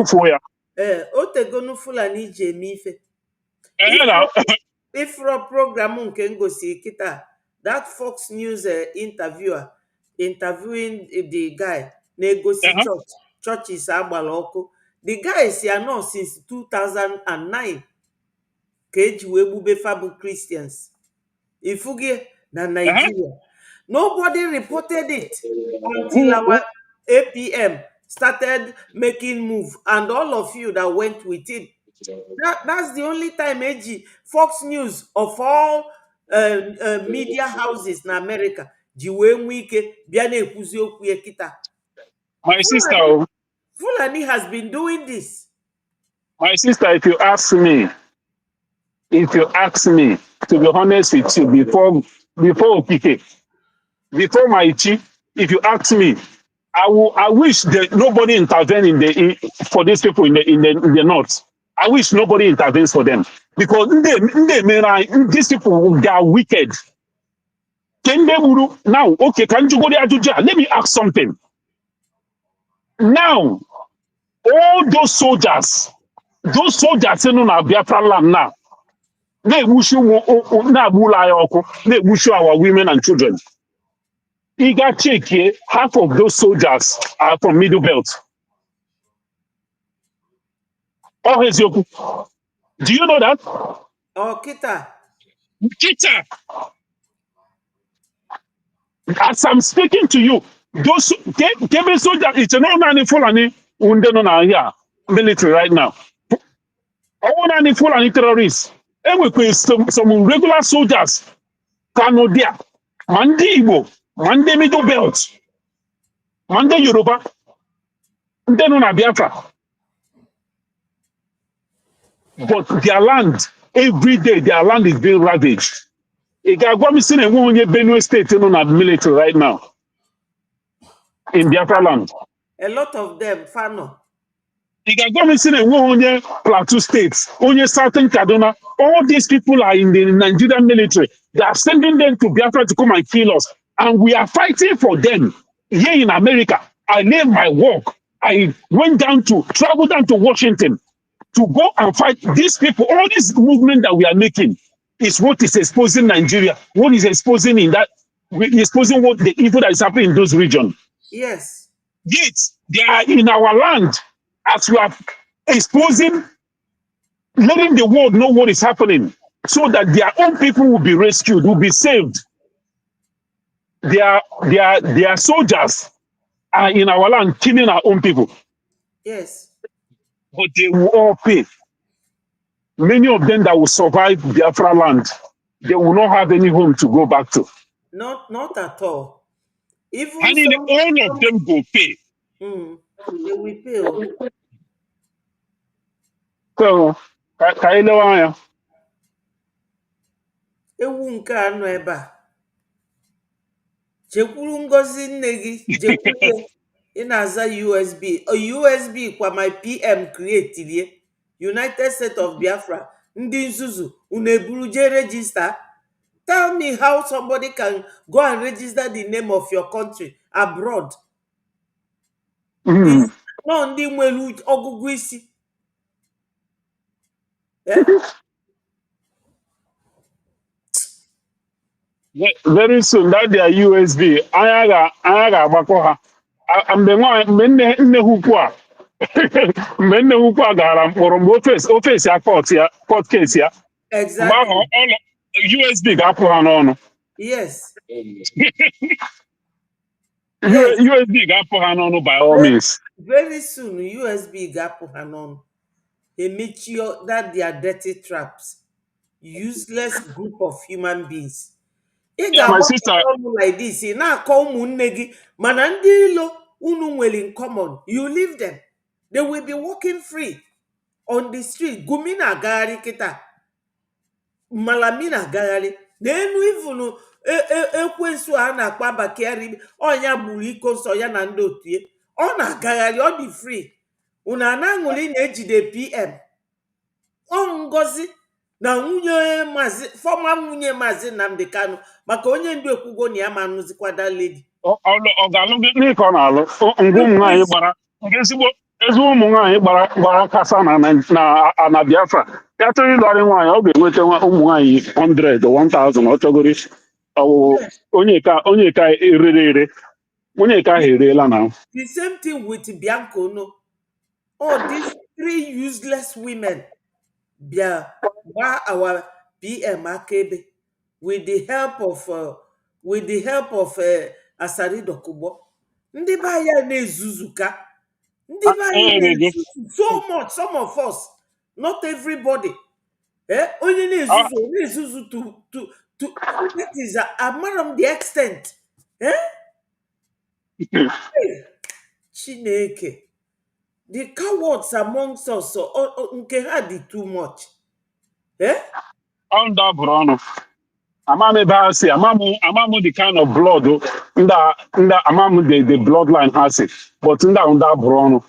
Speaker 21: for ya?
Speaker 1: Otegonu Fulani ji eme ife. Ifro program nke ngosi kita, that Fox News interviewer interviewing the guy na-egosi churches agbara ọkụ. The guy si anọ since 2009 ka eji wee gbube fabu Christians. Ifugie na Nigeria. Nobody reported it until our APM started making move, and all of you that went with it. That's the only time AG Fox News of all media houses in America ji wee nwee ike bịa na-ekwuzi okwu ya kịta.
Speaker 21: My sister,
Speaker 1: Fulani has been doing this.
Speaker 21: My sister, if you ask me, to be honest with you, before Okike, before my chief, if you ask me, I wish that nobody intervene for these people in the north. I wish nobody intervenes for them because these people, they are wicked. Now, okay, can you go there to jail? Let me ask something. Now, all those soldiers in Biafra land now, they wish our women and children. You got check here, half of those soldiers are from Middle Belt. Oh, do you know that?
Speaker 1: Oh, Kita.
Speaker 21: Kita. As I'm speaking to you, those soldiers, it's an old Fulani here, military right now. All Fulani terrorists. And we some regular soldiers. Kanodia, Mande Igbo, Mande Middle Belt, Mande Yoruba, then on Biafra. But their land, every day, their land is being ravaged. Igagwamisin and Benue State in on military right now in Biafra land.
Speaker 1: A lot of them, Fano.
Speaker 21: Igagwamisin and Plateau States, onye Southern Kaduna. All these people are in the Nigerian military. They are sending them to Biafra to come and kill us. And we are fighting for them here in America. I left my work. I traveled down to Washington to go and fight these people. All this movement that we are making is what is exposing Nigeria. What is exposing exposing what the evil that is happening in those regions.
Speaker 1: Yes.
Speaker 21: Yet, they are in our land as we are exposing, letting the world know what is happening so that their own people will be rescued, will be saved. Their soldiers are in our land killing our own people.
Speaker 1: Yes.
Speaker 21: But they will all pay. Many of them that will survive Biafra land, they will not have any home to go back to.
Speaker 1: Not at all. Even
Speaker 21: all of them go pay.
Speaker 1: They will pay.
Speaker 21: So,
Speaker 1: ewu nke a nọ ebe a chekwuru ngozi nne gị jekwuru ị na-aza USB kwa my PM create United States of Biafra ndị nzuzu unu eburu je register. Tell me how somebody can go and register the name of your country abroad. Is no ndị nwere ọgụgụ isi.
Speaker 21: Very soon that their USB anya ga-agbakọ ha. Mgbe nne ha ukwu a mgbe nne ha ukwu a gara mkpọrọ mgbe ofesi ya court case ya. Mgbe ahụ USB ga-apụ ha n'ọnụ.
Speaker 1: Yes.
Speaker 21: USB ga-apụ ha n'ọnụ by all means.
Speaker 1: Very soon USB ga-apụ ha n'ọnụ. Emechio that they are dirty traps. Useless group of human beings.
Speaker 21: My sister,
Speaker 1: like this, na-akọ ụmụnne gị mana ndị ilo unu nwere in common, you leave them. They will be walking free on the street. Gumi na-agagharị kịta, Malami na-agagharị n'enu ivunu ekwensu a na-akpọ Abakari ọnya gburu iko nsọ ya na ndị otu ya. Ọ na-agagharị, ọ dị free. Unu ana-aṅụrị na-ejide PM. Ọ Ngozi na nwunye maazị fọma nwunye maazị Nnamdi Kanu maka onye ndu ekwugo na ya ma nụzikwada lady.
Speaker 21: Ọ ga-alụ gị n'ike ọ na-alụ ngwa ụmụ nwaanyị gbara ezigbo ụmụ nwaanyị gbara kasa na Biafra. Ya chọrọ ịlụgharị nwaanyị ọ ga-enweta ụmụ nwaanyị 100 1000 ọ chọgoro onye ka ere onye ka ahụ ereela na.
Speaker 1: The same thing with Bianco, no. Oh, these 3 useless women. Bia our PM Akebe with the help of Asari Dokubo. Ndị ba ya na-ezuzuka. Ndị ba ya na-ezuzu so much, some of us, not everybody. Onye na-ezuzu to that is among the extent. Chineke. The cowards amongst us, nke ha dị too much.
Speaker 21: Ọ ndabụrụ ọnụ. Amam ebe ha si, amam the kind of blood amam the bloodline ha si, but ndị ahụ ndabụrụ ọnụ.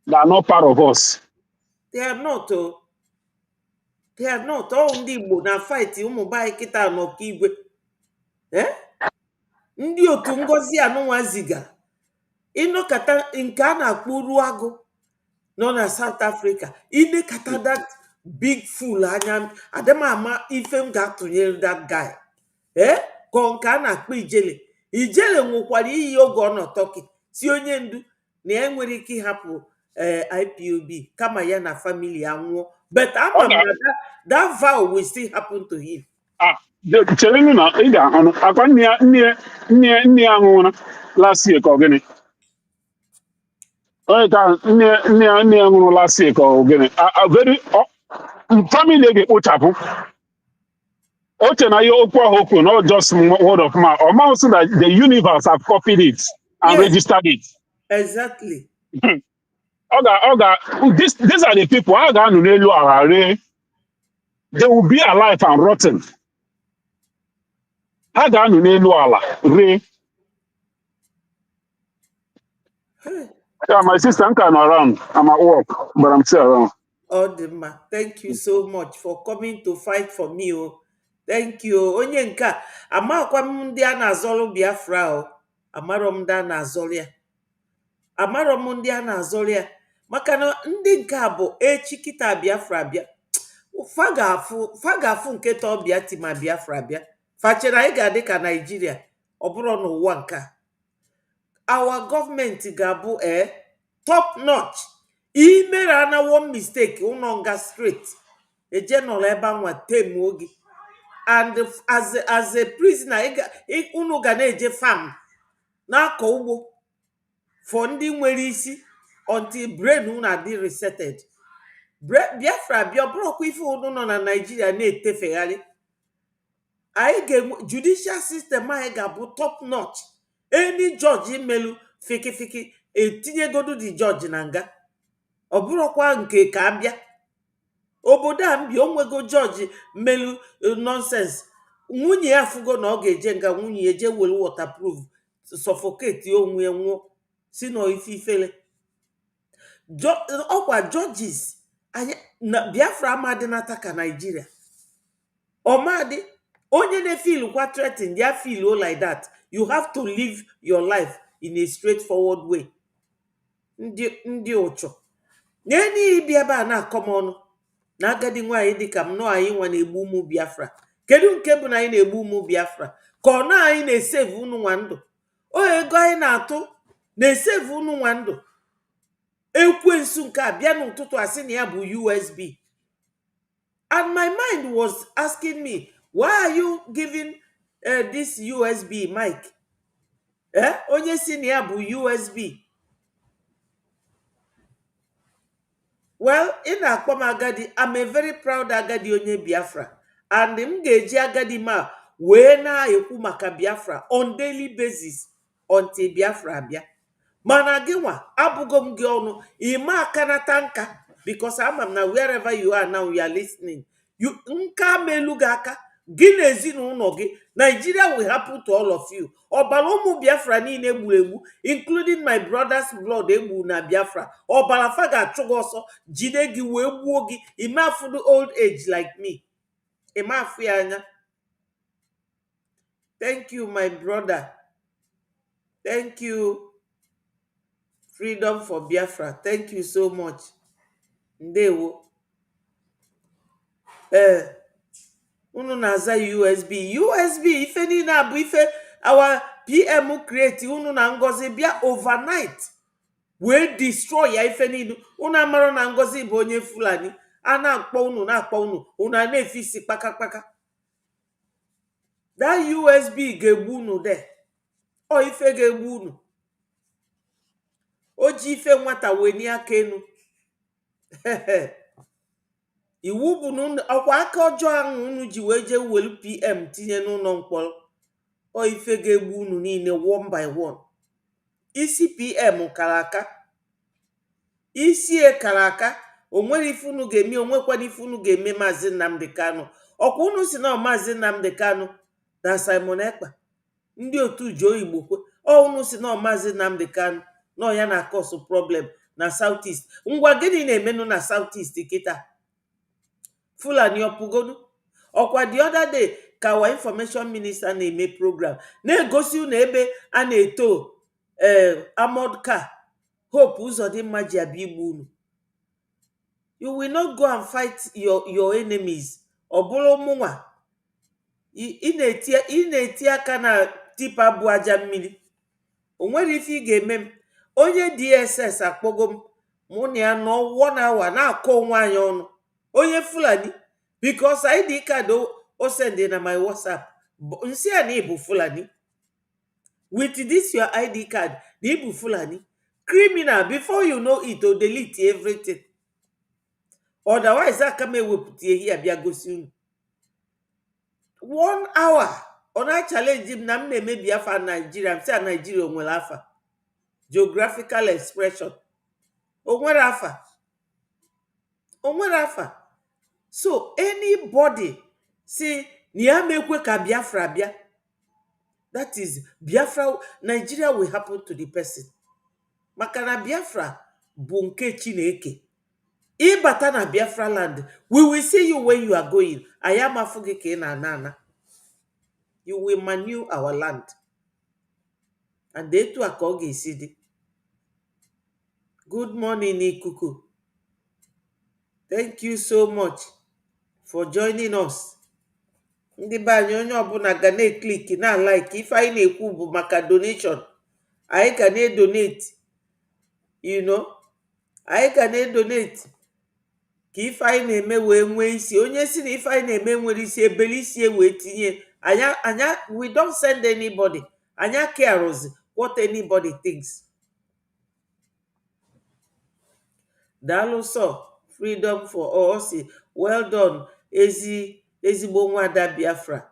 Speaker 21: They are not part of us.
Speaker 1: They are not. They are not. All ndị Igbo na fight ụmụ be anyị kịta n'ọkaigwe. Ndị otu Ngozi anụnwa ziga. Ịnọkata nke a na-akpụrụ agụ nọ na South Africa. Ịnekata that big fool anya adamama ife m ga-atụnyere that guy. Ka nke a na-akpọ Ijele nwekwara iyi oge ọ nọ Turkey si onye ndu na ya nwere ike ịhapụ IPOB kama ya na family ya nwụọ. But ama m na that vow will still happen to him.
Speaker 21: Chere na ị ga-ahụ akwa nne ya nwụrụ last year ka ọ gịnị? Onye ka nne ya nwụrụ last year ka ọ gịnị? Family ga-ekpochapụ. Oche na ihe okwu ahụ okwu, not just word of mouth. Or mouth that the universe have copied it and registered it.
Speaker 1: Exactly.
Speaker 21: These are the people ha ga-anụ n'elu ala ree. They will be alive and rotten. Ha ga-anụ n'elu ala ree. Yeah, my sister, I'm kind of around. I'm at work, but I'm still around.
Speaker 1: Odima, thank you so much for coming to fight for me. Thank you. Onye nka, amakwa m ndị a na-azọrọ Biafra o. Amarọ m ndị a na-azọrọ ya. Amarọ m ndị a na-azọrọ ya. Maka na ndị nke a bụ echi kịta Biafra bịa. Fa ga-afụ nke tọ bịa tima Biafra bịa. Fachere anyị ga-adị ka Nigeria. Ọ bụrụ n'ụwa nke a. Our government ga-abụ top notch. Imere ana one mistake unonga straight. Eje nọrọ ebe anwa temu ogi. And as a prisoner, unu ga na-eje farm na-akọ ugbo for ndị nwere isi until brain unu adị resetted. Biafra bịa bụrụkwa ife unu nọ na Nigeria na-etefegharị. Anyị ga judicial system anyị ga-abụ top notch. Any judge imelu fiki etinyegodu the judge na nga. Ọ bụrụkwa nke ka abịa. Obodo a mbi onwego judge melu nonsense. Nwunye ya fugo na ọ ga-eje nga nwunye eje welu waterproof suffocate onwe nwụọ si na ife ifele. Ọkwa judges na Biafra amadi nataka Nigeria. Omadi, onye ne feel what threatened, they feel like that. You have to live your life in a straightforward way. Ndi ocho. Neni biaba na common na agadi nwaanyị dịka m nọ anyị nwa na-egbu ụmụ Biafra. Kedu nke bụ na anyị na-egbu ụmụ Biafra? Ka ọ na anyị na-esave unu nwa ndụ. O ego anyị na-atụ na-esave unu nwa ndụ. Ekwensu nke a bịa n'ụtụtụ asị na ya bụ USB. And my mind was asking me, why are you giving this USB mic? Onye si na ya bụ USB. Well, in akpọm agadi, I'm a very proud agadi onye Biafra. And m ga-eji agadi ma wee na-ekwu maka Biafra on daily basis until Biafra abịa. Mana gị nwa abụgo m gị ọnụ ịma akanata nka, because ama m na wherever you are now you are listening. You nka melu gị aka gị na ezinụlọ gị. Nigeria will happen to all of you. Ọbara ụmụ Biafra niile gburu egbu, including my brother's blood egbu na Biafra. Ọbara fa ga-achụ gị ọsọ jide gị wee gbuo gị. Ime afụ old age like me. Ime afụ ya anya. Thank you, my brother. Thank you. Freedom for Biafra. Thank you so much. Ndewo. Unu na-aza USB. USB ife niile abụ ife our PM create unu na Ngozi bịa overnight wee destroy ya ife niile. Unu amara na Ngozi bụ onye Fulani. A na-akpọ unu na-akpọ unu a na-efisi kpakakpaka. That USB ga-egbu unu de. O ife ga-egbu unu. O ji ife nwata weni aka enu. Iwu bụ na ọkwa aka ọjọọ ahụ unu ji wee jee welu PM tinye n'ụlọ mkpọrọ. O ife ga-egbu unu niile one by one. Isi PM kara aka. Isi kara aka. O nwere ife unu ga-eme, o nwekwana ife unu ga-eme Maazị Nnamdi Kanu. Ọkwa unu si na Maazị Nnamdi Kanu na Simon Ekpa. Ndị otu Joe Igbo kwe. Unu si na Maazị Nnamdi Kanu na ya na cause problem na Southeast. Ngwa gịnị na-emenụ na Southeast kịta? Fulani ọpụgonu. Ọkwa the other day ka our information minister na-eme program na-egosi unu ebe a na-eto armored car Hope Uzodimma ji abịa igbu unu. You will not go and fight your enemies. Ọ bụrụ ụmụnwa ị na-eti aka na tipa bụ aja mmiri. O nwere ife ị ga-eme m. Onye DSS akpọgo m mụ na ya nọ 1 hour na-akọ onwe anyị ọnụ. Onye Fulani, because ID card o send na my WhatsApp. Nsi ya na ịbụ Fulani. With this your ID card, na ịbụ Fulani. Criminal, before you know it, o delete everything. Otherwise, aka m ewepụta ehi abịa gosi unu. 1 hour, ọ na-challenge m na m na-eme Biafra Nigeria. M sị a Nigeria o nwere afa. Geographical expression. O nwere afa. O nwere afa. So anybody say na mekwe ka Biafra bịa. That is Biafra, Nigeria will happen to the person. Maka na Biafra bụ nke Chineke. Ịbata na Biafra land, we will see you when you are going. I am afụ gị ka ị na-ana. You will manure our land. And etu a ka ọ ga-esi dị. Good morning, Ikuku. Thank you so much for joining us. Ndị be anyị onye ọbụla ga na-eklik na like ife anyị na-ekwu bụ maka donation. Anyị ga na-donate. Anyị ga na-donate ka ife anyị na-eme wee nwee isi. Onye si na ife anyị na-eme nwere isi ebele isi wee tinye. We don't send anybody. Anya cares what anybody thinks. Daalụ sọ. Freedom for all. Well done. Ezigbo nwada Biafra.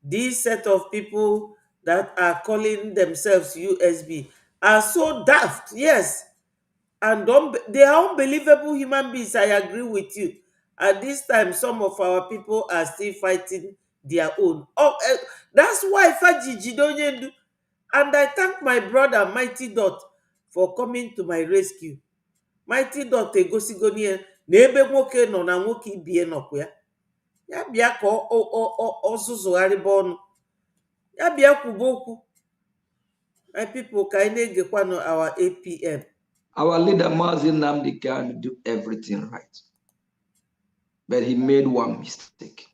Speaker 1: This set of people that are calling themselves USB are so daft. Yes. And they are unbelievable human beings. I agree with you. At this time, some of our people are still fighting their own. That's why Fajiji don't do. And I thank my brother Mighty Dot for coming to my rescue. Mighty Dot egosigo ya na ebe nwoke nọ na nwoke ibie nọkwa ya. Ya bịa ka ọ zụzụgharịba ọnụ. Ya bịa kwuba okwu. My people, ka anyị na-egekwanụ our APM.
Speaker 18: Our leader, Mazi Nnamdi Kanu, do everything right. But he made one mistake.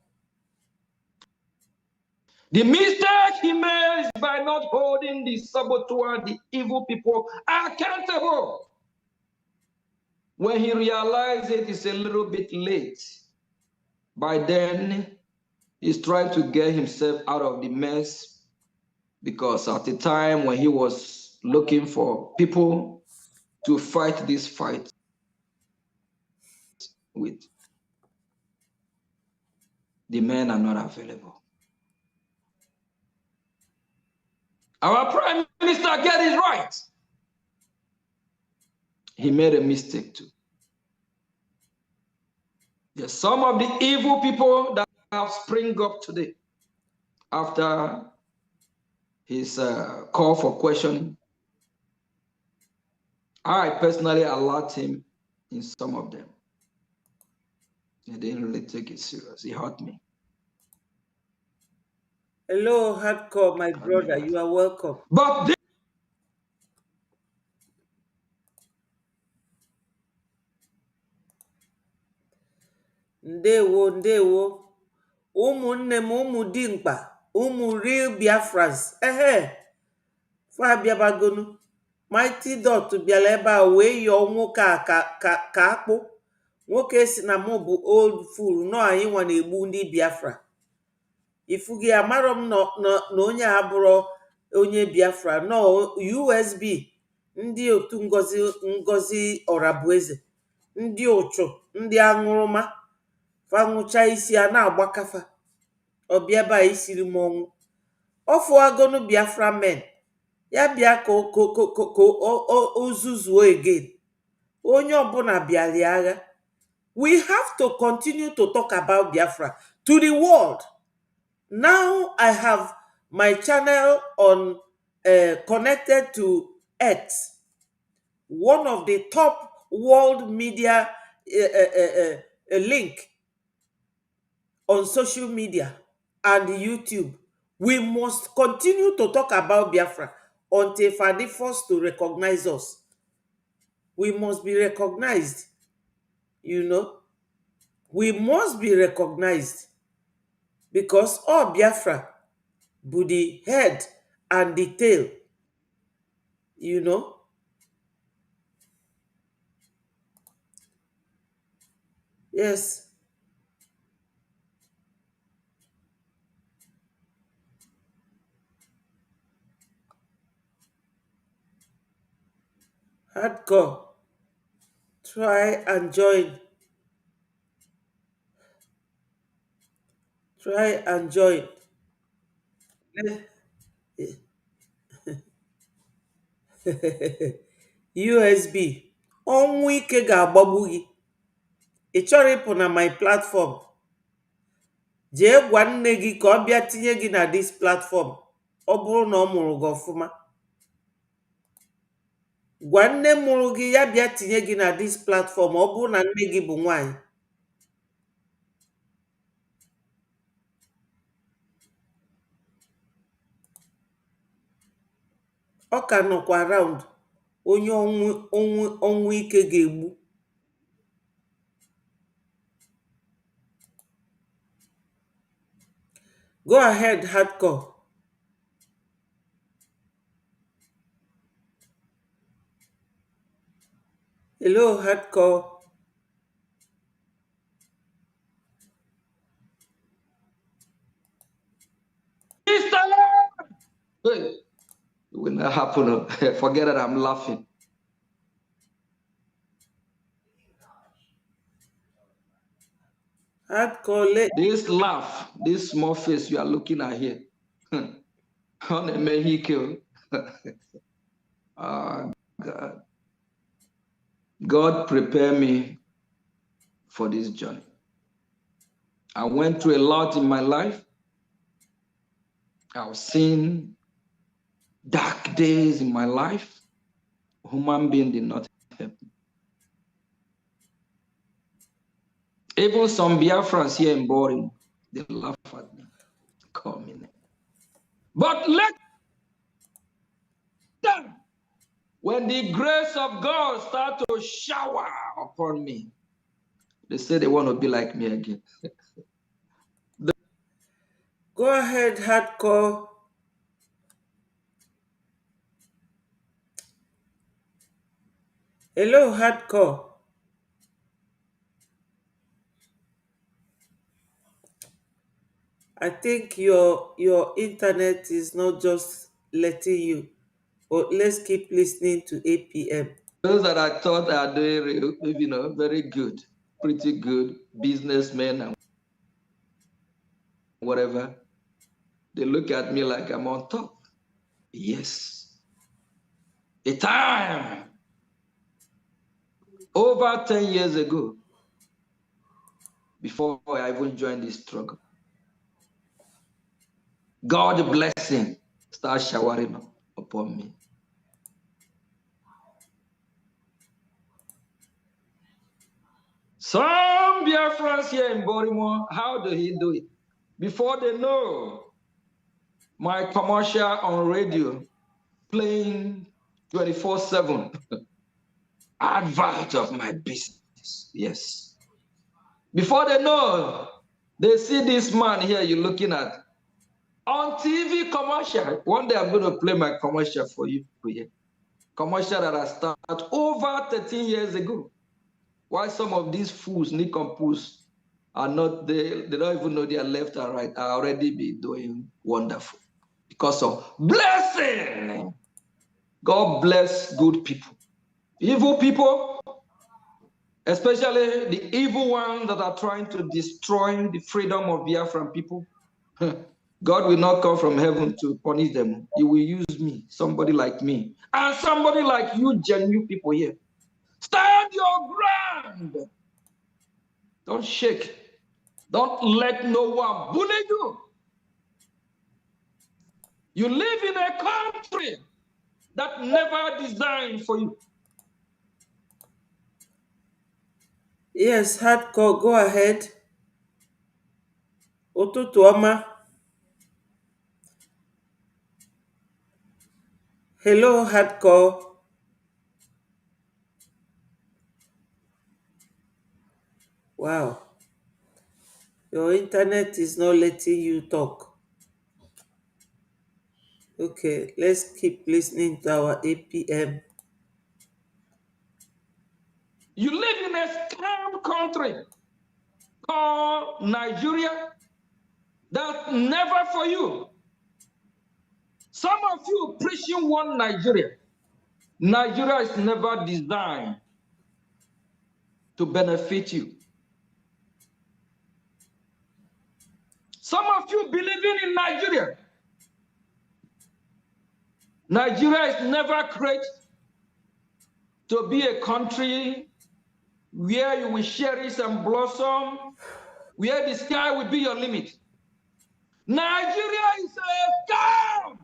Speaker 18: The mistake he made is by not holding the saboteur, the evil people, accountable. When he realized it, it's a little bit late. By then, he's trying to get himself out of the mess, because at the time when he was looking for people to fight this fight with, the men are not available. Our Prime Minister get it right. He made a mistake too. There's some of the evil people that have spring up today after his call for questioning. I personally allowed him in some of them. He didn't really take it serious. He hurt me.
Speaker 1: Hello, Hardcore, my brother. You are welcome.
Speaker 18: But
Speaker 1: ndewo, ndewo. Ụmụnne m, ụmụ dimkpa, ụmụ real Biafrans. Fa bịabagonu. Mighty Dot bịara ebe a wee yọọ nwoke a ka akpụ. Nwoke si na mụ bụ old fool, nọ anyị nwa na-egbu ndị Biafra. Ifugi amarọ m na onye a bụrụ onye Biafra, nọ USB, ndị otu Ngozi Orabueze, ndị ụchụ, ndị aṅụrụma, fanwụcha isi a na-agbakafa. Ọbịa ebe a isiri m ọnwụ. Ọfụ agonu Biafra men. Ya bịa ka o zuzuo again. Onye ọbụla bịali agha. We have to continue to talk about Biafra to the world. Now I have my channel on connected to X, one of the top world media link on social media and YouTube. We must continue to talk about Biafra until Fadi forced to recognize us. We must be recognized, you know. We must be recognized because all Biafra be the head and the tail, you know. Yes. Hardcore. Try and join. Try and join. USB. Ọnwụ ike ga-agbagbu gị. Ị chọrọ ịpụ na my platform. Jee gwa nne gị ka ọ bịa tinye gị na this platform. Ọ bụrụ na ọ mụrụ gị ọfụma. Gwa nne mụrụ gị ya bịa tinye gị na this platform. Ọ bụrụ na nne gị bụ nwanyị. Ọ ka nọkwa around. Onye ọnwụ ike ga-egbu. Go ahead, Hardcore. Hello, Hardcore.
Speaker 18: it will not happen. Forget it, I'm laughing.
Speaker 1: Hardcore.
Speaker 18: This laugh, this small face you are looking at here. On a Mexico. Oh, God. God prepare me for this journey. I went through a lot in my life. I've seen dark days in my life. Human being did not help me. Even some Biafrans here in Boring, they laugh at me. Call me name. But let them, when the grace of God start to shower upon me, they say they want to be like me again.
Speaker 1: Go ahead, Hardcore. Hello, Hardcore. I think your internet is not just letting you, but let's keep listening to APM.
Speaker 18: Those that I thought are doing, very good, pretty good businessmen and whatever, they look at me like I'm on top. Yes. A time over 10 years ago, before I even joined this struggle, God's blessing started showering upon me. Some Biafrans here in Baltimore, how do he do it? Before they know, my commercial on radio playing 24/7 advert of my business. Yes. Before they know, they see this man here you're looking at on TV commercial. One day I'm going to play my commercial for you here. Commercial that I started over 13 years ago. Why some of these fools, nincompoops, are not, they don't even know their left and right, are already be doing wonderful. Because of blessing. God bless good people. Evil people, especially the evil ones that are trying to destroy the freedom of Biafran people, God will not come from heaven to punish them. He will use me, somebody like me, and somebody like you, genuine people here. Stand your ground. Don't shake. Don't let no one bully you. You live in a country that never designed for you.
Speaker 1: Yes, Hardcore, go ahead. Ụtụtụ ọma. Hello, Hardcore. Wow. Your internet is not letting you talk. Okay, let's keep listening to our APM.
Speaker 18: You live in a scam country called Nigeria that's never for you. Some of you preaching one Nigeria. Nigeria is never designed to benefit you. Some of you believing in Nigeria. Nigeria is never created to be a country where you will cherish and blossom, where the sky will be your limit. Nigeria is a scam.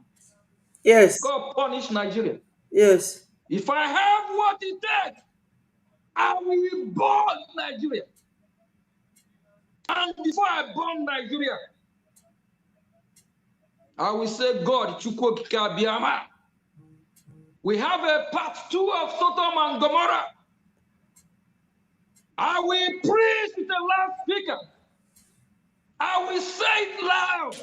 Speaker 1: Yes.
Speaker 18: God punish Nigeria.
Speaker 1: Yes.
Speaker 18: If I have what it takes, I will burn Nigeria. And before I burn Nigeria, I will say, God, Chukwu Okike Abiyama. We have a part 2 of Sodom and Gomorrah. I will preach with a loudspeaker. I will say it loud.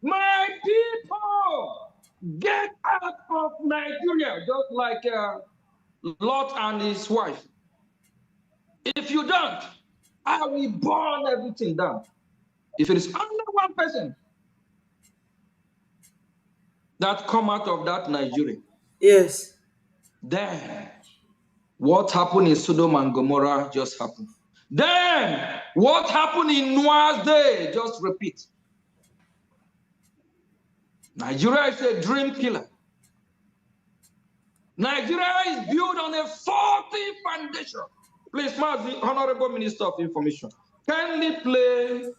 Speaker 18: My people, get out of Nigeria, just like Lot and his wife. If you don't, I will burn everything down. If it is only one person that come out of that Nigeria,
Speaker 1: yes,
Speaker 18: then what happened in Sodom and Gomorrah just happened. Then what happened in Noah's day just repeat. Nigeria is a dream killer. Nigeria is built on a faulty foundation. Please, the Honorable Minister of Information, kindly play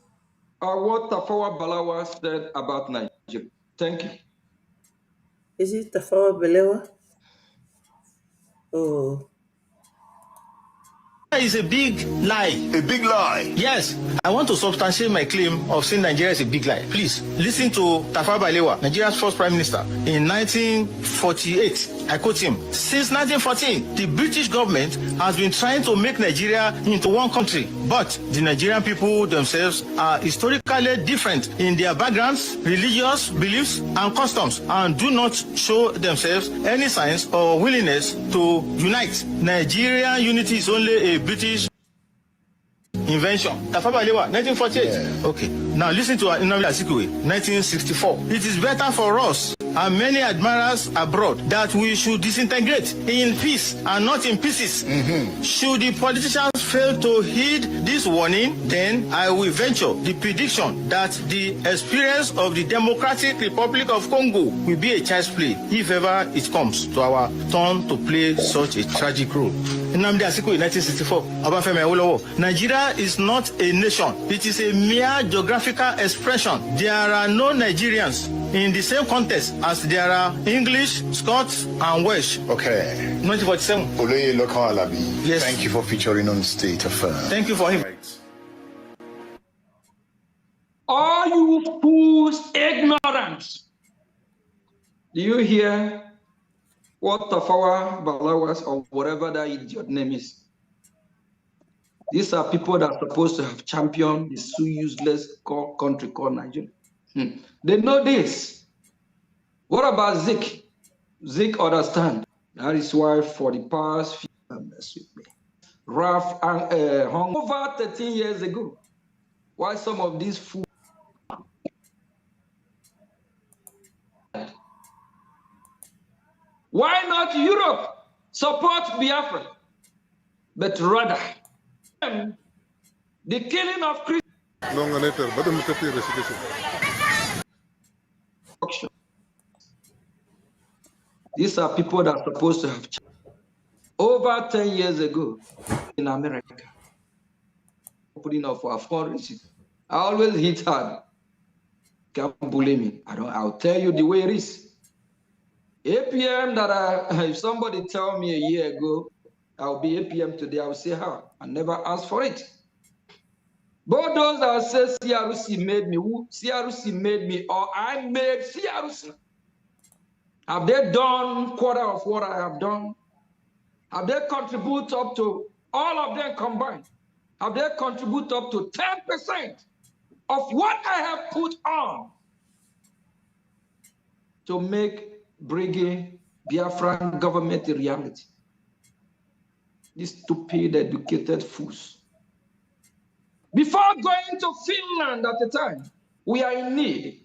Speaker 18: what Tafawa Balewa said about Nigeria. Thank you.
Speaker 1: Is it Tafawa Balewa? Oh.
Speaker 7: is a big lie.
Speaker 2: A big lie?
Speaker 7: Yes. I want to substantiate my claim of saying Nigeria is a big lie. Please, listen to Tafawa Balewa, Nigeria's first prime minister, in 1948. I quote him, "Since 1914, the British government has been trying to make Nigeria into one country, but the Nigerian people themselves are historically different in their backgrounds, religious beliefs, and customs, and do not show themselves any signs or willingness to unite. Nigerian unity is only a British invention." Tafawa Balewa, 1948. Yeah. Okay. Now listen to Nnamdi Azikiwe, 1964. "It is better for us and many admirers abroad that we should disintegrate in peace and not in pieces. Should the politicians fail to heed this warning, then I will venture the prediction that the experience of the Democratic Republic of Congo will be a child's play if ever it comes to our turn to play such a tragic role." Nnamdi Azikiwe, 1964. Obafemi Awolowo, "Nigeria is not a nation. It is a mere geographical expression. There are no Nigerians in the same context as there are English, Scots, and Welsh."
Speaker 2: Okay.
Speaker 7: 1947.
Speaker 2: Oloye Lokan Alabi,
Speaker 7: yes.
Speaker 2: Thank you for featuring on State Affairs.
Speaker 7: Thank you for him.
Speaker 18: All you fools, ignorant. Do you hear what Tafawa Balawas or whatever that idiot name is? These are people that are supposed to have championed this so useless country called Nigeria. They know this. What about Zik? Zik understand. That is why for the past few years with me, Ralph hung over 13 years ago. Why some of these fools? Why not Europe support Biafra, but rather the killing of Christians? These are people that are supposed to have over 10 years ago in America. Putting off our foreign reasons. I always hit hard. Can't bully me. I'll tell you the way it is. APM that if somebody tell me a year ago, I'll be APM today, I will say how. I never asked for it. But those that say CRC made me, who CRC made me, or I made CRC. Have they done quarter of what I have done? Have they contributed up to, all of them combined, have they contributed up to 10% of what I have put on to make bringing Biafran government a reality? These stupid, educated fools. Before going to Finland at the time, we are in need.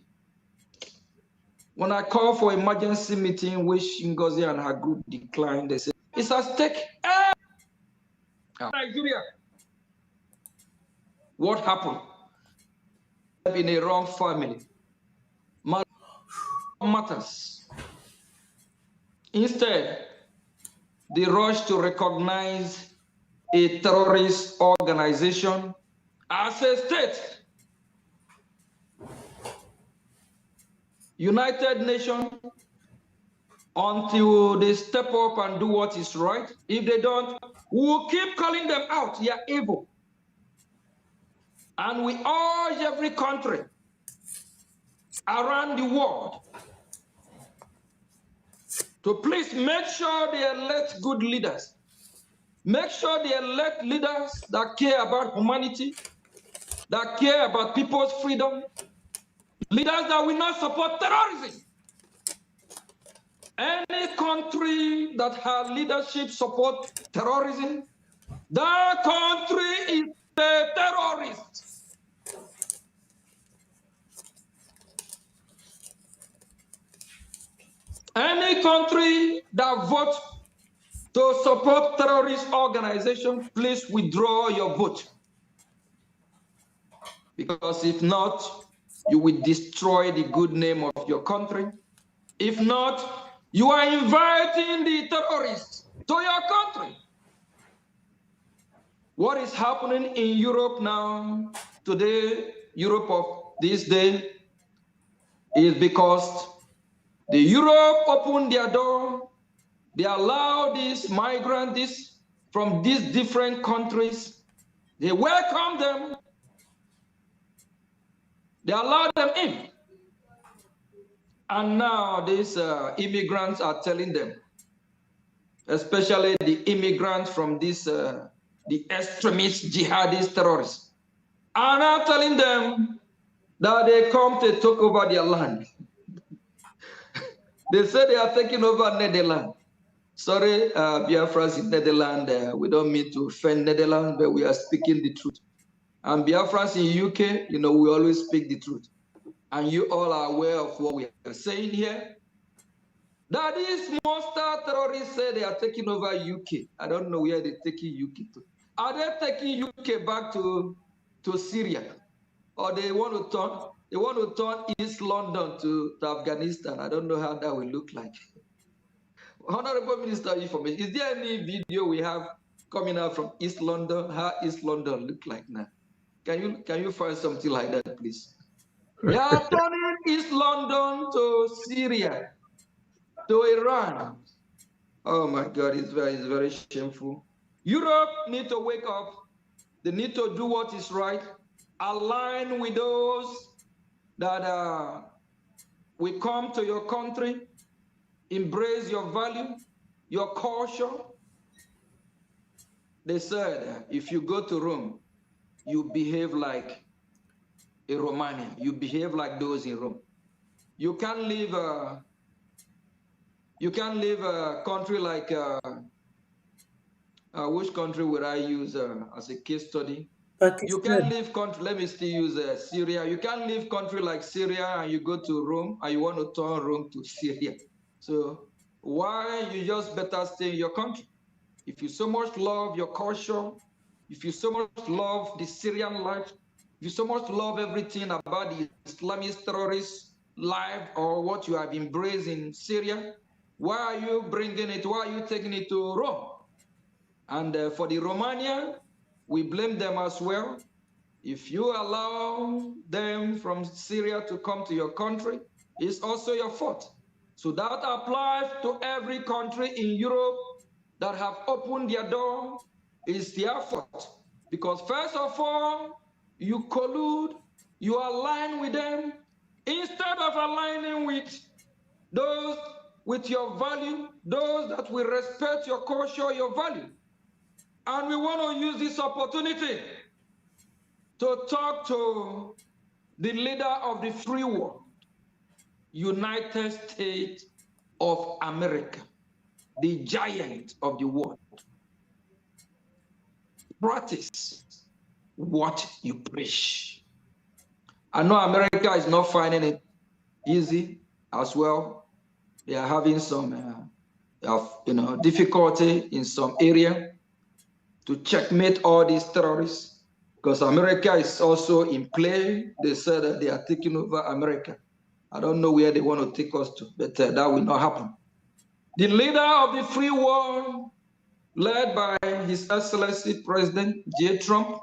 Speaker 18: When I called for emergency meeting, which Ngozi and her group declined, they said, it's at stake. Nigeria. What happened? In a wrong family. Matters. Instead, they rush to recognize a terrorist organization as a state. United Nations, until they step up and do what is right. If they don't, we'll keep calling them out. They are evil. And we urge every country around the world to please make sure they elect good leaders. Make sure they elect leaders that care about humanity, that care about people's freedom, leaders that will not support terrorism. Any country that has leadership support terrorism, that country is a terrorist. Any country that votes to support terrorist organization, please withdraw your vote. Because if not, you will destroy the good name of your country. If not, you are inviting the terrorists to your country. What is happening in Europe now, today, Europe of this day, is because the Europe opened their door, they allow these migrants, these from these different countries. They welcome them. They allow them in. And now these immigrants are telling them, especially the immigrants from this, the extremist jihadist terrorists, are now telling them that they come to take over their land. They say they are taking over Netherlands. Sorry, Biafrans in Netherlands, we don't mean to offend Netherlands, but we are speaking the truth. And Biafrans in UK, you know, we always speak the truth. And you all are aware of what we are saying here. That these monster terrorists say they are taking over UK. I don't know where they're taking UK to. Are they taking UK back to Syria? Or they want to turn East London to Afghanistan? I don't know how that will look like. Honorable Minister of Information, is there any video we have coming out from East London? How East London look like now? Can you find something like that, please? They are turning East London to Syria, to Iran. Oh my God, it's very shameful. Europe need to wake up. They need to do what is right. Align with those that will come to your country, embrace your value, your culture. They said, if you go to Rome, you behave like a Romanian. You behave like those in Rome. You can't live a country like which country would I use as a case study?
Speaker 1: Pakistan.
Speaker 18: You can't leave country. Let me still use Syria. You can't leave country like Syria and you go to Rome and you want to turn Rome to Syria. So why you just better stay in your country? If you so much love your culture, if you so much love the Syrian life, if you so much love everything about the Islamist terrorist life or what you have embraced in Syria, why are you bringing it? Why are you taking it to Rome? And for the Romanian, we blame them as well. If you allow them from Syria to come to your country, it's also your fault. So that applies to every country in Europe that have opened their door. It's their fault. Because first of all, you collude, you align with them, instead of aligning with those with your value, those that will respect your culture, your value. And we want to use this opportunity to talk to the leader of the free world, United States of America, the giant of the world. Practice what you preach. I know America is not finding it easy as well. They are having some difficulty in some area to checkmate all these terrorists, because America is also in play. They said that they are taking over America. I don't know where they want to take us to, but that will not happen. The leader of the free world, led by His Excellency President J. Trump,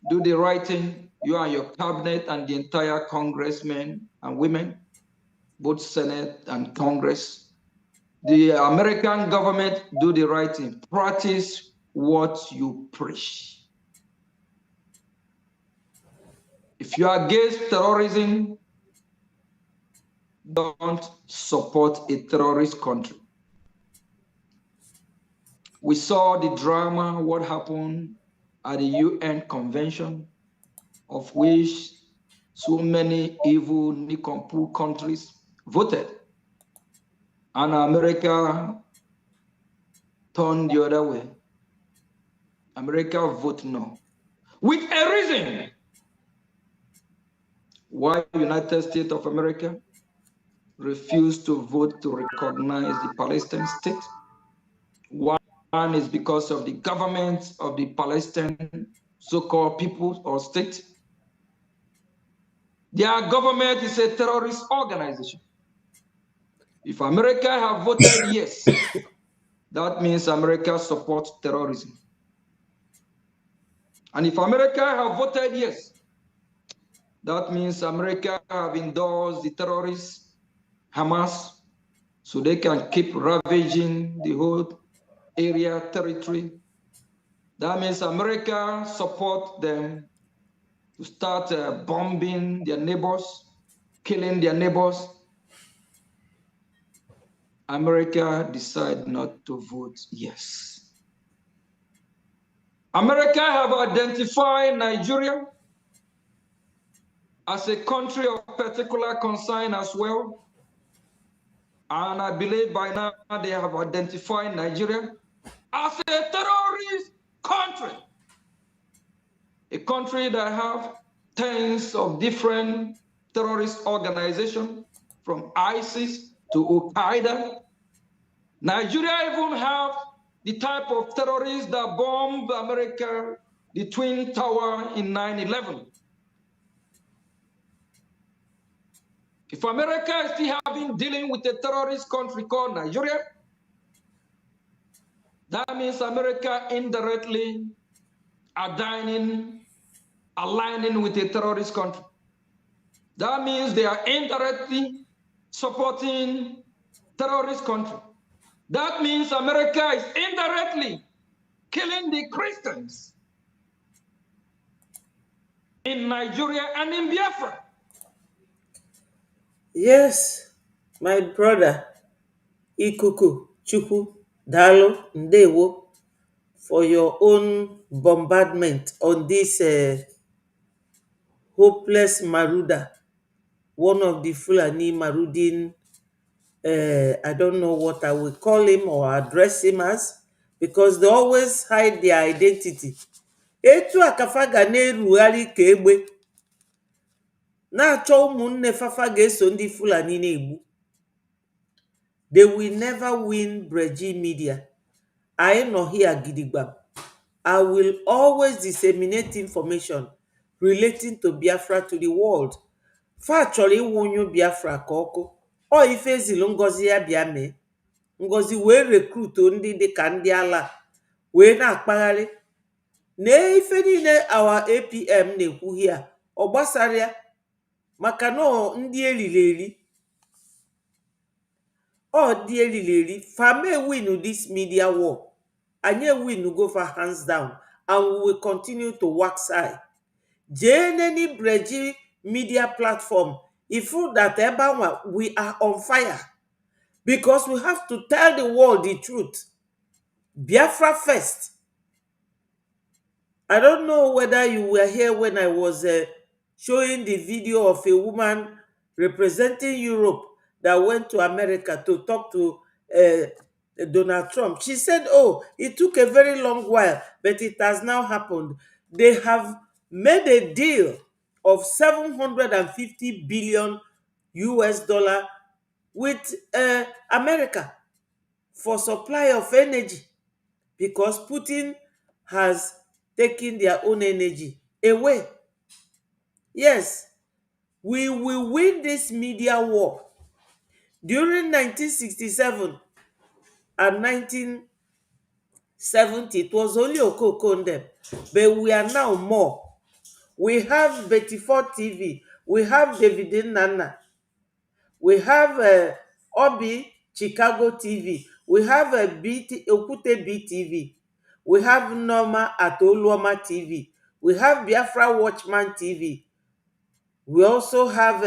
Speaker 18: do the right thing. You and your cabinet and the entire congressmen and women, both Senate and Congress. The American government do the right thing. Practice what you preach. If you are against terrorism, don't support a terrorist country. We saw the drama, what happened at the UN convention, of which so many evil nincompoop countries voted. And America turned the other way. America voted no. With a reason. Why United States of America refused to vote to recognize the Palestinian state? One is because of the government of the Palestinian so-called people or state. Their government is a terrorist organization. If America have voted yes, that means America supports terrorism. And if America have voted yes, that means America have endorsed the terrorists, Hamas, so they can keep ravaging the whole area territory. That means America support them to start bombing their neighbors, killing their neighbors. America decided not to vote yes. America have identified Nigeria as a country of particular concern as well. And I believe by now they have identified Nigeria as a terrorist country. A country that have tens of different terrorist organizations, from ISIS to Al-Qaeda. Nigeria even have the type of terrorists that bombed America, the Twin Tower in 9/11. If America is still having dealing with a terrorist country called Nigeria, that means America indirectly aligning with a terrorist country. That means they are indirectly supporting terrorist country. That means America is indirectly killing the Christians in Nigeria and in Biafra.
Speaker 1: Yes, my brother, Ikuku, Chukwu, Dalo, Ndewo, for your own bombardment on this hopeless Maruda, one of the Fulani Marudin, I don't know what I will call him or address him as, because they always hide their identity. Etu akafa ga na-erugharị ka egbe na-achọ ụmụnne fafa ga-eso ndị Fulani na-egbu. They will never win Breji Media. I nọ here gidigbam. I will always disseminate information relating to Biafra to the world. Fa chọrọ ịwụnyu Biafra ka ọkụ. Ọ ife zilu Ngozi ya bịa mee. Ngozi wee rekruto ndị dịka ndị ala wee na-akpagharị. Na ife niile our APM na-ekwu here, ọ gbasara ya maka na ndị eliri eri. Fame win this media war. Anye win go for hands down, and we will continue to wax high. Any Breji media platform, if that ever we are on fire, because we have to tell the world the truth. Biafra first. I don't know whether you were here when I was showing the video of a woman representing Europe that went to America to talk to Donald Trump. She said, oh, it took a very long while, but it has now happened. They have made a deal of 750 billion US dollar with America for supply of energy, because Putin has taken their own energy away. Yes, we will win this media war. During 1967 and 1970, it was only Okoko and them, but we are now more. We have Betty Ford TV, we have David Nana, we have Obi Chicago TV, we have Okute BTV, we have Norma Atoluoma TV, we have Biafra Watchman TV, we also have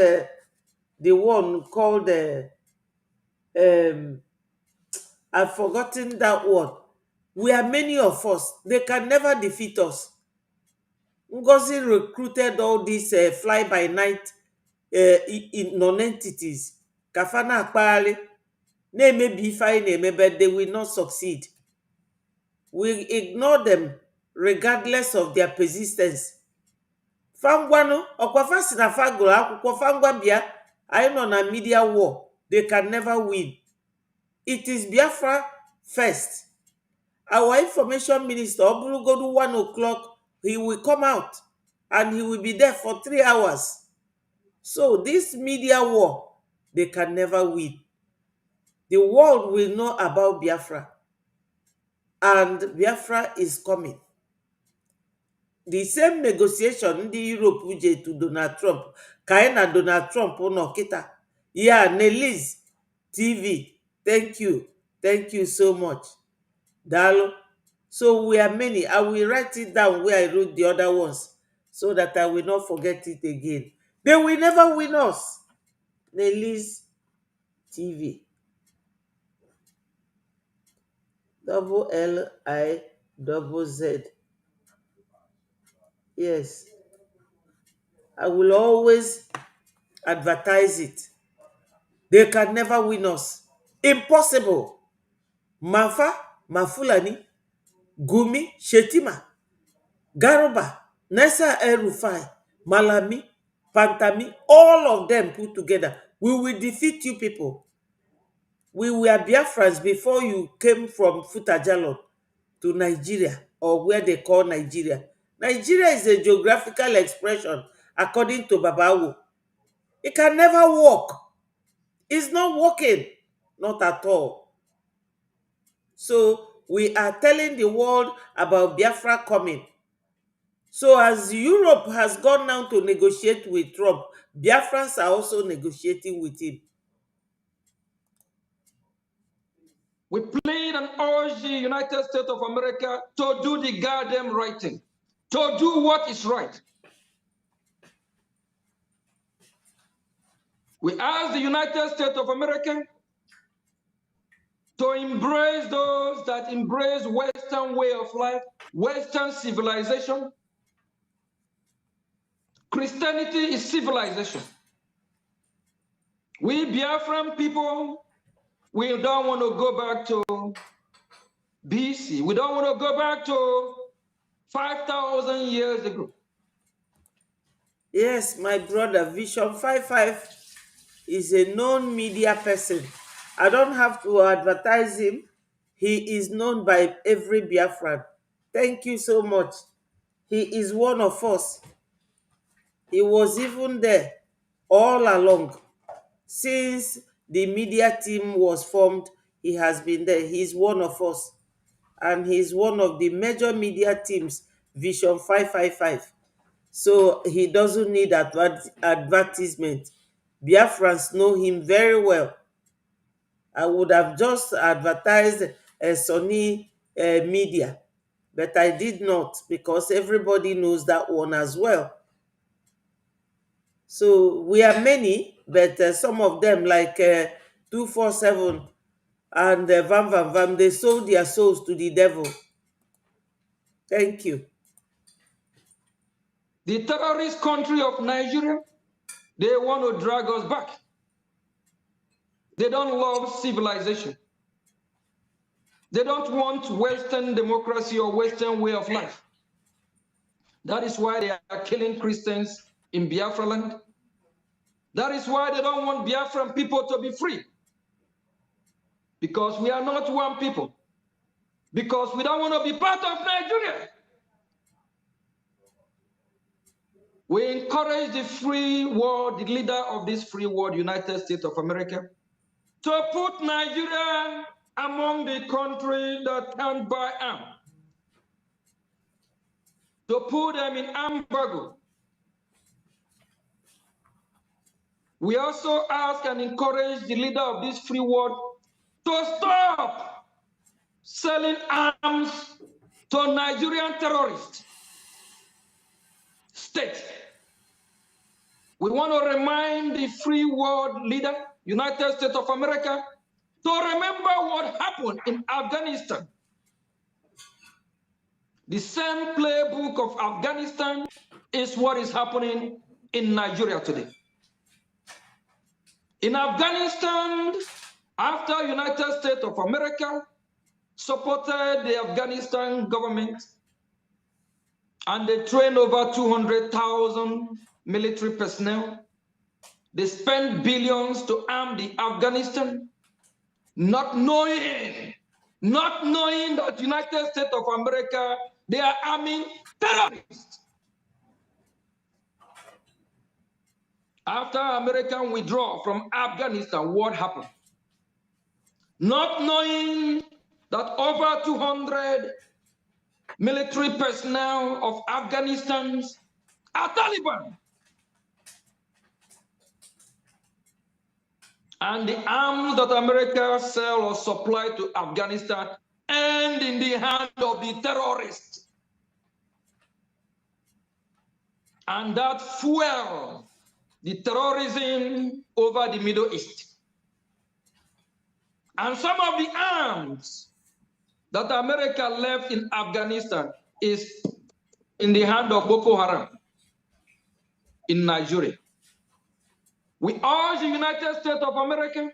Speaker 1: the one called I've forgotten that one. We are many of us. They can never defeat us. Ngozi recruited all these fly-by-night non-entities. Kafana akpali. Na-emebi ife anyị na-eme, but they will not succeed. We ignore them regardless of their persistence. Fangwano, ọkwafa si na fa gụrụ akwụkwọ, fangwa bịa, anyị nọ na media war. They can never win. It is Biafra first. Our information minister, Obulugodu 1 o'clock, he will come out and he will be there for 3 hours. So this media war, they can never win. The world will know about Biafra. And Biafra is coming. The same negotiation the Europe uje to Donald Trump. Kaina Donald Trump no kita. Yeah, Nelly's TV. Thank you. Thank you so much. Dalo. So we are many. I will write it down where I wrote the other ones so that I will not forget it again. They will never win us. Nelly's TV. Double L-I double Z. Yes. I will always advertise it. They can never win us. Impossible. Mafa, Mafulani, Gumi, Shetima, Garoba, Nessa El-Rufai, Malami, Pantami, all of them put together. We will defeat you people. We were Biafrans before you came from Futajalon to Nigeria, or where they call Nigeria. Nigeria is a geographical expression, according to Babawo. It can never work. It's not working. Not at all. So we are telling the world about Biafra coming. So as Europe has gone now to negotiate with Trump, Biafrans are also negotiating with him.
Speaker 18: We plead and urge the United States of America to do the goddamn right thing, to do what is right. We ask the United States of America to embrace those that embrace Western way of life, Western civilization. Christianity is civilization. We Biafran people, we don't want to go back to BC. We don't want to go back to 5,000 years ago.
Speaker 1: Yes, my brother, Vision 55 is a known media person. I don't have to advertise him. He is known by every Biafran. Thank you so much. He is one of us. He was even there all along. Since the media team was formed, he has been there. He's one of us. And he's one of the major media teams, Vision 555. So he doesn't need advertisement. Biafrans know him very well. I would have just advertised a Sony media, but I did not because everybody knows that one as well. So we are many, but some of them, like 247 and Vam Vam Vam, they sold their souls to the devil. Thank you.
Speaker 18: The terrorist country of Nigeria, they want to drag us back. They don't love civilization. They don't want Western democracy or Western way of life. That is why they are killing Christians in Biafra land. That is why they don't want Biafran people to be free. Because we are not one people. Because we don't want to be part of Nigeria. We encourage the free world, the leader of this free world, United States of America, to put Nigeria among the countries that can buy arms. To put them in embargo. We also ask and encourage the leader of this free world to stop selling arms to Nigerian terrorists. State. We want to remind the free world leader, United States of America, to remember what happened in Afghanistan. The same playbook of Afghanistan is what is happening in Nigeria today. In Afghanistan, after United States of America supported the Afghanistan government and they trained over 200,000 military personnel, they spent billions to arm the Afghanistan, not knowing that United States of America, they are arming terrorists. After American withdrawal from Afghanistan, what happened? Not knowing that over 200 military personnel of Afghanistan are Taliban. And the arms that America sell or supply to Afghanistan end in the hand of the terrorists. And that fueled the terrorism over the Middle East. And some of the arms that America left in Afghanistan is in the hand of Boko Haram in Nigeria. We urge the United States of America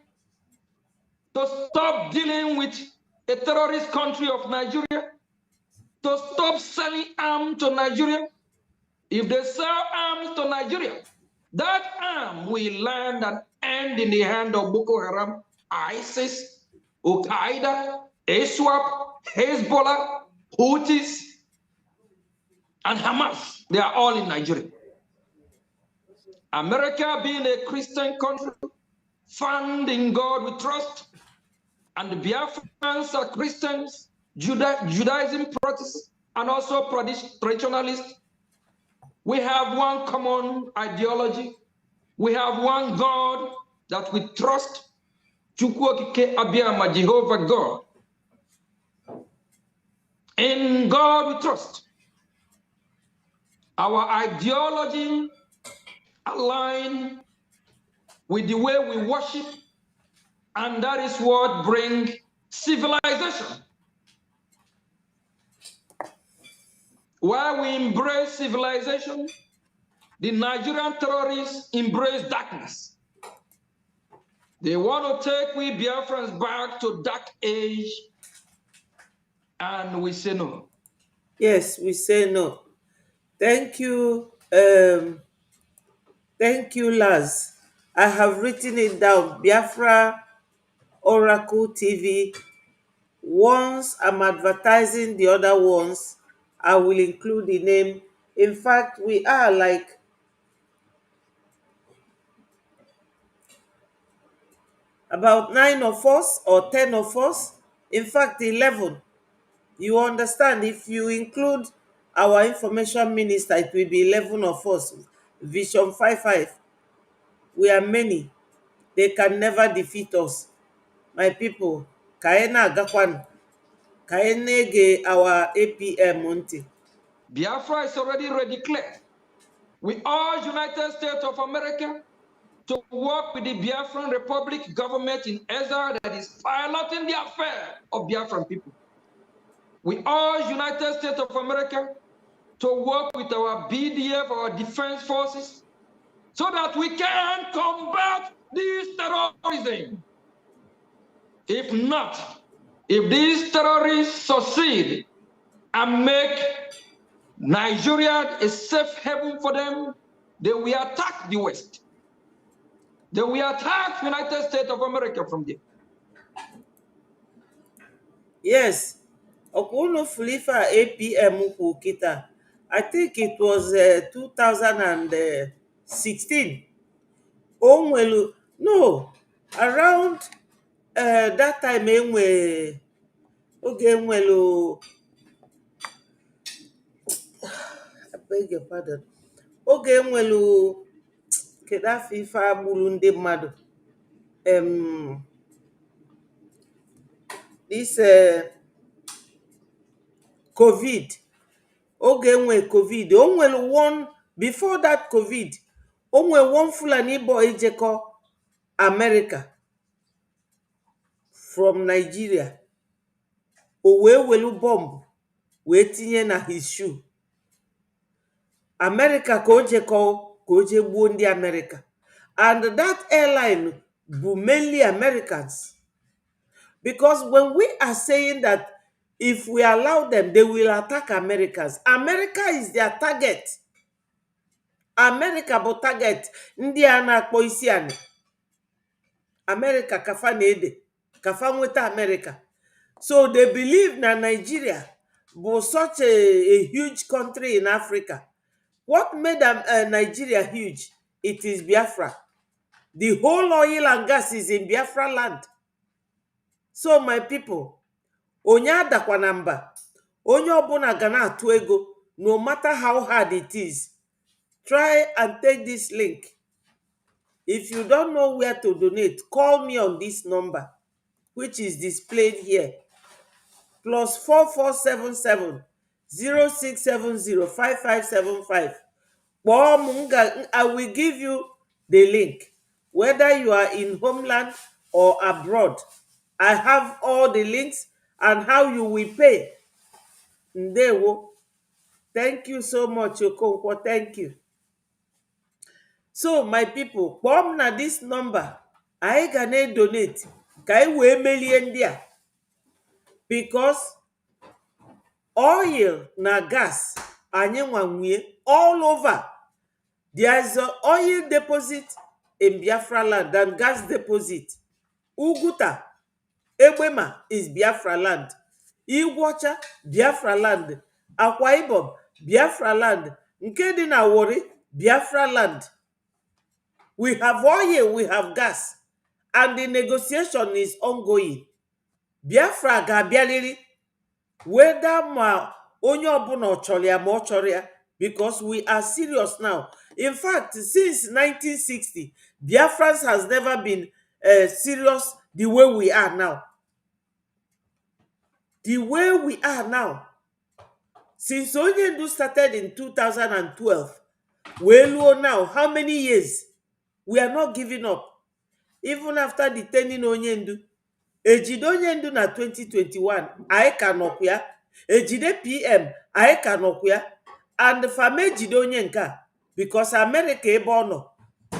Speaker 18: to stop dealing with a terrorist country of Nigeria, to stop selling arms to Nigeria. If they sell arms to Nigeria, that arm will land and end in the hand of Boko Haram, ISIS, Al Qaeda, ISWAP, Hezbollah, Houthis, and Hamas. They are all in Nigeria. America, being a Christian country, found in God we trust, and the Biafrans are Christians, Judaism practice, and also traditionalists. We have one common ideology. We have one God that we trust, Chukwokike Abiyama, Jehovah God. In God we trust. Our ideology align with the way we worship, and that is what brings civilization. While we embrace civilization, the Nigerian terrorists embrace darkness. They want to take we Biafrans back to dark age, and we say no.
Speaker 1: Yes, we say no. Thank you. Thank you, Laz. I have written it down. Biafra Oracle TV. Once I'm advertising the other ones, I will include the name. In fact, we are like about 9 of us or 10 of us. In fact, 11. You understand, if you include our information minister, it will be 11 of us. Vision 55. We are many. They can never defeat us. My people, kaena agakwan, kaenege our APM Monte.
Speaker 18: Biafra is already declared. We urge United States of America to work with the Biafran Republic government in Ezra that is piloting the affair of Biafran people. We urge United States of America to work with our BDF, our defense forces, so that we can combat this terrorism. If not, if these terrorists succeed and make Nigeria a safe haven for them, they will attack the West. They will attack United States of America from there.
Speaker 1: Yes. Okuno Fulifa APM Kukita. I think it was 2016. Onwelu, no, around that time oge enwelu, I beg your pardon, oge enwelu kedu afọ ife agburu ndị mmadụ, this COVID, oge enwe COVID, onwelu one, before that COVID, onwe one Fulani boy ejekọ America from Nigeria, o wee welu bomb wee tinye na his shoe. America ka o jekọ ka o jee gbuo ndị America, and that airline bụ mainly Americans, because when we are saying that if we allow them they will attack Americans, America is their target. America bụ target ndị a na-akpọ isi ani. America kafa na-ede kafa nweta America, so they believe na Nigeria bụ such a huge country in Africa. What made Nigeria huge? It is Biafra. The whole oil and gas is in Biafra land. So my people, onye adakwa na mba, onye ọbụla ga na-atụ ego, no matter how hard it is, try and take this link. If you don't know where to donate, call me on this number, which is displayed here. plus 4477 0670 5575. I will give you the link. Whether you are in homeland or abroad, I have all the links and how you will pay. Ndewo. Thank you so much, Okonkwo. Thank you. So, my people, kpọọ m na this number. Anyị ga na-donate ka anyị wee melie ndị a. Because oil na gas anyị nwanwie all over. There is an oil deposit in Biafra land and gas deposit. Uguta, Egbema is Biafra land. Igwocha, Biafra land. Akwa Ibom, Biafra land. Nke dị na Warri, Biafra land. We have oil, we have gas. And the negotiation is ongoing. Biafra ga-abịarịrị. Whether ma onye ọbụla ọ chọrọ ya ma ọ chọrọ ya, because we are serious now. In fact, since 1960, Biafrans has never been serious the way we are now. The way we are now. Since Onyendu started in 2012, well, now, how many years? We are not giving up. Even after detaining Onyendu, ejide Onyendu na 2021, anyị ka nọkwa ya. Ejide PM, anyị ka nọkwa ya. And fama ejide onye nke a, because America ebe ọ nọ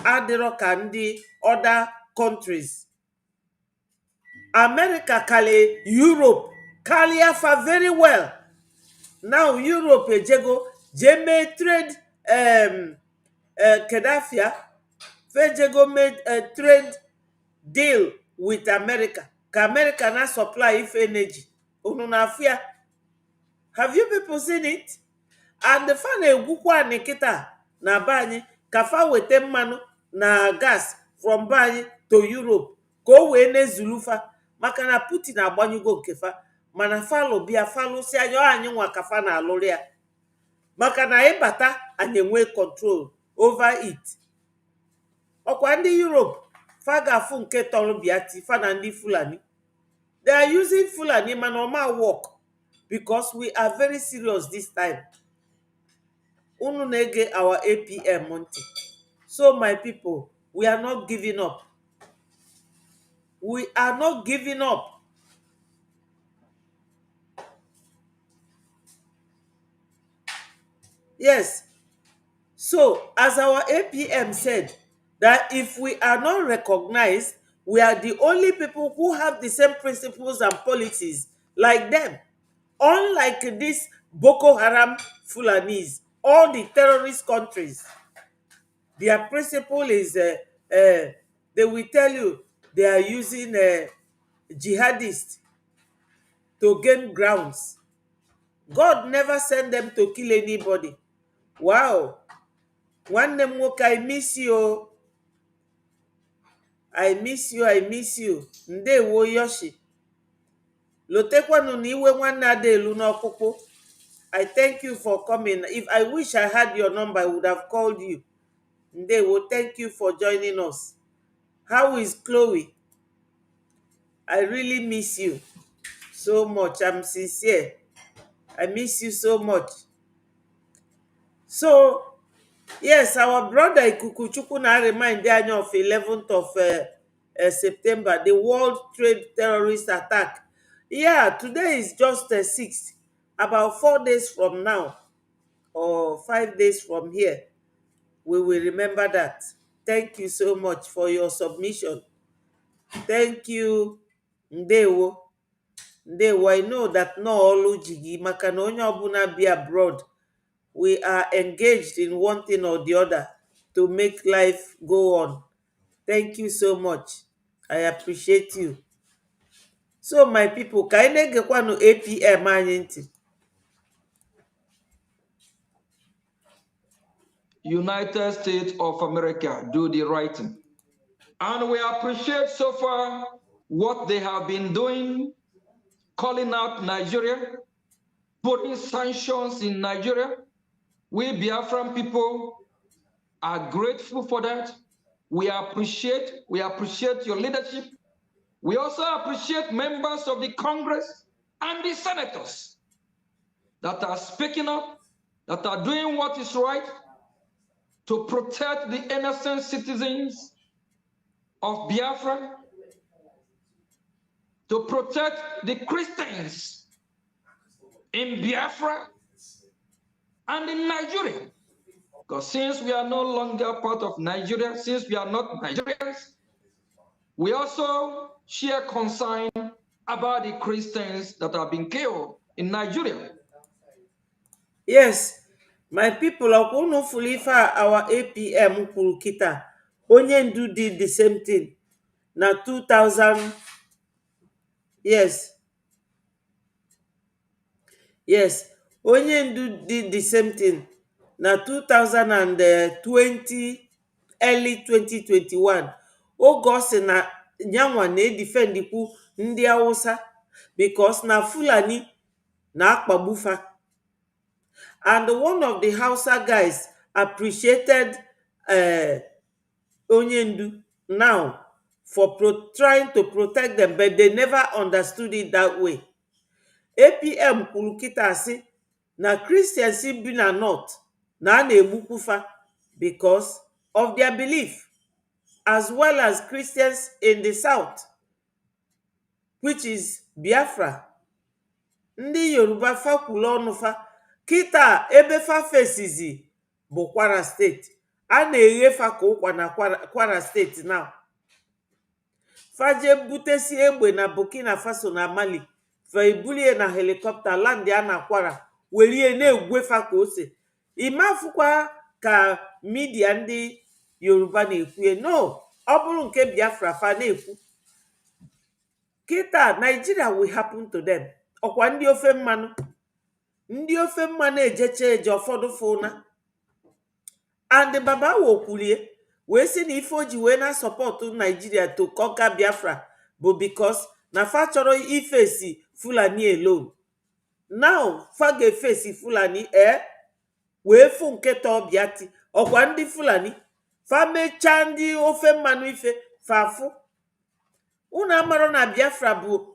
Speaker 1: adịrọ ka ndị other countries. America kale Europe karịa fa very well. Now Europe ejego jeme trade Kedafia fejego made a trade deal with America. Ka America na supply if energy. Unu na afia. Have you people seen it? And the fan egwukwa nikita na banyi kafa wete mmanụ na gas from banyi to Europe. Ka o wee nezulufa. Maka na Putin agbanyugo nkefa. Mana falo bia falo si anyị nwa kafa na alụrụ ya. Maka na ịbata anyị enwe control over it. Ọkwa ndị Europe fa ga-afụ nke tọrọ biati fa na ndị Fulani. They are using Fulani mana ọma work because we are very serious this time. Unu na-ege our APM ntị. So my people, we are not giving up. We are not giving up. Yes. So, as our APM said, that if we are not recognized, we are the only people who have the same principles and policies like them. Unlike these Boko Haram Fulanis, all the terrorist countries, their principle is, they will tell you they are using jihadists to gain grounds. God never sent them to kill anybody. Wow. Nwanne m nwoke, I miss you. I miss you, I miss you. Ndewo Yoshi. Lotekwanu na iwe nwanne Adelu n'ọkpụkpụ. I thank you for coming. If I wish I had your number, I would have called you. Ndewo, thank you for joining us. How is Chloe? I really miss you so much. I'm sincere. I miss you so much. So, yes, our brother Ikukuchukwu na remind anyị of 11th of September, the World Trade Terrorist Attack. Yeah, today is just 6th. About 4 days from now, or 5 days from here, we will remember that. Thank you so much for your submission. Thank you. Ndewo. Ndewo, I know that no olu jigi maka na onye ọbụla be abroad. We are engaged in one thing or the other to make life go on. Thank you so much. I appreciate you. So my people, ka anyị na-egekwanu APM anyị ntị.
Speaker 18: United States of America do the right thing. And we appreciate so far what they have been doing, calling out Nigeria, putting sanctions in Nigeria. We Biafran people are grateful for that. We appreciate your leadership. We also appreciate members of the Congress and the senators that are speaking up, that are doing what is right to protect the innocent citizens of Biafra, to protect the Christians in Biafra and in Nigeria. Because since we are no longer part of Nigeria, since we are not Nigerians, we also share concern about the Christians that have been killed in Nigeria.
Speaker 1: Yes, my people, ọkwụnụ fụrụ ife a our APM kwuru kịta, onye ndu did the same thing na 2000. Yes, yes, onye ndu did the same thing na 2020, early 2021. Oge ọ sị na nyanwa na-edifendikwu ndị Hausa because na Fulani na-akpagbufa. And one of the Hausa guys appreciated Onyendu now for trying to protect them, but they never understood it that way. APM kwuru kịta asị na Christians bi na North na a na-egbukwufa because of their belief, as well as Christians in the South, which is Biafra. Ndị Yoruba fa kwuru ọnụ fa kịta ebe fa fesizi bụ Kwara steeti. A na-eghe fa ka ụkwa na Kwara steeti now. Faje butesi egbe na Burkina Faso na Mali, fa ebulie na helikọpta land ya na Kwara, welie na-egwefa ka ose. Imafukwa ka midia ndị Yoruba na-ekwue. No, ọ bụrụ nke Biafra fa na-ekwu. Kịta Nigeria will happen to them. Ọkwa ndị ofe mmanụ. Ndị ofe mmanụ ejecha eje ụfọdụ fụna. And Baba Wokulie, we see na ife oji wee na support Nigeria to conquer Biafra, but because na fa chọrọ ifesi Fulani alone. Now fa ga-efesi Fulani wee fụ nketa ọbịati. Ọkwa ndị Fulani fa mechaa ndị ofe mmanụ ife fa afụ. Unu amarọ na Biafra bụ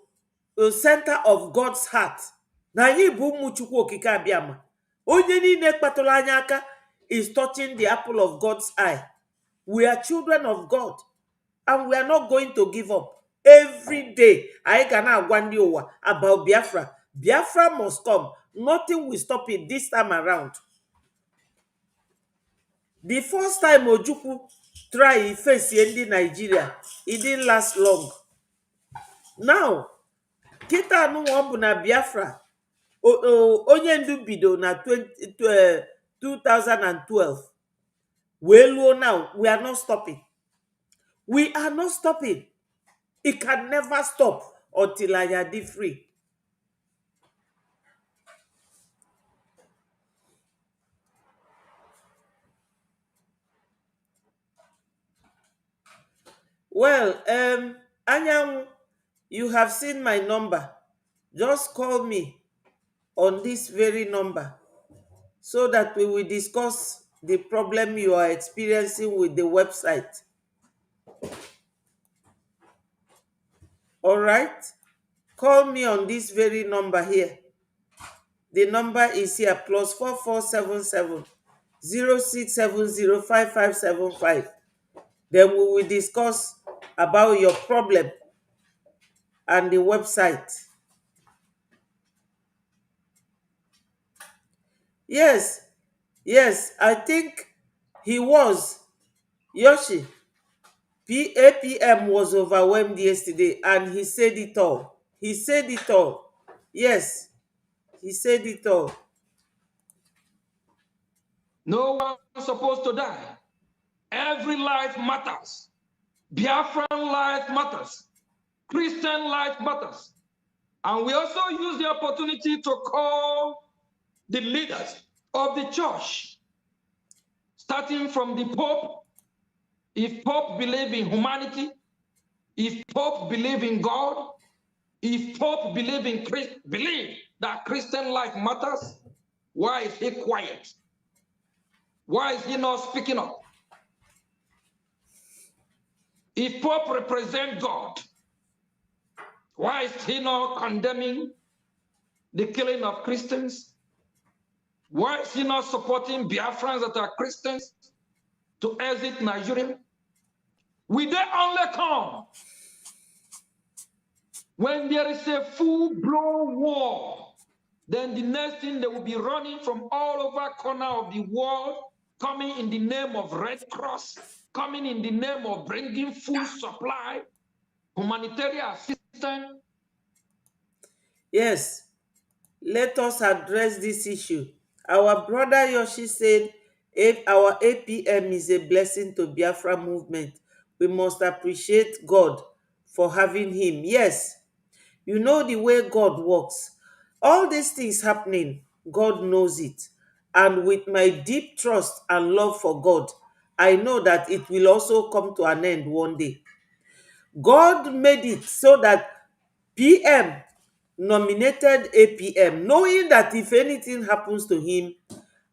Speaker 1: a center of God's heart. Na anyị bụ ụmụ Chukwu okike abịama. Onye niile kpatụrụ anya aka is touching the apple of God's eye. We are children of God, and we are not going to give up. Every day, I can agwa ndị ụwa about Biafra. Biafra must come. Nothing will stop it this time around. The first time Ojukwu try face ndị Nigeria, it didn't last long. Now, kita anụnwa ọ bụ na Biafra, onye ndu bido na 2012. Wee luo now, we are not stopping. We are not stopping. It can never stop until I are free. Well, Anyanwu, you have seen my number. Just call me on this very number so that we will discuss the problem you are experiencing with the website. All right? Call me on this very number here. The number is here, +4477 06705575. Then we will discuss about your problem and the website. Yes, I think he was. Yoshi, APM was overwhelmed yesterday and he said it all. He said it all. Yes, he said it all.
Speaker 18: No one is supposed to die. Every life matters. Biafran life matters. Christian life matters. And we also use the opportunity to call the leaders of the church, starting from the Pope. If Pope believe in humanity, if Pope believe in God, if Pope believe that Christian life matters, why is he quiet? Why is he not speaking up? If Pope represents God, why is he not condemning the killing of Christians? Why is he not supporting Biafrans that are Christians to exit Nigeria? Will they only come when there is a full-blown war? Then the next thing, they will be running from all over corner of the world, coming in the name of Red Cross, coming in the name of bringing food supply, humanitarian assistance.
Speaker 1: Yes, let us address this issue. Our brother Yoshi said our APM is a blessing to Biafra movement. We must appreciate God for having him. Yes, you know the way God works. All these things happening, God knows it. And with my deep trust and love for God, I know that it will also come to an end one day. God made it so that PM nominated APM, knowing that if anything happens to him,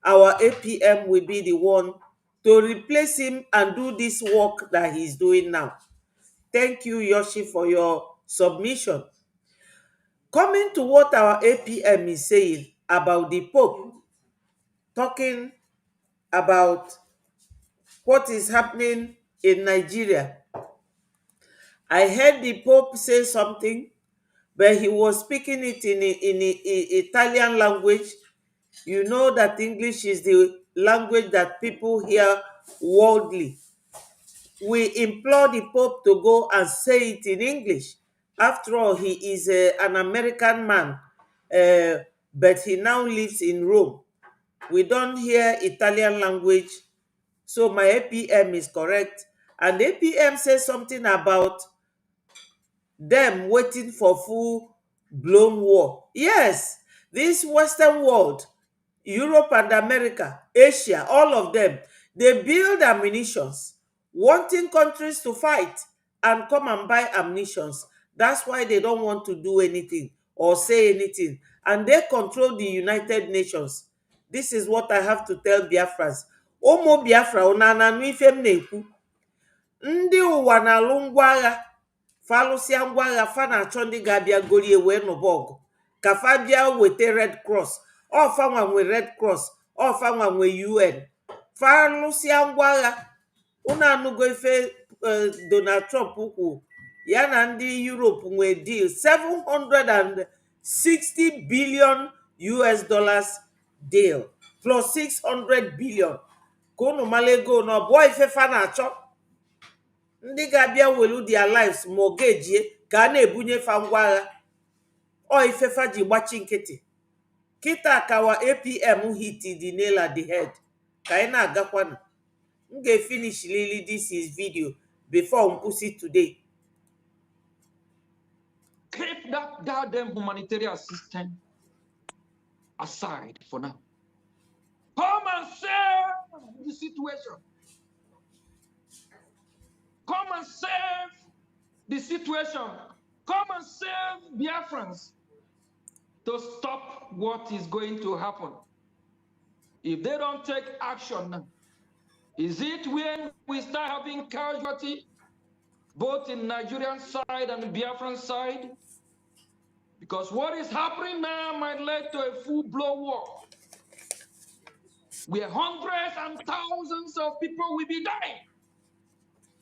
Speaker 1: our APM will be the one to replace him and do this work that he's doing now. Thank you, Yoshi, for your submission. Coming to what our APM is saying about the Pope, talking about what is happening in Nigeria. I heard the Pope say something, but he was speaking it in Italian language. You know that English is the language that people hear worldly. We implore the Pope to go and say it in English. After all, he is an American man, but he now lives in Rome. We don't hear Italian language, so my APM is correct. And APM says something about them waiting for full-blown war. Yes, this Western world, Europe and America, Asia, all of them, they build ammunitions, wanting countries to fight and come and buy ammunitions. That's why they don't want to do anything or say anything. And they control the United Nations. This is what I have to tell Biafrans. Ụmụ Biafra, unu na-anụ ife m na-ekwu? Ndị ụwa na-alụ ngwa agha, fa alụsịa ngwa agha, fa na-achọ ndị ga-abịa gorie wee nụba ọgụ ka fa bịa weta Red Cross. Ọfanwa nwe Red Cross, ọfanwa nwe UN. Fa alụsịa ngwa agha, unu anụgo ife Donald Trump kwu ya na ndị Europe nwe deal $760 billion deal plus 600 billion ka unu mala ego na ọbụọ ife fa na-achọ. Ndị ga-abịa welu their lives ma ọ ga-ejie ka a na-ebunye fa ngwa agha. Ọ ife fa ji gbachi nkịtị. Kịta kawa APM hit the nail at the head. Ka anyị na-agakwana. M ga-efinish lili this is video before nkwụsị today.
Speaker 18: Keep that goddamn humanitarian assistance aside for now. Come and save the situation. Come and save the situation. Come and save Biafrans to stop what is going to happen. If they don't take action now, is it when we start having casualty both in Nigerian side and Biafran side? Because what is happening now might lead to a full-blown war, where hundreds and thousands of people will be dying.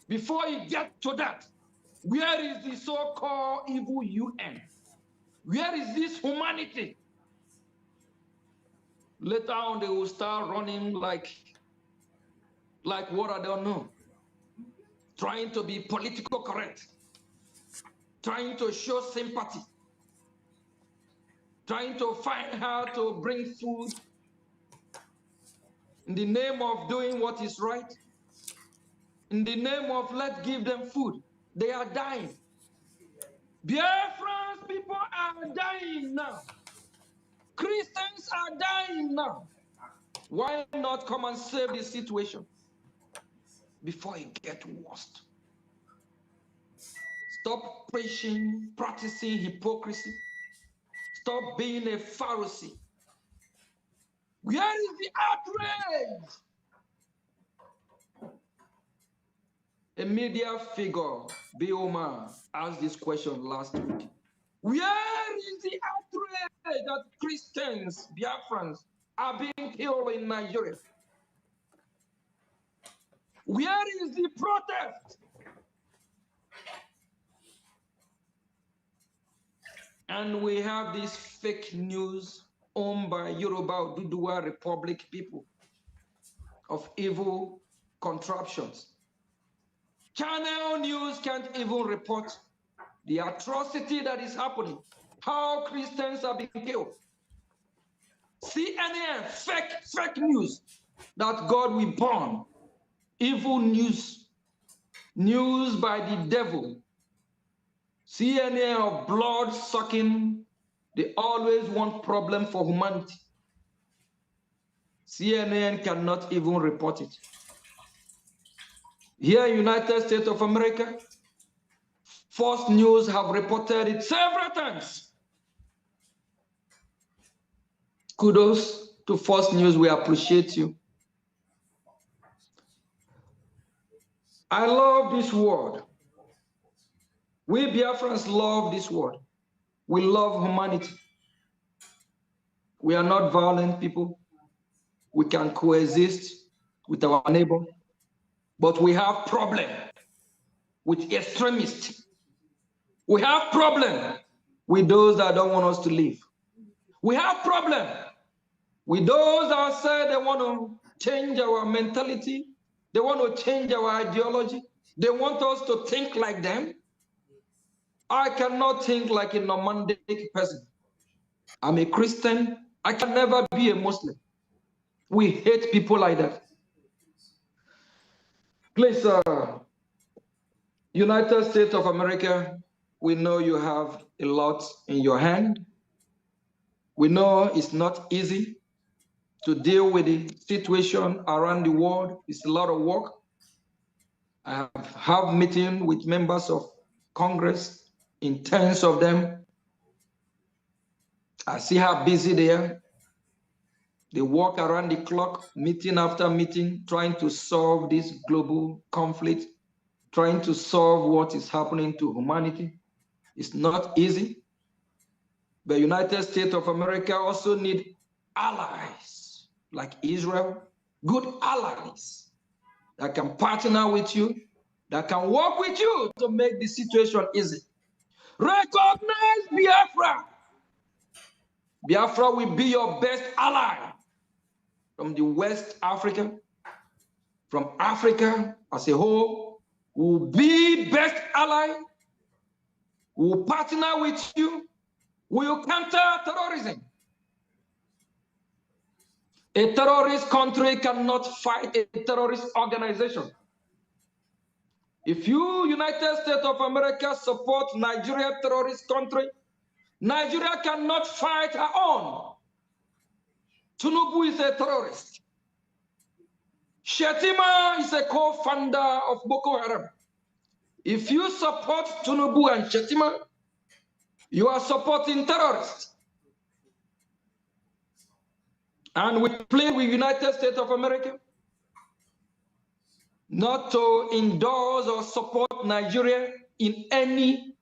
Speaker 18: Before you get to that, where is the so-called evil UN? Where is this humanity? Later on, they will start running like what I don't know, trying to be political correct, trying to show sympathy, trying to find how to bring food in the name of doing what is right, in the name of let's give them food. They are dying. Biafrans people are dying now. Christians are dying now. Why not come and save the situation before it gets worse? Stop preaching, practicing hypocrisy. Stop being a Pharisee. Where is the outrage? A media figure, Bioma, asked this question last week. Where is the outrage that Christians, Biafrans, are being killed in Nigeria? Where is the protest? And we have this fake news owned by Yoruba Oduduwa Republic people of evil contraptions. Channel News can't even report the atrocity that is happening, how Christians are being killed. CNN, fake news that God will burn, evil news, news by the devil. CNN of blood sucking, they always want problem for humanity. CNN cannot even report it. Here in United States of America, Fox News have reported it several times. Kudos to Fox News, we appreciate you. I love this word. We Biafrans love this word. We love humanity. We are not violent people. We can coexist with our neighbor, but we have problem with extremists. We have problem with those that don't want us to live. We have problem with those that say they want to change our mentality. They want to change our ideology. They want us to think like them. I cannot think like a nomadic person. I'm a Christian. I can never be a Muslim. We hate people like that. Please, United States of America, we know you have a lot in your hand. We know it's not easy to deal with the situation around the world. It's a lot of work. I have meetings with members of Congress, in tens of them. I see how busy they are. They work around the clock, meeting after meeting, trying to solve this global conflict, trying to solve what is happening to humanity. It's not easy. The United States of America also need allies like Israel, good allies that can partner with you, that can work with you to make the situation easy. Recognize Biafra. Biafra will be your best ally from the West Africa, from Africa as a whole, will be best ally, will partner with you, will counter terrorism. A terrorist country cannot fight a terrorist organization. If you, United States of America, support Nigeria terrorist country, Nigeria cannot fight her own. Tinubu is a terrorist. Shetima is a co-founder of Boko Haram. If you support Tinubu and Shetima, you are supporting terrorists. And we plead with United States of America not to endorse or support Nigeria in any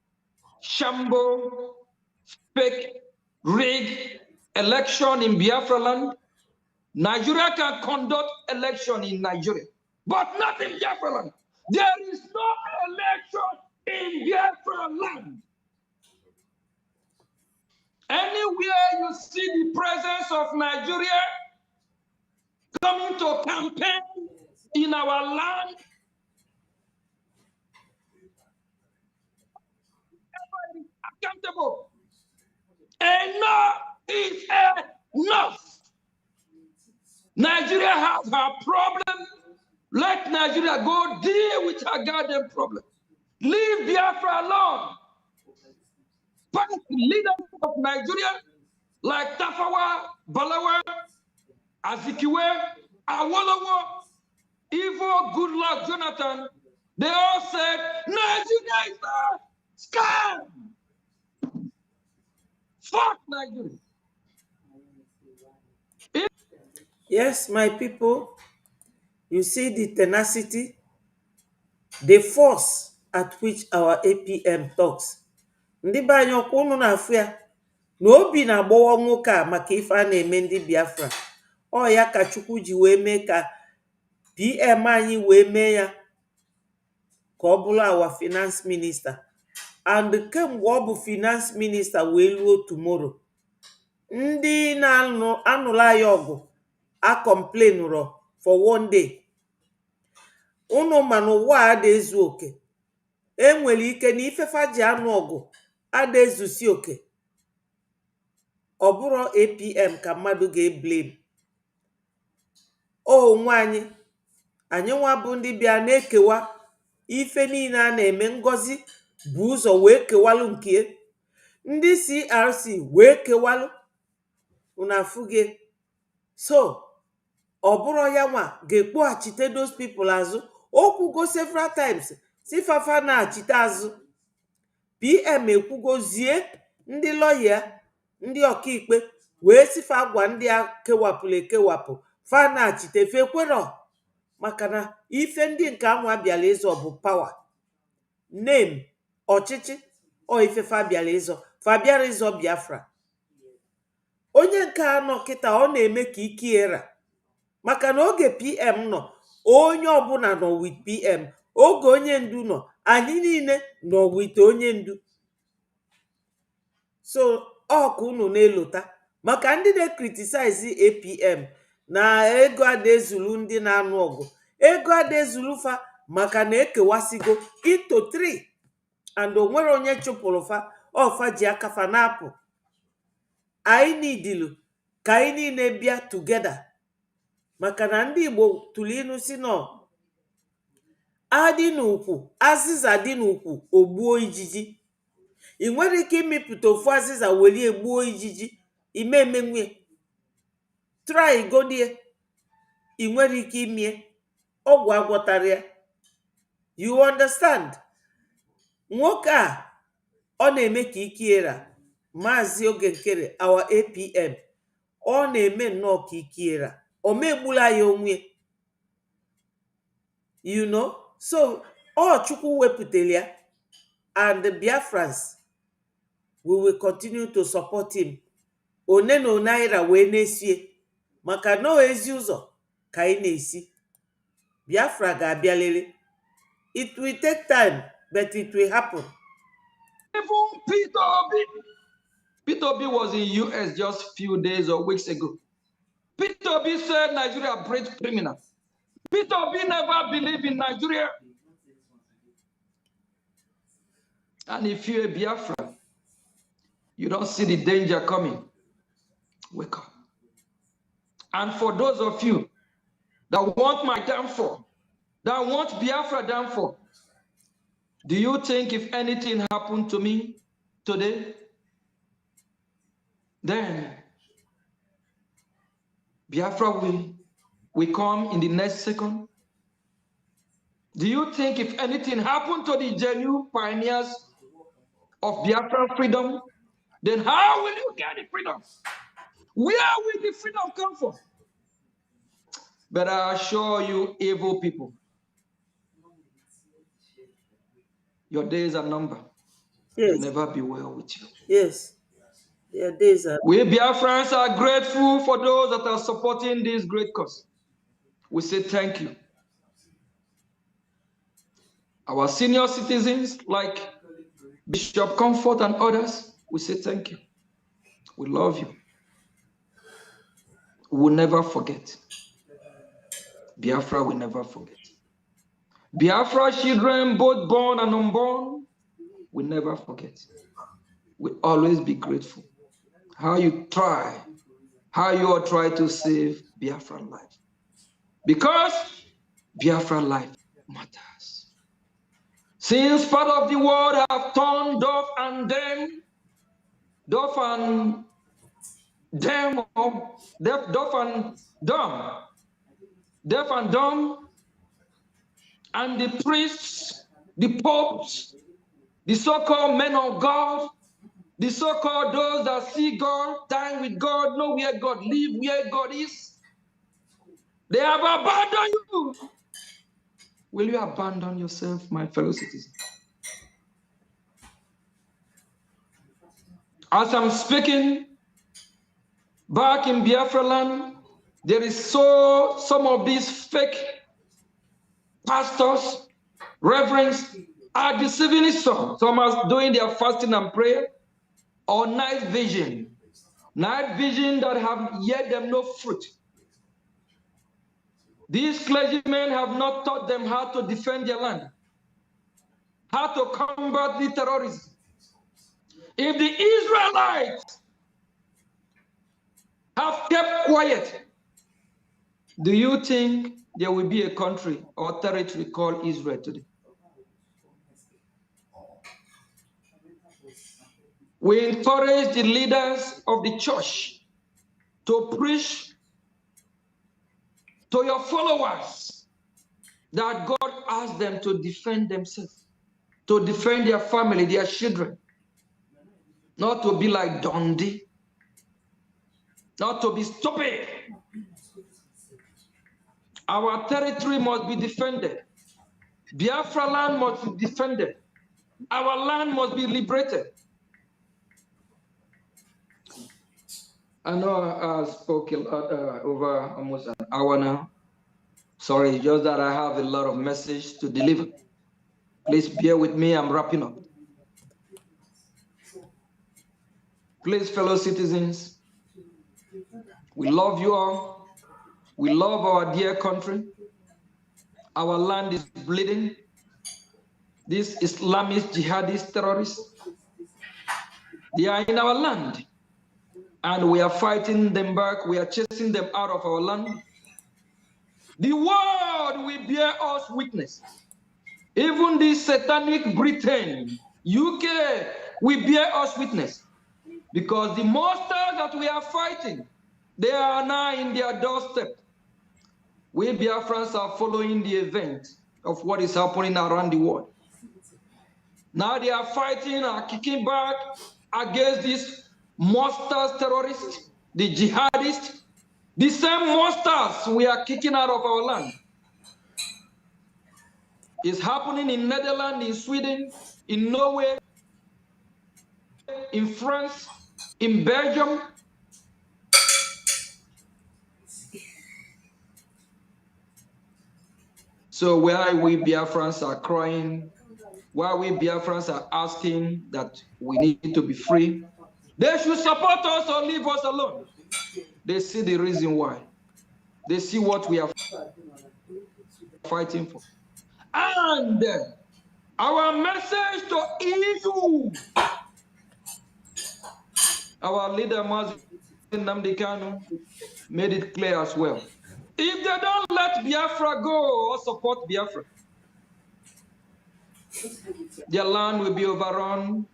Speaker 18: shamble, fake, rigged election in Biafra land. Nigeria can conduct election in Nigeria, but not in Biafra land. There is no election in Biafra land. Anywhere you see the presence of Nigeria coming to campaign in our land, accountable. Enough is enough. Nigeria has her problem. Let Nigeria go deal with her goddamn problem. Leave Biafra alone. Past leaders of Nigeria like Tafawa, Balawa, Azikiwe, Awolowo, Ivo, Goodluck, Jonathan, they all said Nigeria is a scam. Fuck Nigeria.
Speaker 1: Yes, my people, you see the tenacity, the force at which our APM talks. ndị be anyị ọkwa unu na-afụ ya na obi na-agbawa nwoke a maka ife a na-eme ndị Biafra. Ọ ya ka Chukwu ji wee mee ka PM anyị wee mee ya ka ọ bụrụ awa finance minista, and kemgbe ọ bụ finance minista wee luo tomorrow, ndị na-anụla anyị ọgụ a complainụrọ for one day. Unu ma na ụwa a ada ezu oke, enwere ike na ifefa ji anụ ọgụ ada ezusi oke, ọ bụrụ APM ka mmadụ ga-eblame onwe anyị. Anyị nwa bụ ndị bịa na-ekewa ife niile a na-eme. Ngozi bụ ụzọ wee kewalụ nke ndị CRC wee kewalụ unu afụghị. So ọ bụrụ ya nwa ga-ekpoghachite those people azụ. O kwugo several times si fafa na-achite azụ. PM ekwugozie ndị lọya, ndị ọkaikpe wee sifa gwa ndị a kewapụrụ ekewapụ fa na-achite fekwerọ, maka na ife ndị nke anwa bịara ịzọ bụ pawa, name, ọchịchị. Ọ ife fa bịara ịzọ, fa bịara ịzọ Biafra. Onye nke anọ kịta ọ na-eme ka ike era, maka na oge PM nọ onye ọbụla nọ with PM, oge onye ndu nọ anyị niile nọ with onye ndu. So ọ ka unu na-elota maka ndị na-criticize APM na ego ada ezulu ndị na-anụ ọgụ. Ego ada ezulu fa maka na ekewasigo into 3 and onwere onye chụpụrụ fa. Ọfa ji aka fa na-apụ. Anyị nidilu ka anyị niile bịa together, maka na ndị Igbo tụrụ inu si nọ adị n'ukwu, azịza dị n'ukwu ogbuo ijiji. Ị nwere ike imepụta ofu azịza weli egbuo ijiji, ime emenwe try godie, ị nwere ike imie ọgwụ agwọtara ya. You understand? Nwoke a ọ na-eme ka ikiera Maazị Oge Nkere our APM, ọ na-eme nnọọ ka ikiera, o megbula ya onwe, you know. So ọ Chukwu wepụtara ya, and the Biafrans, we will continue to support him. One na naira wee na-esie, maka na ezi ụzọ ka anyị na-esi. Biafra ga-abịalere. It will take time, but it will happen.
Speaker 18: Even Peter Obi was in US just a few days or weeks ago. Peter Obi said Nigeria breeds criminals. Peter Obi never believed in Nigeria. And if you're a Biafra, you don't see the danger coming, wake up. And for those of you that want my downfall, that want Biafra downfall, do you think if anything happened to me today, then Biafra will come in the next second? Do you think if anything happened to the genuine pioneers of Biafra freedom, then how will you get the freedom? Where will the freedom come from? But I assure you, evil people, your days are numbered.
Speaker 1: Yes.
Speaker 18: Will never be well with you.
Speaker 1: Yes. Your days are.
Speaker 18: We Biafrans are grateful for those that are supporting this great cause. We say thank you. Our senior citizens like Bishop Comfort and others, we say thank you. We love you. We will never forget. Biafra will never forget. Biafra children, both born and unborn, will never forget. We always be grateful. How you all try to save Biafra life. Because Biafra life matters. Since part of the world have turned deaf and dumb, and the priests, the popes, the so-called men of God, the so-called those that see God, dine with God, know where God lives, where God is, they have abandoned you. Will you abandon yourself, my fellow citizens? As I'm speaking, back in Biafra land, there is some of these fake pastors, reverends are deceiving his son. Some are doing their fasting and prayer or night vision that have yet them no fruit. These clergymen have not taught them how to defend their land, how to combat the terrorism. If the Israelites have kept quiet, do you think there will be a country or territory called Israel today? We encourage the leaders of the church to preach to your followers that God asked them to defend themselves, to defend their family, their children, not to be like Dundee, not to be stupid. Our territory must be defended. Biafra land must be defended. Our land must be liberated. I know I spoke over almost an hour now. Sorry, just that I have a lot of message to deliver. Please bear with me, I'm wrapping up. Please, fellow citizens, we love you all. We love our dear country. Our land is bleeding. These Islamist jihadist terrorists, they are in our land. And we are fighting them back. We are chasing them out of our land. The world will bear us witness. Even the satanic Britain, UK, will bear us witness. Because the monsters that we are fighting, they are now in their doorstep. We Biafrans are following the event of what is happening around the world. Now they are fighting and kicking back against these monsters, terrorists, the jihadists, the same monsters we are kicking out of our land. It's happening in Netherlands, in Sweden, in Norway, in France, in Belgium. So where we Biafrans are crying, where we Biafrans are asking that we need to be free, they should support us or leave us alone. They see the reason why. They see what we are fighting for. And our message to EU, our leader, Mazi Nnamdi Kanu, made it clear as well. If they don't let Biafra go or support Biafra, their land will be overrun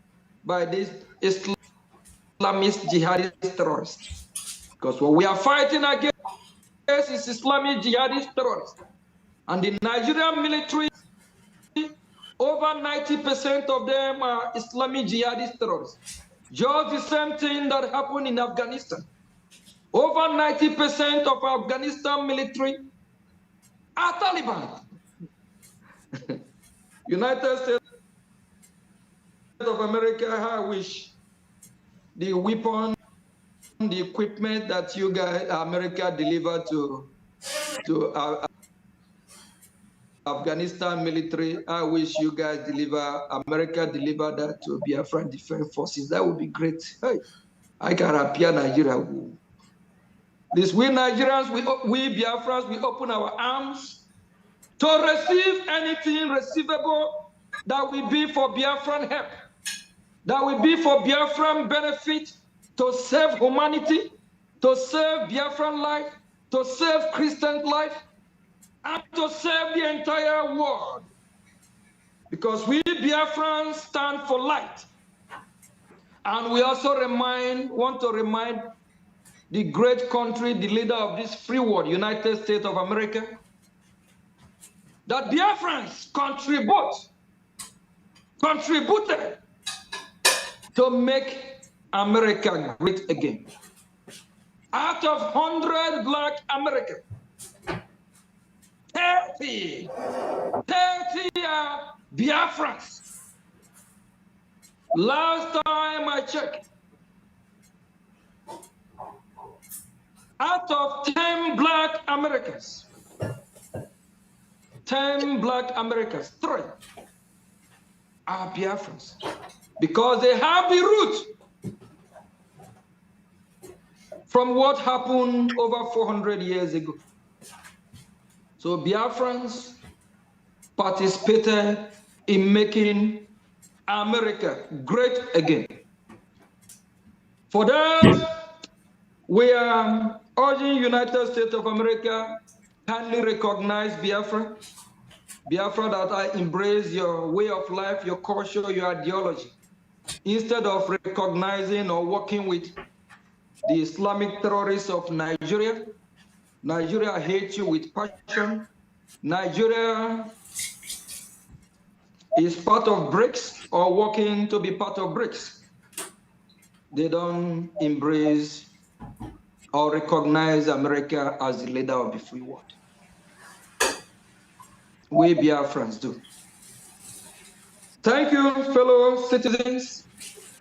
Speaker 18: by these Islamist jihadist terrorists. Because what we are fighting against is Islamic jihadist terrorists. And the Nigerian military, over 90% of them are Islamic jihadist terrorists. Just the same thing that happened in Afghanistan. Over 90% of Afghanistan military are Taliban. United States of America, I wish the weapon, the equipment that you guys, America delivered to Afghanistan military, I wish you guys America deliver that to Biafran Defense Forces. That would be great. Hey, I can appear Nigeria. This we Nigerians, we Biafrans, we open our arms to receive anything receivable that will be for Biafran help, that will be for Biafran benefit, to save humanity, to save Biafran life, to save Christian life, and to save the entire world. Because we Biafrans stand for light. And we also want to remind the great country, the leader of this free world, United States of America, that Biafrans contributed to make America great again. Out of 100 black Americans, 30 are Biafrans. Last time I checked, Out of 10 black Americans, 10 black Americans, 3 are Biafrans because they have the root from what happened over 400 years ago. So Biafrans participated in making America great again. For that, we are urging United States of America kindly recognize Biafra. Biafra that I embrace your way of life, your culture, your ideology. Instead of recognizing or working with the Islamic terrorists of Nigeria, Nigeria hates you with passion. Nigeria is part of BRICS or working to be part of BRICS. They don't embrace or recognize America as the leader of the free world. We Biafrans do. Thank you, fellow citizens.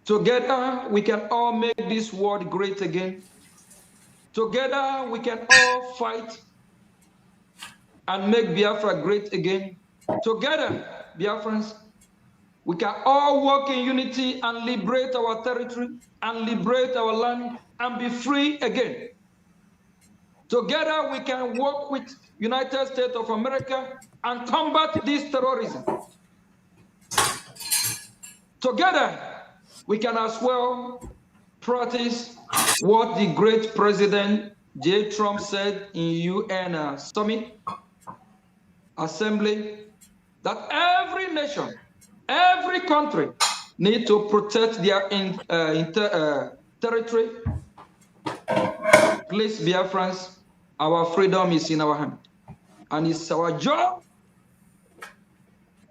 Speaker 18: Together, we can all make this world great again. Together, we can all fight and make Biafra great again. Together, Biafrans, we can all work in unity and liberate our territory and liberate our land and be free again. Together, we can work with United States of America and combat this terrorism. Together, we can as well practice what the great President J. Trump said in UN Summit Assembly, that every nation, every country need to protect their territory. Please, Biafrans, our freedom is in our hand. And it's our job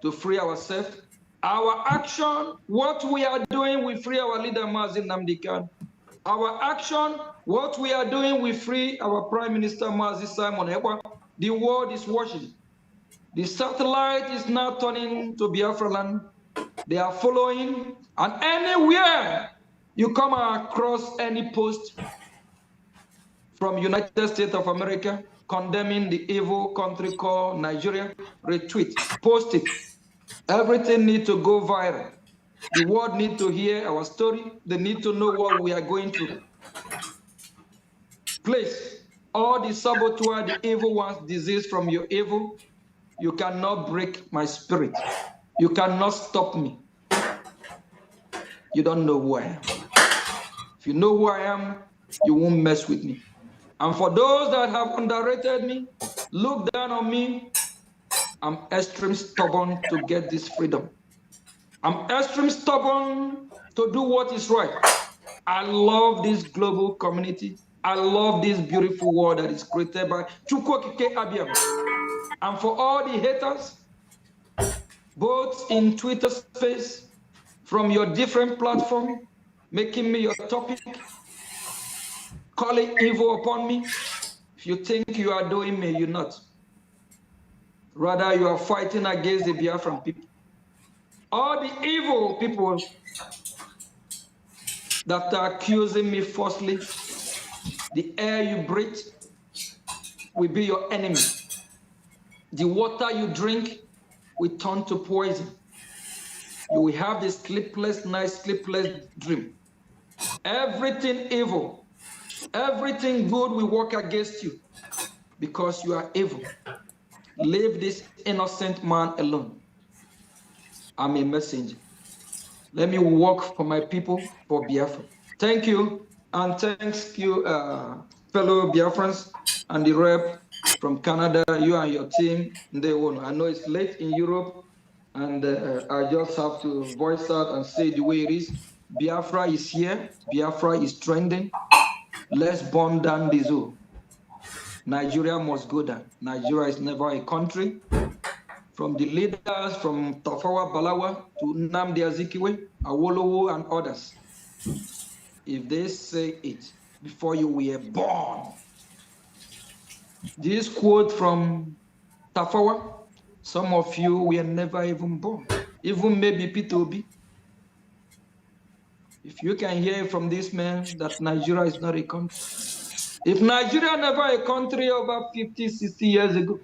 Speaker 18: to free ourselves. Our action, what we are doing, we free our leader, Mazin Namdekan. Our action, what we are doing, we free our Prime Minister, Mazi Simon Ekpa. The world is watching. The satellite is now turning to Biafra land. They are following, and anywhere you come across any post from United States of America condemning the evil country called Nigeria, retweet, post it. Everything needs to go viral. The world needs to hear our story. They need to know what we are going through. Please, all the saboteur, the evil ones, disease from your evil, you cannot break my spirit. You cannot stop me. You don't know who I am. If you know who I am, you won't mess with me. And for those that have underrated me, look down on me, I'm extremely stubborn to get this freedom. I'm extremely stubborn to do what is right. I love this global community. I love this beautiful world that is created by Chukwokike Abiyam. And for all the haters, both in Twitter space, from your different platform, making me your topic, calling evil upon me. If you think you are doing me, you're not. Rather, you are fighting against the Biafran people. All the evil people that are accusing me falsely, the air you breathe will be your enemy. The water you drink will turn to poison. You will have this sleepless night, sleepless dream. Everything evil, everything good will work against you because you are evil. Leave this innocent man alone. I'm a messenger. Let me work for my people, for Biafra. Thank you, and thanks you, fellow Biafrans and the rep from Canada, you and your team. I know it's late in Europe, and I just have to voice out and say the way it is. Biafra is here. Biafra is trending. Let's burn down the zoo. Nigeria must go down. Nigeria is never a country. From the leaders from Tafawa Balawa to Nnamdi Azikiwe, Awolowo, and others. If they say it before you were born. This quote from Tafawa, some of you were never even born. Even maybe Peter Obi. If you can hear from this man that Nigeria is not a country, If Nigeria never a country over 50, 60 years ago,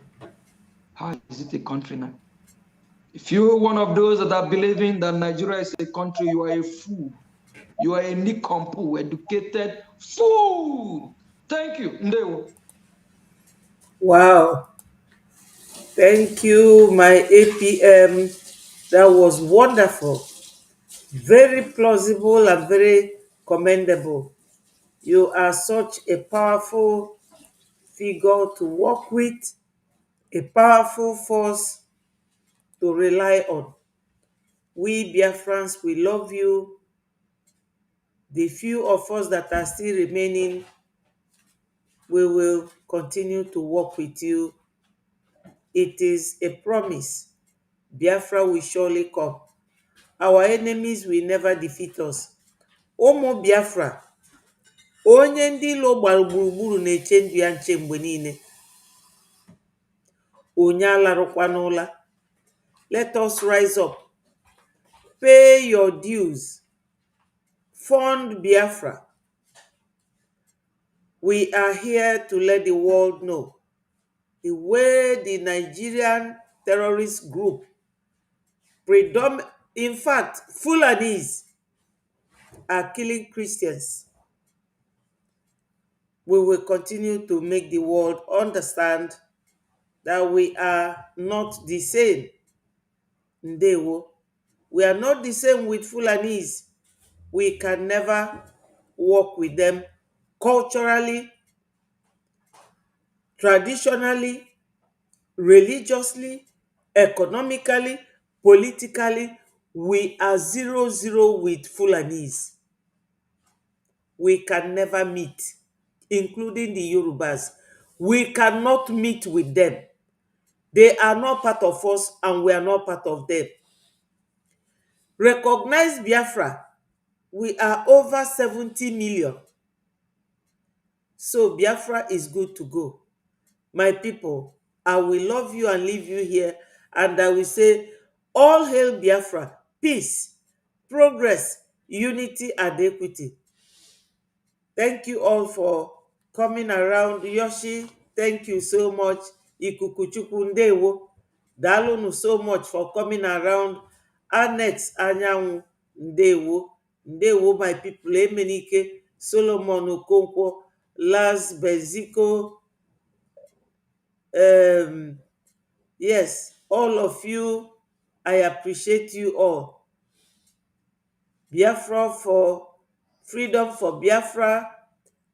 Speaker 18: how is it a country now? If you're one of those that are believing that Nigeria is a country, you are a fool. You are a nincompoop, educated fool. Thank you. Ndewo.
Speaker 1: Wow. Thank you, my APM. That was wonderful. Very plausible and very commendable. You are such a powerful figure to work with, a powerful force to rely on. We Biafrans, we love you. The few of us that are still remaining, we will continue to work with you. It is a promise. Biafra will surely come. Our enemies will never defeat us. Ụmụ Biafra, onye ndị ilo gbara gburugburu na-eche ndụ ya nche mgbe niile. Onye alarụkwa n'ụla. Let us rise up. Pay your dues. Fund Biafra. We are here to let the world know the way the Nigerian terrorist group, in fact, Fulanis, are killing Christians. We will continue to make the world understand that we are not the same. Ndewo. We are not the same with Fulanis. We can never work with them culturally, traditionally, religiously, economically, politically. We are 0-0 with Fulanis. We can never meet, including the Yorubas. We cannot meet with them. They are not part of us and we are not part of them. Recognize Biafra. We are over 70 million. So Biafra is good to go. My people, I will love you and leave you here. And I will say, all hail Biafra, peace, progress, unity, and equity. Thank you all for coming around. Yoshi, thank you so much. Ikukuchukwu ndewo. Dalunu so much for coming around. Annex Anyanwu ndewo. Ndewo my people. Emenike, Solomon Okonkwo, Lars Beziko. Yes, all of you, I appreciate you all. Biafra for freedom for Biafra.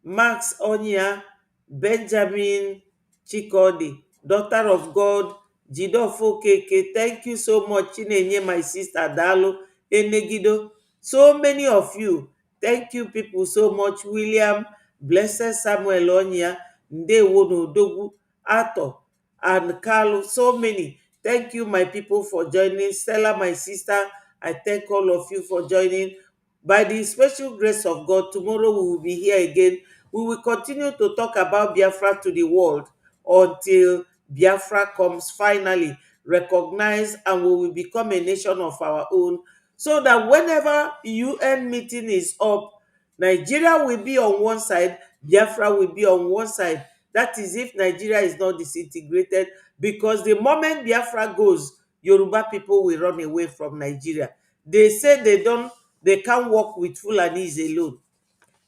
Speaker 1: Max Onya, Benjamin Chikodi, daughter of God, Jidofo Keke, thank you so much. Chinenye, my sister, Dalo, Enegido, so many of you. Thank you people so much. William, Blessed Samuel Onya, Ndewo Nodogu, Ato, and Carlo, so many. Thank you, my people, for joining. Stella, my sister, I thank all of you for joining. By the special grace of God, tomorrow we will be here again. We will continue to talk about Biafra to the world until Biafra comes finally recognized and we will become a nation of our own, so that whenever UN meeting is up, Nigeria will be on one side, Biafra will be on one side. That is if Nigeria is not disintegrated, because the moment Biafra goes, Yoruba people will run away from Nigeria. They say they can't work with Fulanis alone.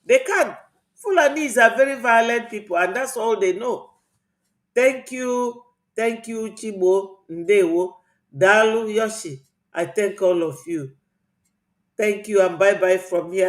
Speaker 1: They can't. Fulanis are very violent people, and that's all they know. Thank you, Chibo, Ndewo, Dalu, Yoshi. I thank all of you. Thank you, and bye-bye from here.